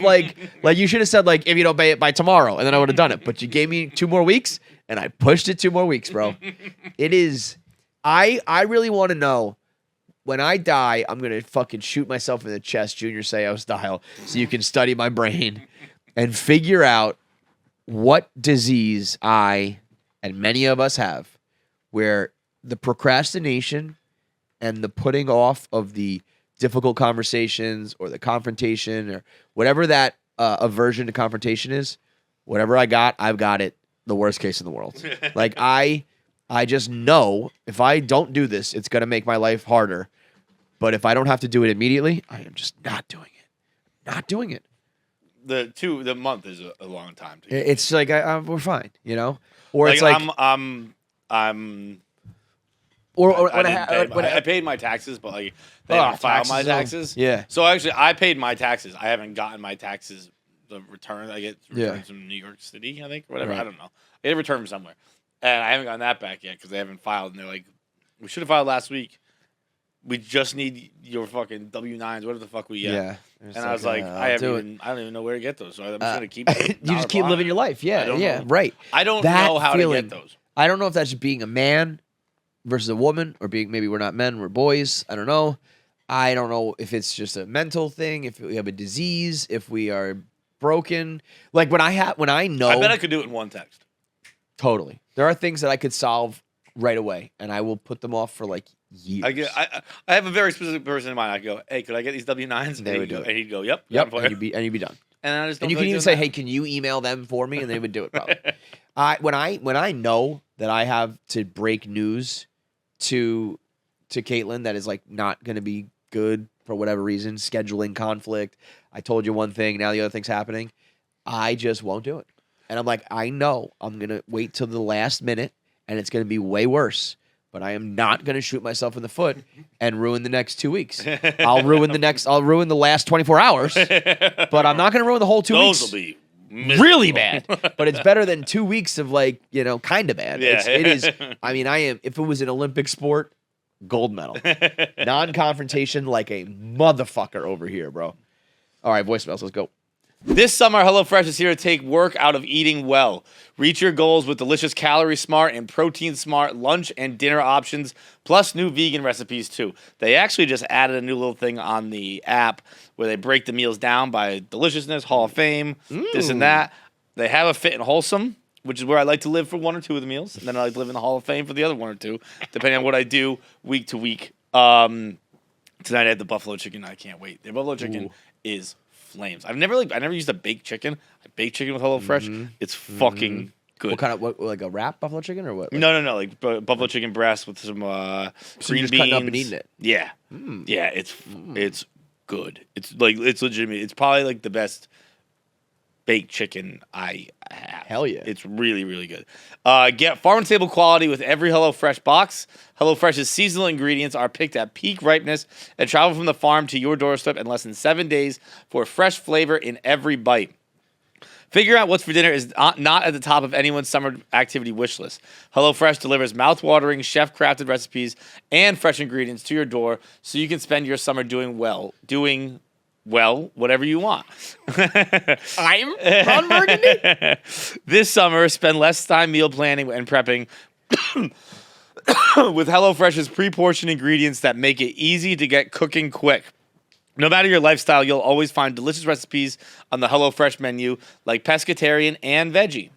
like you should have said like, if you don't pay it by tomorrow, and then I would have done it. But you gave me 2 more weeks, and I pushed it 2 more weeks, bro. It is. I really want to know when I die, I'm going to fucking shoot myself in the chest, Junior Seau style, so you can study my brain and figure out what disease I and many of us have, where the procrastination and the putting off of the difficult conversations or the confrontation or whatever that aversion to confrontation is, whatever I've got it the worst case in the world. Like I just know if I don't do this, it's going to make my life harder. But if I don't have to do it immediately, I am just not doing it. Not doing it. The month is a long time. It's like we're fine, you know. Or it's like like I'm. I I paid my taxes, but like they haven't filed my taxes. Yeah. So actually, I paid my taxes. I haven't gotten my taxes. The return I get returns from New York City, I think, or whatever. Right. I don't know. I get a return from somewhere, and I haven't gotten that back yet because they haven't filed. And they're like, "We should have filed last week. We just need your fucking W-9s, whatever the fuck we get." Yeah. And I was like, I don't even know where to get those. So I'm just gonna keep. You just keep living your life. Yeah. Right. I don't know how to get those. I don't know if that's being a man versus a woman, or being maybe we're not men, we're boys. I don't know. I don't know if it's just a mental thing, if we have a disease, if we are broken. Like when I know, I bet I could do it in one text. Totally. There are things that I could solve right away, and I will put them off for like years. I have a very specific person in mind. I go, hey, could I get these W-9s? They would do it. And he'd go, yep. And you'd be done. And I just don't and you can even say, hey, can you email them for me? And they would do it probably. When I know that I have to break news to Caitlin that is like not going to be good for whatever reason, scheduling conflict. I told you one thing, now the other thing's happening. I just won't do it. And I'm like, I know I'm going to wait till the last minute and it's going to be way worse. But I am not going to shoot myself in the foot and ruin the next 2 weeks. I'll ruin the last 24 hours, but I'm not going to ruin the whole 2 weeks. Those will be really bad. But it's better than 2 weeks of like, kind of bad. Yeah. It is. I mean, if it was an Olympic sport, gold medal. Non-confrontation like a motherfucker over here, bro. All right, voicemails. Let's go. This summer, HelloFresh is here to take work out of eating well. Reach your goals with delicious calorie smart and protein smart lunch and dinner options, plus new vegan recipes too. They actually just added a new little thing on the app where they break the meals down by deliciousness, Hall of Fame, this and that. They have a fit and wholesome, which is where I like to live for one or two of the meals. And then I like to live in the Hall of Fame for the other one or two, depending on what I do week to week. Tonight I had the buffalo chicken. I can't wait. The buffalo chicken is flames. I never used a baked chicken. I baked chicken with HelloFresh. It's fucking good. What kind of like a wrap buffalo chicken or what? No. Like buffalo chicken breast with some green beans. Cutting up and eating it. Yeah, yeah. It's good. It's legitimate. It's probably like the best baked chicken I have. Hell yeah. It's really, really good. Get farm-to-table quality with every HelloFresh box. HelloFresh's seasonal ingredients are picked at peak ripeness and travel from the farm to your doorstep in less than 7 days for fresh flavor in every bite. Figure out what's for dinner is not at the top of anyone's summer activity wish list. HelloFresh delivers mouth-watering, chef-crafted recipes and fresh ingredients to your door so you can spend your summer doing whatever you want. I'm Ron Burgundy. This summer, spend less time meal planning and prepping with HelloFresh's pre-portioned ingredients that make it easy to get cooking quick. No matter your lifestyle, you'll always find delicious recipes on the HelloFresh menu, like pescatarian and veggie.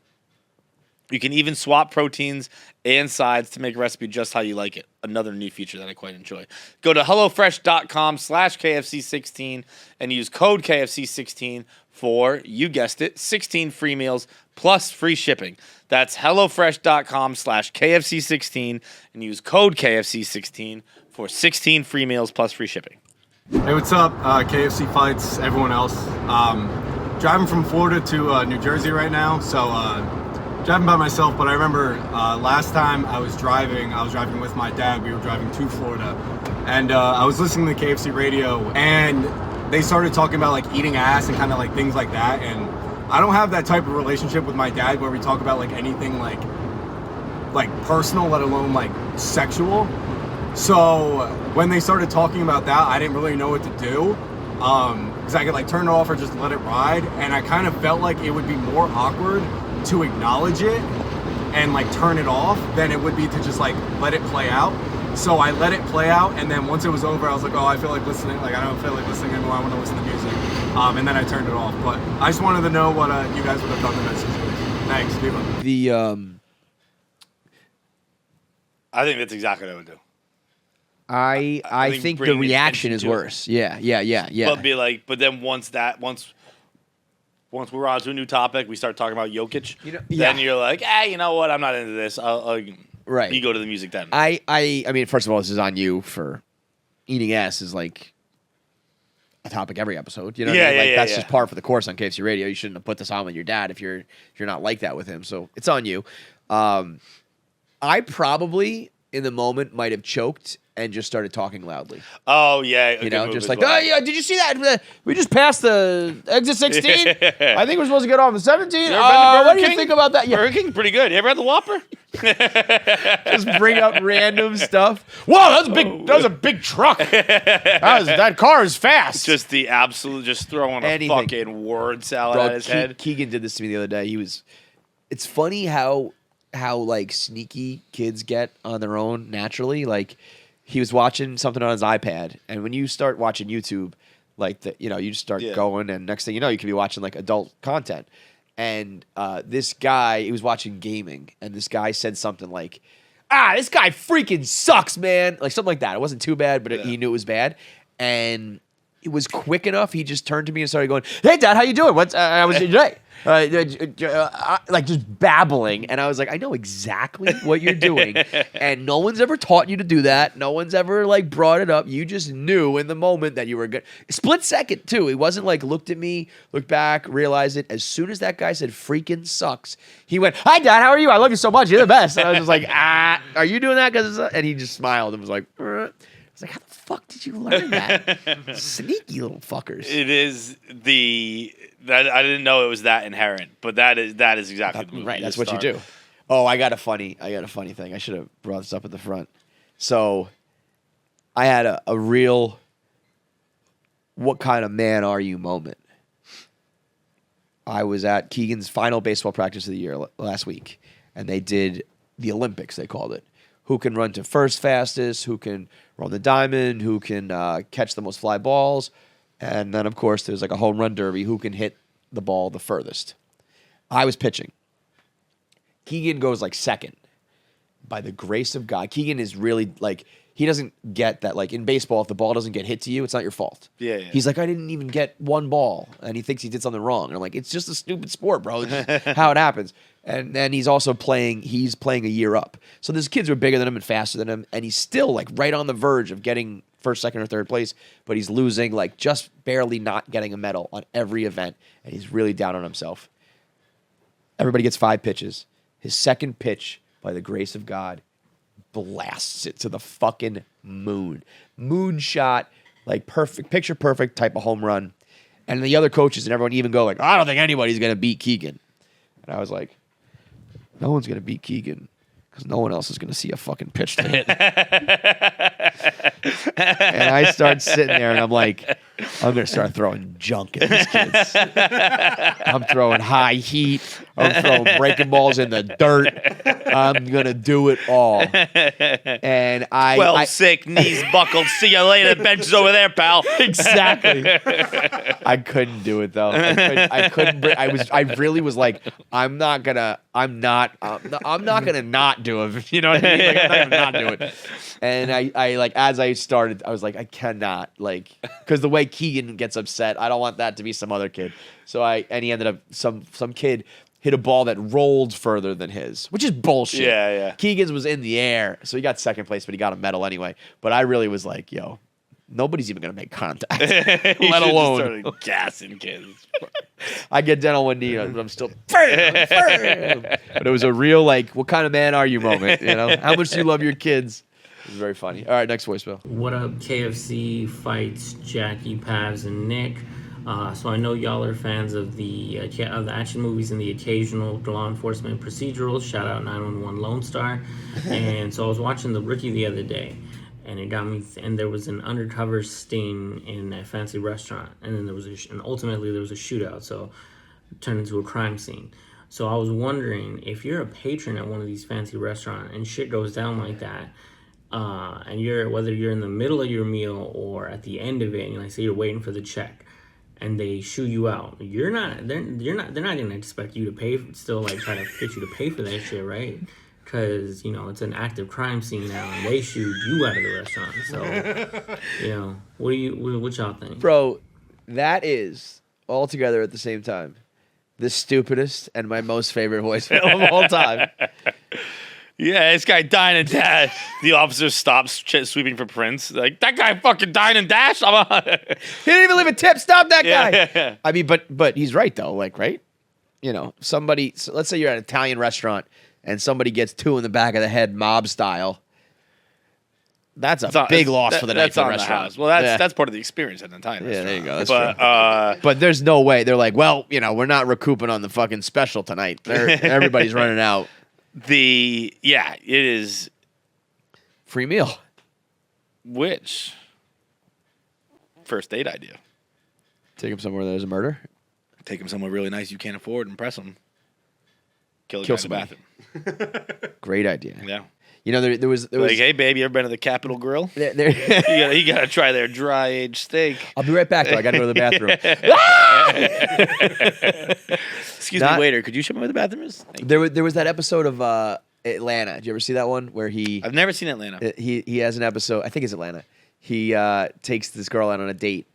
You can even swap proteins and sides to make a recipe just how you like it. Another new feature that I quite enjoy. Go to HelloFresh.com/KFC16 and use code KFC16 for, you guessed it, 16 free meals plus free shipping. That's HelloFresh.com/KFC16 and use code KFC16 for 16 free meals plus free shipping. Hey, what's up? KFC Fights, everyone else. Driving from Florida to New Jersey right now, so driving by myself, but I remember last time I was driving with my dad. We were driving to Florida, and I was listening to KFC Radio, and they started talking about like eating ass and kind of like things like that, and I don't have that type of relationship with my dad where we talk about like anything like personal, let alone like sexual. So when they started talking about that, I didn't really know what to do, because I could like turn it off or just let it ride, and I kind of felt like it would be more awkward to acknowledge it and like turn it off than it would be to just like let it play out. So I let it play out, and then once it was over, I was like, oh, I feel like listening. Like, I don't feel like listening anymore. I want to listen to music. And then I turned it off. But I just wanted to know what you guys would have done in that situation. Thanks, Stephen. I think that's exactly what I would do. I think the reaction is worse. Yeah. But then once we're on to a new topic, we start talking about Jokic. Then you're like, you know what? I'm not into this. Right. You go to the music then. I mean, first of all, this is on you for eating ass is like a topic every episode. You know, that's just par for the course on KFC Radio. You shouldn't have put this on with your dad if you're not like that with him. So it's on you. I probably in the moment might have choked and just started talking loudly. Oh, yeah. You know, just like, oh, yeah, did you see that? We just passed the exit 16. I think we're supposed to get off the 17. What do you think about that? Yeah. Burger King's pretty good. You ever had the Whopper? Just bring up random stuff. Whoa, that's big. That was a big truck. That car is fast. Just the absolute, just throwing a fucking word salad at his head. Keegan did this to me the other day. It's funny how like sneaky kids get on their own naturally. Like, he was watching something on his iPad, and when you start watching YouTube, like you just start going, and next thing you know, you could be watching like adult content. And this guy, he was watching gaming, and this guy said something like, this guy freaking sucks, man. Like something like that. It wasn't too bad, but he knew it was bad. And it was quick enough. He just turned to me and started going, hey, Dad, how you doing? How was your day? Like just babbling. And I was like, I know exactly what you're doing. And no one's ever taught you to do that. No one's ever like brought it up. You just knew in the moment that you were good. Split second too. He wasn't like looked at me, looked back, realized it. As soon as that guy said freaking sucks, he went, hi, Dad, how are you? I love you so much. You're the best. And I was just like, are you doing that? And he just smiled and was like, I was like, how the fuck did you learn that? Sneaky little fuckers. It is that I didn't know it was that inherent, but that is exactly the movie. Right. That's what you do. Oh, I got a funny thing. I should have brought this up at the front. So, I had a real "what kind of man are you" moment. I was at Keegan's final baseball practice of the year last week, and they did the Olympics. They called it. Who can run to first fastest? Who can run the diamond? Who can catch the most fly balls? And then, of course, there's like a home run derby. Who can hit the ball the furthest? I was pitching. Keegan goes like second. By the grace of God. Keegan is really like, he doesn't get that. Like in baseball, if the ball doesn't get hit to you, it's not your fault. Yeah. He's like, I didn't even get one ball. And he thinks he did something wrong. And I'm like, it's just a stupid sport, bro. It's just how it happens. And then he's also playing a year up. So there's kids who are bigger than him and faster than him. And he's still like right on the verge of getting first, second, or third place. But he's losing, like just barely not getting a medal on every event. And he's really down on himself. Everybody gets 5 pitches. His second pitch, by the grace of God, blasts it to the fucking moon. Moonshot, like perfect, picture perfect type of home run. And the other coaches and everyone even go like, I don't think anybody's going to beat Keegan. And I was like, no one's going to beat Keegan because no one else is going to see a fucking pitch to hit. And I start sitting there and I'm like, I'm going to start throwing junk at these kids. I'm throwing high heat. I'm throwing breaking balls in the dirt. I'm going to do it all. And 12 sick, knees buckled. See you later. Bench is over there, pal. Exactly. I couldn't do it though. I really was like, I'm not gonna not do it. You know what I mean? Like, I'm not gonna not do it. And I like, as I started, I was like, I cannot, like, because the way Keegan gets upset, I don't want that to be some other kid. So he ended up, some kid hit a ball that rolled further than his, which is bullshit. Yeah. Keegan's was in the air, so he got second place, but he got a medal anyway. But I really was like, yo, nobody's even going to make contact, let alone gassing kids. I get down on one knee, but I'm still firm. But it was a real, like, what kind of man are you moment, you know? How much do you love your kids? It was very funny. All right, next voicemail. What up, KFC, Fights, Jackie, Pavs, and Nick? So I know y'all are fans of the action movies and the occasional law enforcement procedurals. Shout out 911 Lone Star. And so I was watching The Rookie the other day, and it got me. And there was an undercover sting in a fancy restaurant, and then there was and ultimately there was a shootout. So it turned into a crime scene. So I was wondering, if you're a patron at one of these fancy restaurants and shit goes down like that, and whether you're in the middle of your meal or at the end of it, and like say you're waiting for the check, and they shoo you out, they're not gonna expect you to pay. Still, like try to get you to pay for that shit, right? Because it's an active crime scene now, and they shooed you out of the restaurant. So, what y'all think, bro? That is all together at the same time the stupidest and my most favorite voicemail of all time. Yeah, this guy dined and dashed. The officer stops sweeping for prints. Like, that guy fucking dined and dashed. He didn't even leave a tip. Stop that guy. Yeah. I mean, but he's right though. Like, right? Somebody. So let's say you're at an Italian restaurant and somebody gets 2 in the back of the head, mob style. That's a big loss for the night for the restaurant. Well, that's part of the experience at an Italian restaurant. Yeah, there you go. That's true. But there's no way. They're like, well, we're not recouping on the fucking special tonight. Everybody's running out. It is free meal. Which first date idea? Take him somewhere there's a murder. Take him somewhere really nice you can't afford. Impress him. Kill somebody. In the bathroom. Great idea. Yeah. There was like, hey babe, you ever been to the Capitol Grill? You gotta try their dry aged steak. I'll be right back though. I gotta go to the bathroom. Excuse me, waiter. Could you show me where the bathroom is? There was that episode of Atlanta. Did you ever see that one where I've never seen Atlanta. He has an episode. I think it's Atlanta. He takes this girl out on a date,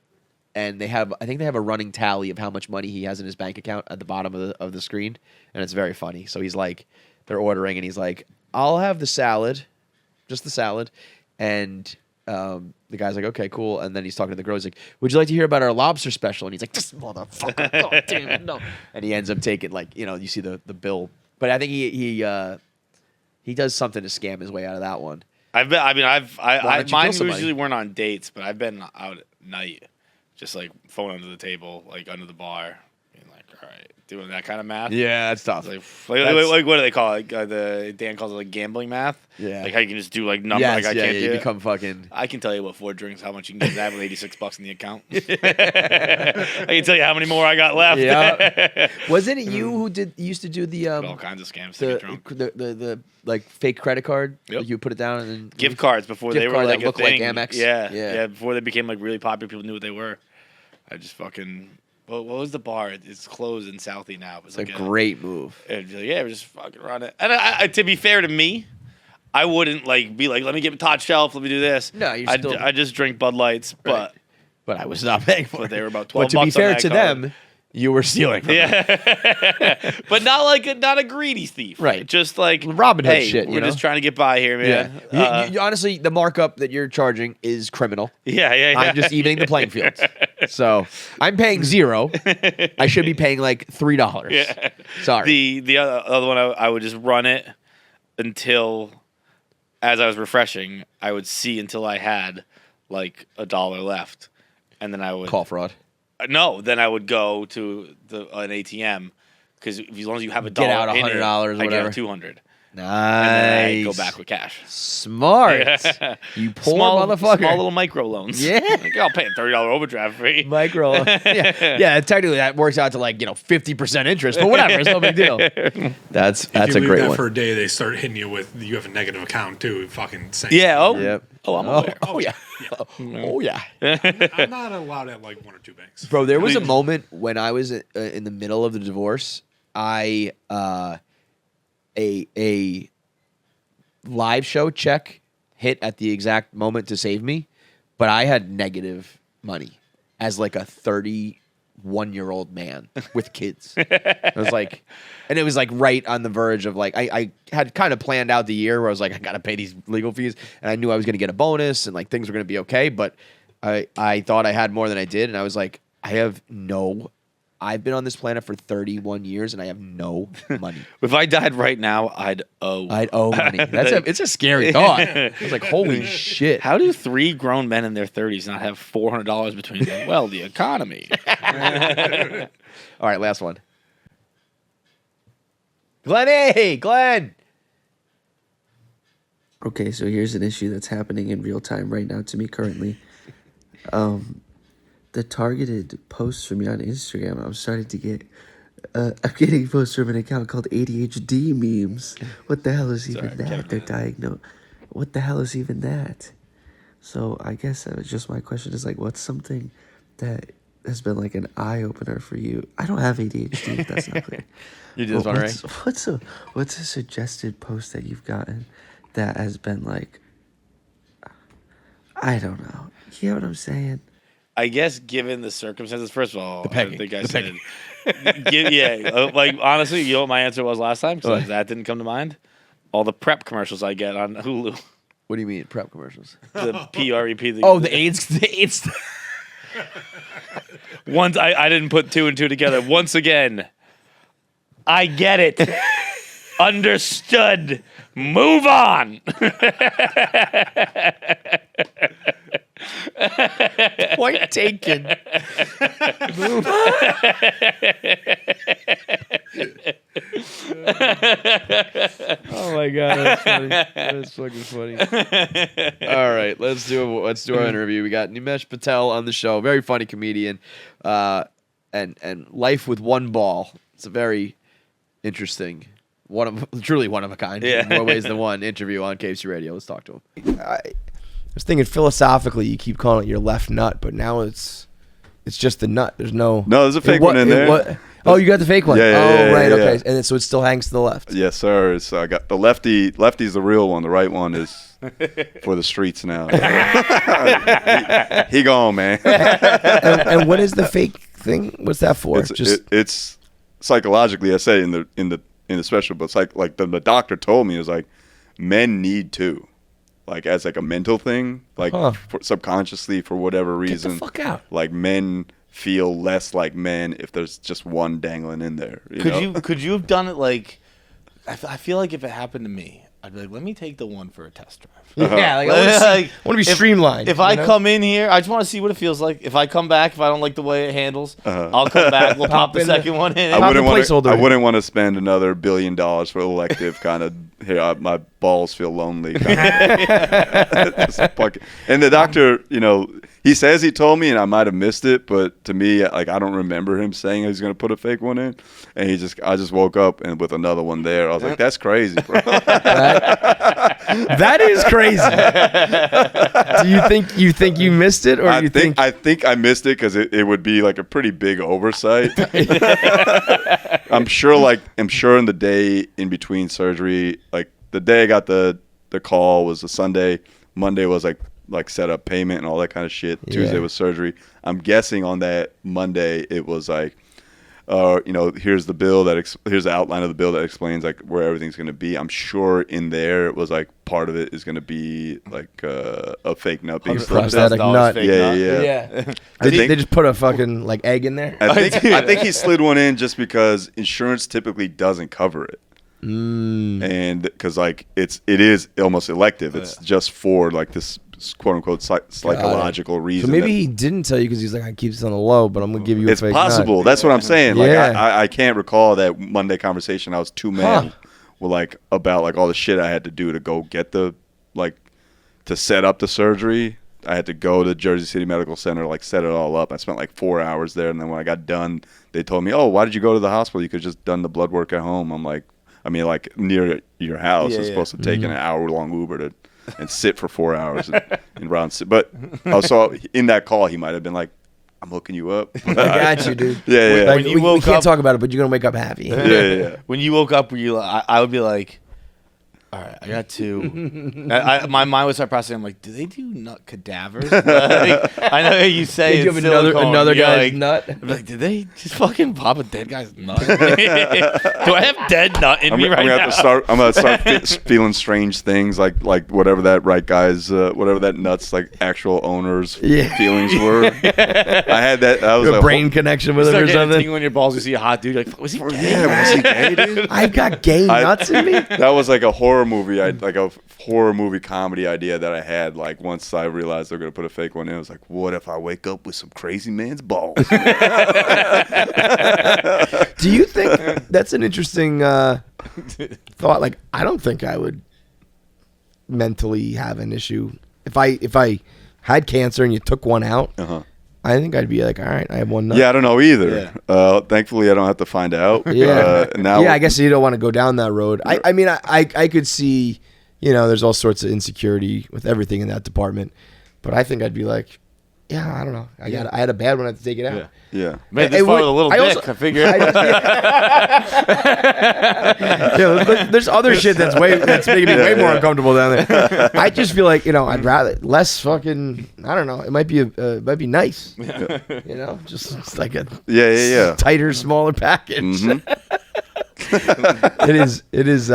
and I think they have a running tally of how much money he has in his bank account at the bottom of the screen, and it's very funny. So he's like, they're ordering, and he's like, I'll have the salad, just the salad. And the guy's like, okay, cool. And then he's talking to the girl. He's like, would you like to hear about our lobster special? And he's like, this motherfucker, God damn it, no. And he ends up taking, like, you see the bill. But I think he does something to scam his way out of that one. Mine usually weren't on dates, but I've been out at night, just like phone under the table, like under the bar. All right, doing that kind of math. Yeah, that's tough. Like what do they call it? Dan calls it like gambling math. Yeah, like how you can just do like numbers. Yes, like I can't do you it. become fucking. I can tell you what 4 drinks, how much you can get that with $86 in the account. I can tell you how many more I got left. Yeah. Wasn't it you who used to do the all kinds of scams to get drunk? The like fake credit card. Yep. Like you put it down and then gift cards before they were like that looked like Amex. Yeah. Before they became like really popular, people knew what they were. I just fucking. What was the bar? It's closed in Southie now. It was like a great move. We're just fucking run it. And I, to be fair to me, I wouldn't be like, let me get a top shelf, let me do this. No, I just drink Bud Lights, but I was not paying for it. But they were about $12. But to be fair to them, you were stealing from them. But not a greedy thief. Right. Just like Robin Hood shit. We're just trying to get by here, man. Yeah. You, honestly, the markup that you're charging is criminal. Yeah. I'm just evening the playing field. So I'm paying $0. I should be paying like $3. Yeah. Sorry. The other one, I would just run it until, as I was refreshing, I would see until I had like $1 left, and then I would call fraud. No, then I would go to an ATM because as long as you have $1, get out $100 or whatever, whatever. I get $200. Nice. And then I go back with cash. Smart. Yeah. You poor motherfucker. Small little micro loans. Yeah. I'll pay a $30 overdraft fee. Micro. Yeah. Technically that works out to 50% interest, but whatever. It's no big deal. That's a great one. If you leave that for a day, they start hitting you with you have a negative account too. Fucking same. Yeah. Oh. Yep. Oh, I'm aware. Oh yeah. Oh yeah. I'm not allowed at like 1 or 2 banks. Bro, there was a moment when I was in the middle of the divorce. A live show check hit at the exact moment to save me, but I had negative money as like a 31-year-old man with kids. It was like, and it was like right on the verge of like, I had kind of planned out the year where I was like, I got to pay these legal fees, and I knew I was going to get a bonus and like things were going to be okay, but I thought I had more than I did, and I was like, I've been on this planet for 31 years and I have no money. If I died right now, I'd owe money. It's a scary thought. I was like, holy shit. How do 3 grown men in their 30s not have $400 between them? Well, the economy. All right, last one. Glenn. Okay, so here's an issue that's happening in real time right now to me currently. The targeted posts from me on Instagram, I'm starting to get. I'm getting posts from an account called ADHD memes. What the hell is even that? They're diagnosed. what the hell is even that? So I guess that was just my question is like, what's something that has been like an eye opener for you? I don't have ADHD, if that's not clear. You just wondering? What's a suggested post that you've gotten that has been like, I don't know. You know what I'm saying? I guess given the circumstances, first of all, I think I said, honestly, you know what my answer was last time? Because that didn't come to mind. All the prep commercials I get on Hulu. What do you mean prep commercials? The PREP. The AIDS. Once I didn't put two and two together. Once again, I get it. Understood. Move on. Point taken. Move. Oh my god, that's funny. That's fucking funny. All right, let's do our interview. We got Nimesh Patel on the show, very funny comedian, and life with one ball. It's a very interesting, truly one of a kind, in more ways than one interview on KFC Radio. Let's talk to him. I was thinking philosophically, you keep calling it your left nut, but now it's just the nut. There's no. No, there's a fake one in there. Oh, you got the fake one. Yeah, right. Yeah. Okay, and so it still hangs to the left. Yes, sir. So I got the lefty. Lefty's the real one. The right one is for the streets now. he gone, man. and what is the fake thing? What's that for? It's psychologically. I say in the special, but it's like the doctor told me, it was like men need to. Like as like a mental thing, like subconsciously for whatever reason. Get the fuck out. Like men feel less like men if there's just one dangling in there. Could you have done it like? I feel like if it happened to me, I'd be like, let me take the one for a test drive. Yeah, like I want to be streamlined. If I come in here, I just want to see what it feels like. If I come back, if I don't like the way it handles, I'll come back. We'll pop the second one in. I wouldn't want to spend another $1 billion for elective kind of. Here, my balls feel lonely. And the doctor, he says he told me, and I might have missed it, but to me, like I don't remember him saying he's going to put a fake one in. And I just woke up and with another one there. I was like, that's crazy, bro. That is crazy. Do you think you missed it, or I think I missed it because it would be like a pretty big oversight. I'm sure in the day in between surgery, like the day I got the call was a Sunday. Monday was like set up payment and all that kind of shit. Yeah. Tuesday was surgery. I'm guessing on that Monday it was like, here's the bill here's the outline of the bill that explains like where everything's going to be. I'm sure in there it was like part of it is going to be like a fake nut being prosthetic nut. Yeah. They just put a fucking like egg in there. I think he slid one in just because insurance typically doesn't cover it. And because like it is almost elective. It's just for like this quote unquote psychological reason. So maybe he didn't tell you because he's like, I keep this on the low, but I'm gonna give you. It's a fake possible. nut. That's what I'm saying. Like yeah. I can't recall that Monday conversation. I was too mad with like about like all the shit I had to do to go get to set up the surgery. I had to go to Jersey City Medical Center, like set it all up. I spent like 4 hours there, and then when I got done, they told me, "Oh, why did you go to the hospital? You could just done the blood work at home." I'm like, near your house. It's supposed to take an hour-long Uber and sit for 4 hours in round. But also in that call, he might have been like, "I'm hooking you up." I got you, dude. Yeah. Like, we can't talk about it, but you're gonna wake up happy. Yeah. When you woke up, I would be like, all right, I got two. My mind would start processing. I'm like, do they do nut cadavers? Like, I know you say you it's have another guy's nut. I'm like, did they just fucking pop a dead guy's nut? Do I have dead nut in me right now? I'm gonna start feeling strange things like whatever that right guy's whatever that nut's like actual owner's feelings were. I had that. I was a brain connection with him or something. Tingling your balls, you see a hot dude. Like, was he gay? Yeah, was he gay, dude? I've got gay nuts in me. That was like a horror movie. Like a horror movie comedy idea that I had. Like once I realized they were gonna put a fake one in, I was like, what if I wake up with some crazy man's balls? Do you think that's an interesting thought? Like, I don't think I would mentally have an issue if I had cancer and you took one out. I think I'd be like, all right, I have one nut. Yeah, I don't know either. Thankfully, I don't have to find out. Yeah. I guess you don't want to go down that road. I mean, I could see there's all sorts of insecurity with everything in that department. But I think I'd be like, yeah, I don't know. I had a bad one. I had to take it out. Yeah. Man, this part with a little dick. I figure. There's other shit that's making me way more uncomfortable down there. I just feel like I'd rather less fucking. I don't know. It might be nice. Just like a tighter, smaller package. Mm-hmm. It is.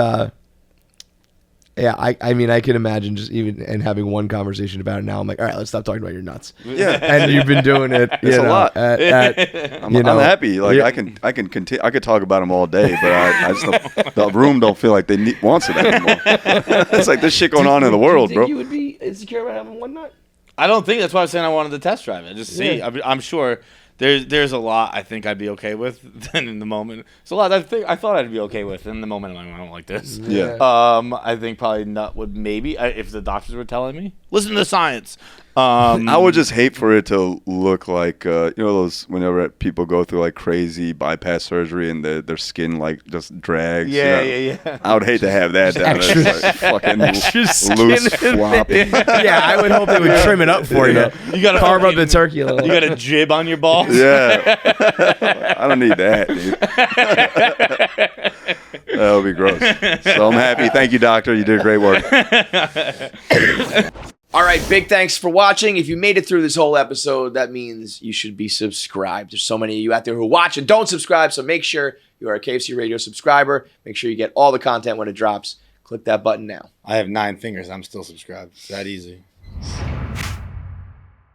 Yeah, I mean, I can imagine just even and having one conversation about it now. I'm like, all right, let's stop talking about your nuts. Yeah, and you've been doing it. It's a lot. I'm happy. Like I can continue. I could talk about them all day, but I just the room don't feel like they wants it anymore. It's like this shit going on in the world, bro. You would be insecure about having one nut? I don't think that's why I was saying I wanted to test drive it. Just see. Yeah. I'm sure. There's a lot I think I'd be okay with. Then in the moment, it's a lot I thought I'd be okay with. In the moment, I'm like, I don't like this. Yeah. I think probably nut would maybe if the doctors were telling me, listen to the science. I would just hate for it to look like those whenever people go through like crazy bypass surgery and their skin like just drags. Yeah. I would hate to have that down there. Like fucking loose floppy. Yeah, I would hope they would trim it up for you. You got to carve up the turkey a little. You got a jib on your balls. Yeah. I don't need that, dude. That would be gross. So I'm happy. Thank you, doctor. You did great work. All right, big thanks for watching. If you made it through this whole episode, that means you should be subscribed. There's so many of you out there who watch and don't subscribe, so make sure you are a KFC Radio subscriber. Make sure you get all the content when it drops. Click that button now. I have 9 fingers. I'm still subscribed. It's that easy.